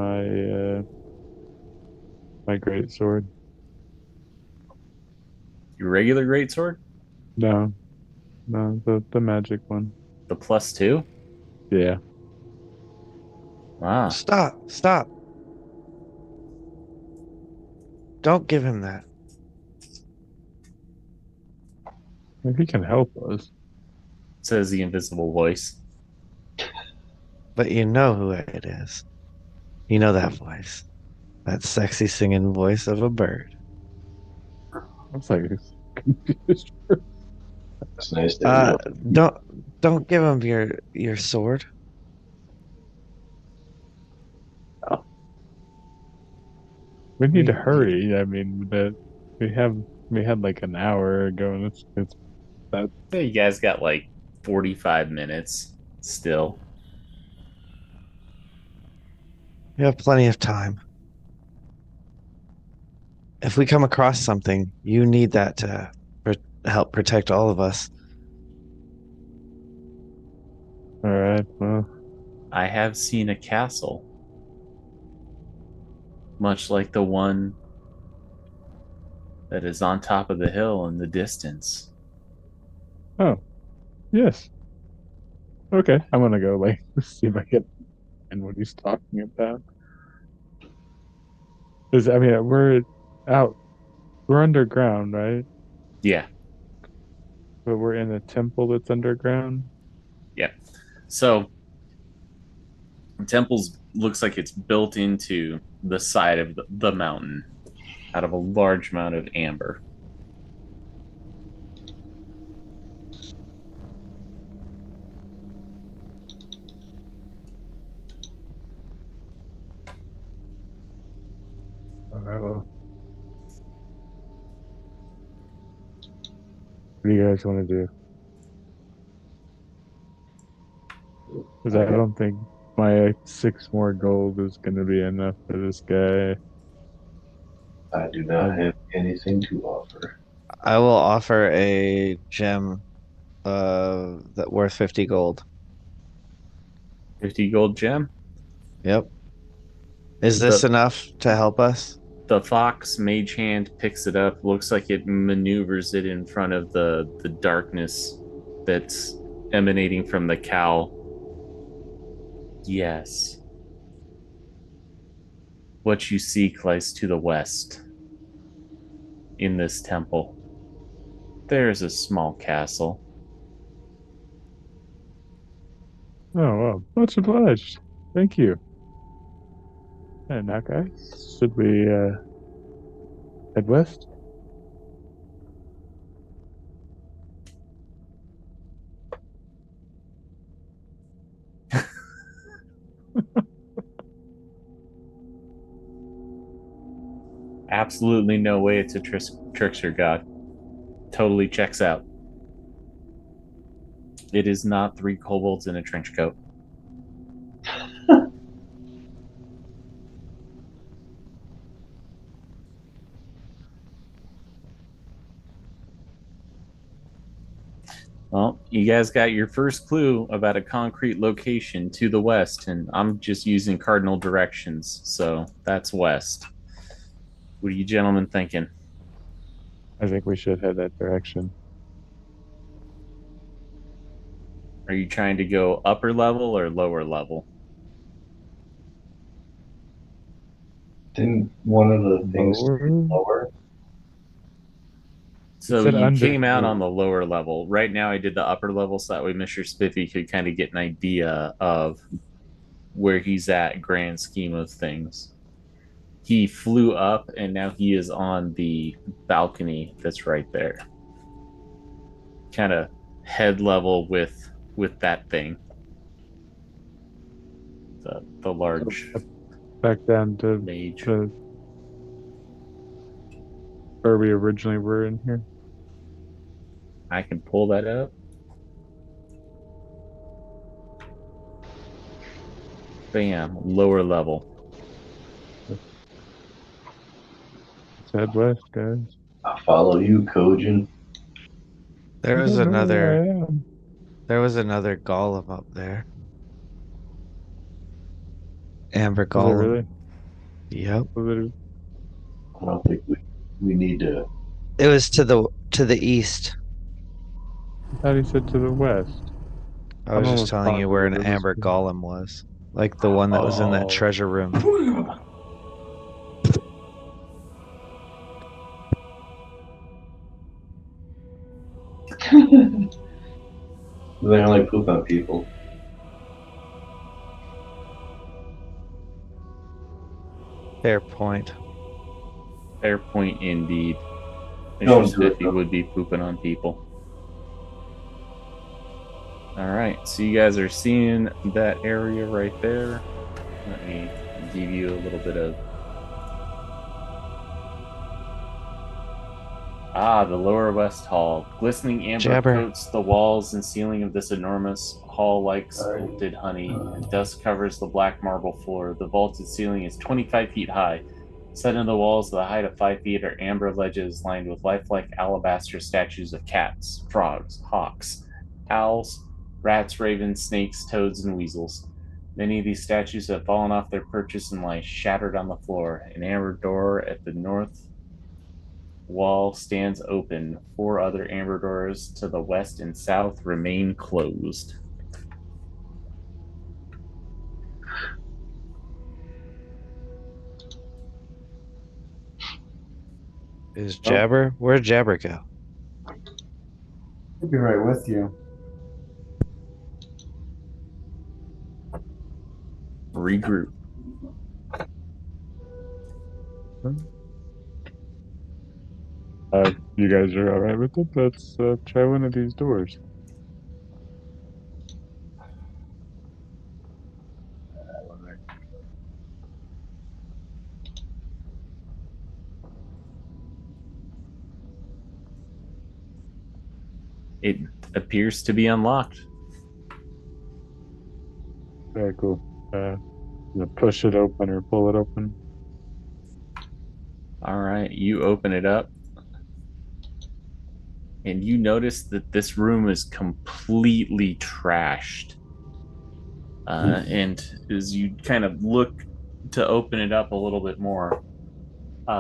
my great sword. Your regular greatsword? No, the magic one. The +2? Yeah. Ah, Stop. Don't give him that. If he can help us. says the invisible voice. But you know who it is. You know that voice. That sexy singing voice of a bird. Looks like it's confused. It's nice that Uh, you don't don't give him your sword. We need to hurry. I mean, we had like an hour ago, and it's that. Yeah, you guys got like 45 minutes still. We have plenty of time. If we come across something, you need that to help protect all of us. All right. Well, I have seen a castle, much like the one that is on top of the hill in the distance. oh yes. Okay, I'm gonna go like see if I can find what he's talking about. Because I mean, out, we're underground, right? Yeah, But we're in a temple that's underground. yeah. So the temple's looks like it's built into the side of the mountain out of a large amount of amber. All right. Well, what do you guys want to do? Because I don't think my 6 more gold is gonna be enough for this guy. I do not have anything to offer. I will offer a gem that worth 50 gold. 50 gold gem. Yep. Is this enough to help us? The fox mage hand picks it up, looks like it maneuvers it in front of the darkness that's emanating from the cowl. Yes. What you seek lies to the west. In this temple, there is a small castle. Oh, well, much obliged. Thank you. And now, guys, should we head west? Absolutely no way it's a trickster god. Totally checks out. It is not 3 kobolds in a trench coat. Well, you guys got your first clue about a concrete location to the west, and I'm just using cardinal directions, so that's west. What are you gentlemen thinking? I think we should head that direction. Are you trying to go upper level or lower level? Didn't one of the things Lower? lower? So said you came out underneath. on the lower level. Right now, I did the upper level so that way Mr. Spiffy could kind of get an idea of where he's at, grand scheme of things. He flew up, and now he is on the balcony that's right there, kind of head level with that thing, the large Back down to mage. where we originally were in here. I can pull that up. Bam, lower level. Let's head west, guys. I'll follow you, Kojin. There I was don't know where another. I am. There was another golem up there. Amber Was it golem. really? Yep. I don't think we need to. It was to the east. I thought he said to the west. I was I'm just almost telling you where an positive it was amber to- golem was. Like the one that was in that Oh. treasure room. They only poop on people. Fair point. Fair point indeed. No, Mr. Spiffy would be pooping on people. All right, so you guys are seeing that area right there. Let me give you a little bit of... the lower west hall. Glistening amber Jabber. coats the walls and ceiling of this enormous hall like sculpted honey, and dust covers the black marble floor. The vaulted ceiling is 25 feet high. Set in the walls to the height of 5 feet are amber ledges lined with lifelike alabaster statues of cats, frogs, hawks, owls, rats, ravens, snakes, toads, and weasels. Many of these statues have fallen off their perches and lie shattered on the floor. An amber door at the north wall stands open. 4 other amber doors to the west and south remain closed. Is Jabber? Where'd Jabber go? He'll be right with you. Regroup. You guys are all right with it? Let's try one of these doors. It appears to be unlocked. Very cool. Push it open or pull it open. All right, you open it up, and you notice that this room is completely trashed. And as you kind of look to open it up a little bit more,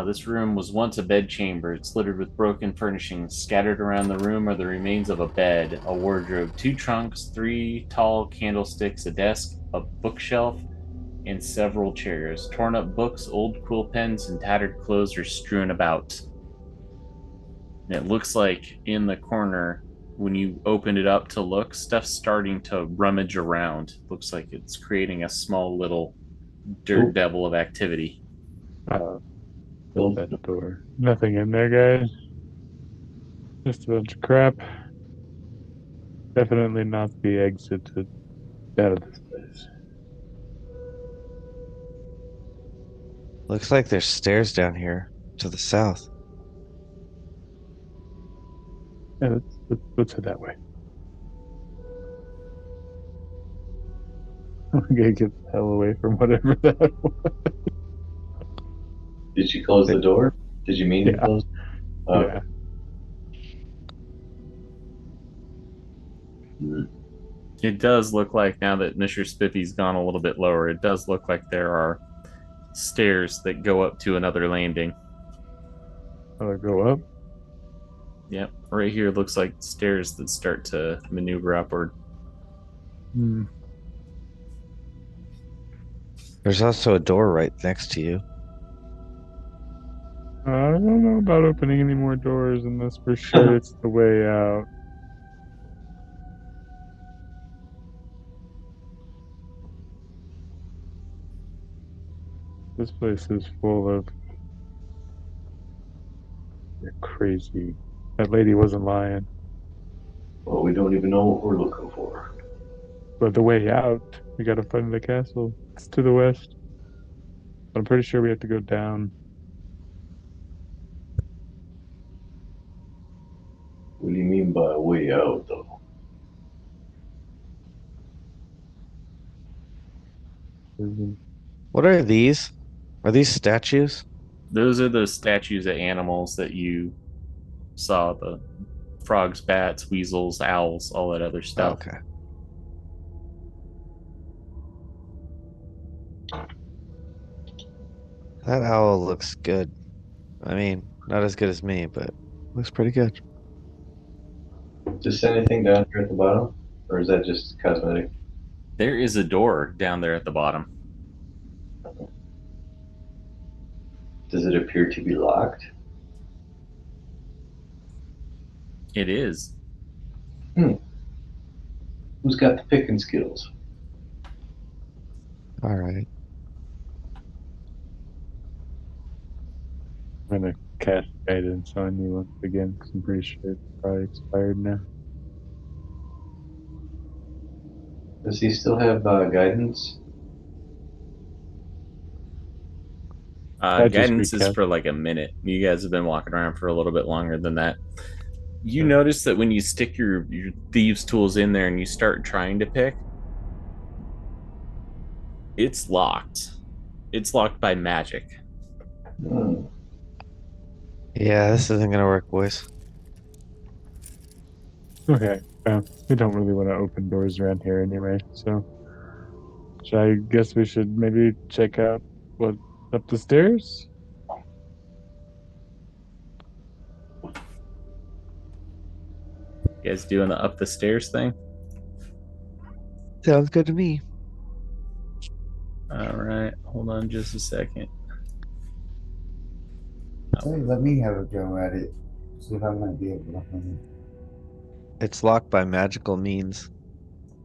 this room was once a bedchamber. It's littered with broken furnishings. Scattered around the room are the remains of a bed, a wardrobe, 2 trunks, 3 tall candlesticks, a desk, a bookshelf, and several chairs. Torn up books, old quill pens, and tattered clothes are strewn about. And it looks like in the corner, when you open it up to look, stuff's starting to rummage around. Looks like it's creating a small little dirt devil of activity. Build that door. Nothing in there, guys. Just a bunch of crap. Definitely not the exit out of this place. Looks like there's stairs down here to the south. Yeah, let's head that way. I'm gonna get the hell away from whatever that was. Did you close the door? Did you mean to close? Yeah. It does look like, now that Mr. Spiffy's gone a little bit lower, it does look like there are stairs that go up to another landing. Oh, I go up? Yep, right here looks like stairs that start to maneuver upward. There's also a door right next to you. I don't know about opening any more doors unless we're sure it's the way out. This place is full of They're crazy. That lady wasn't lying. Well, we don't even know what we're looking for. But the way out, we gotta find the castle. It's to the west. But I'm pretty sure we have to go down. What do you mean by way out, though? What are these? Are these statues? Those are the statues of animals that you saw, the frogs, bats, weasels, owls, all that other Oh, stuff. okay. That owl looks good. I mean, not as good as me, but looks pretty good. Just anything down here at the bottom? Or is that just cosmetic? There is a door down there at the bottom. Does it appear to be locked? It is. Who's got the picking skills? All right. I'm gonna cast guidance on you once again, because I'm pretty sure it's probably expired now. Does he still have guidance? I just Guidance is recast. for like a minute. You guys have been walking around for a little bit longer than that. You Sure. notice that when you stick your thieves' tools in there and you start trying to pick, it's locked. It's locked by magic. Hmm. Yeah, this isn't gonna work, boys. Okay, we don't really want to open doors around here anyway, so I guess we should maybe check out what's up the stairs? You guys doing the up the stairs thing? Sounds good to me. All right, hold on just a second. Hey, let me have a go at it. See if I might be able to find it. It's locked by magical means.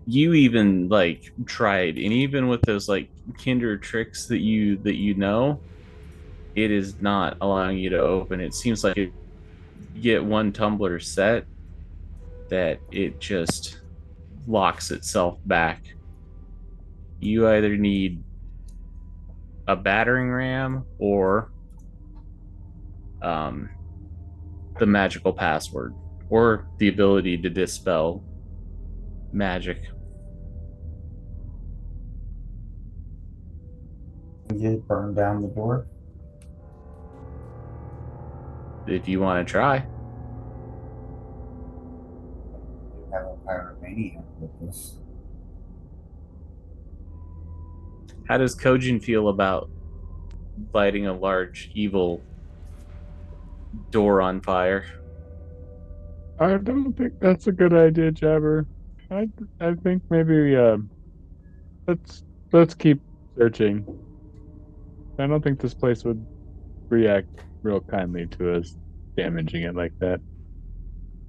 You even like tried, and even with those like kinder tricks that you know, it is not allowing you to open. It seems like you get one tumbler set that it just locks itself back. You either need a battering ram or the magical password or the ability to dispel magic. You just burn down the door. If you want to try. You have a pyromaniac with this. How does Kojin feel about lighting a large evil door on fire? I don't think that's a good idea, Jabber. I think maybe let's keep searching. I don't think this place would react real kindly to us damaging it like that.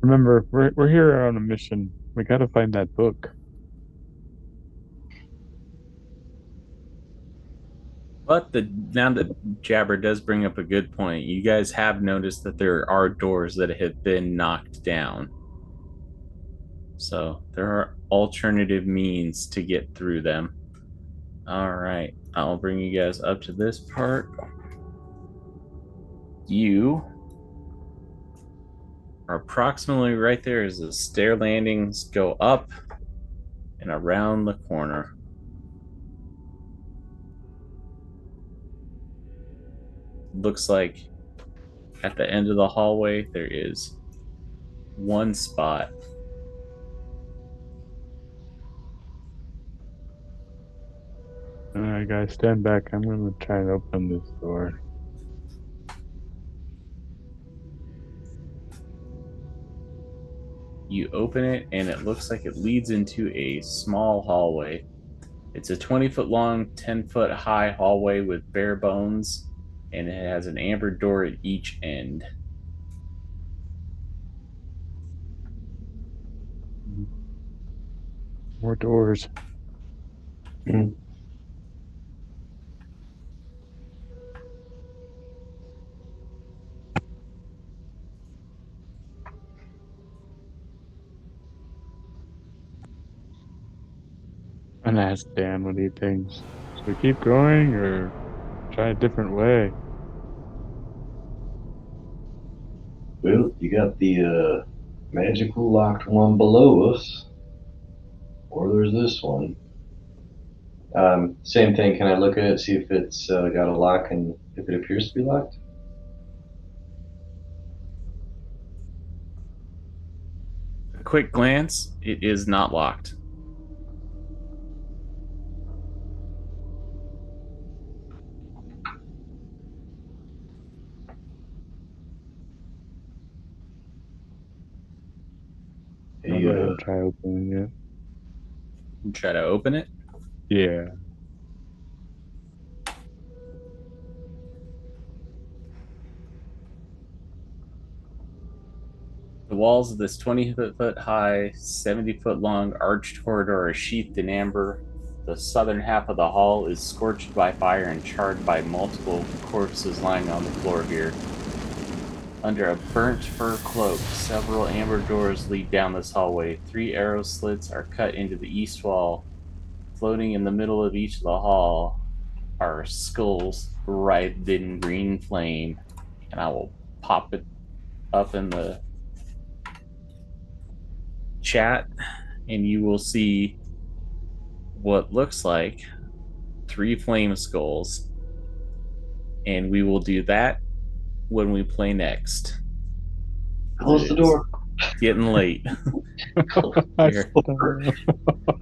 Remember, we're here on a mission. We gotta find that book. But now that Jabber does bring up a good point, you guys have noticed that there are doors that have been knocked down. So there are alternative means to get through them. All right, I'll bring you guys up to this part. You are approximately right there as the stair landings go up and around the corner. Looks like at the end of the hallway there is one spot. Alright, guys, stand back. I'm gonna try and open this door. You open it and it looks like it leads into a small hallway. It's a 20-foot long, 10-foot high hallway with bare bones and it has an amber door at each end. More doors. Mm. And ask Dan what he thinks. Should we keep going or try a different way? Well, you got the magical locked one below us, or there's this one. Same thing. Can I look at it, see if it's got a lock and if it appears to be locked? A quick glance, it is not locked. I'll Hey, go ahead and try opening it. You try to open it. Yeah. The walls of this 20-foot high, 70-foot long arched corridor are sheathed in amber. The southern half of the hall is scorched by fire and charred by multiple corpses lying on the floor here. Under a burnt fur cloak, several amber doors lead down this hallway. 3 arrow slits are cut into the east wall. Floating in the middle of each of the hall are skulls writhed in green flame. And I will pop it up in the chat, and you will see what looks like 3 flame skulls. And we will do that when we play next. close the door. Getting late.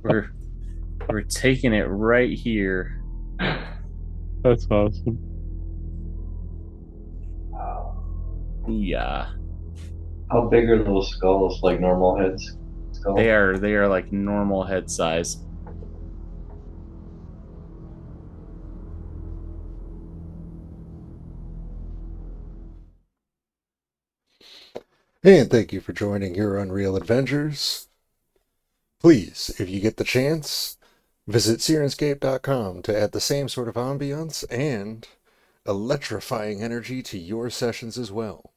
we're taking it right here. That's awesome. Yeah. How big are those skulls? Like normal heads? Skulls? They are like normal head size. And thank you for joining your Unreal Adventures. Please, if you get the chance, visit Syrinscape.com to add the same sort of ambience and electrifying energy to your sessions as well.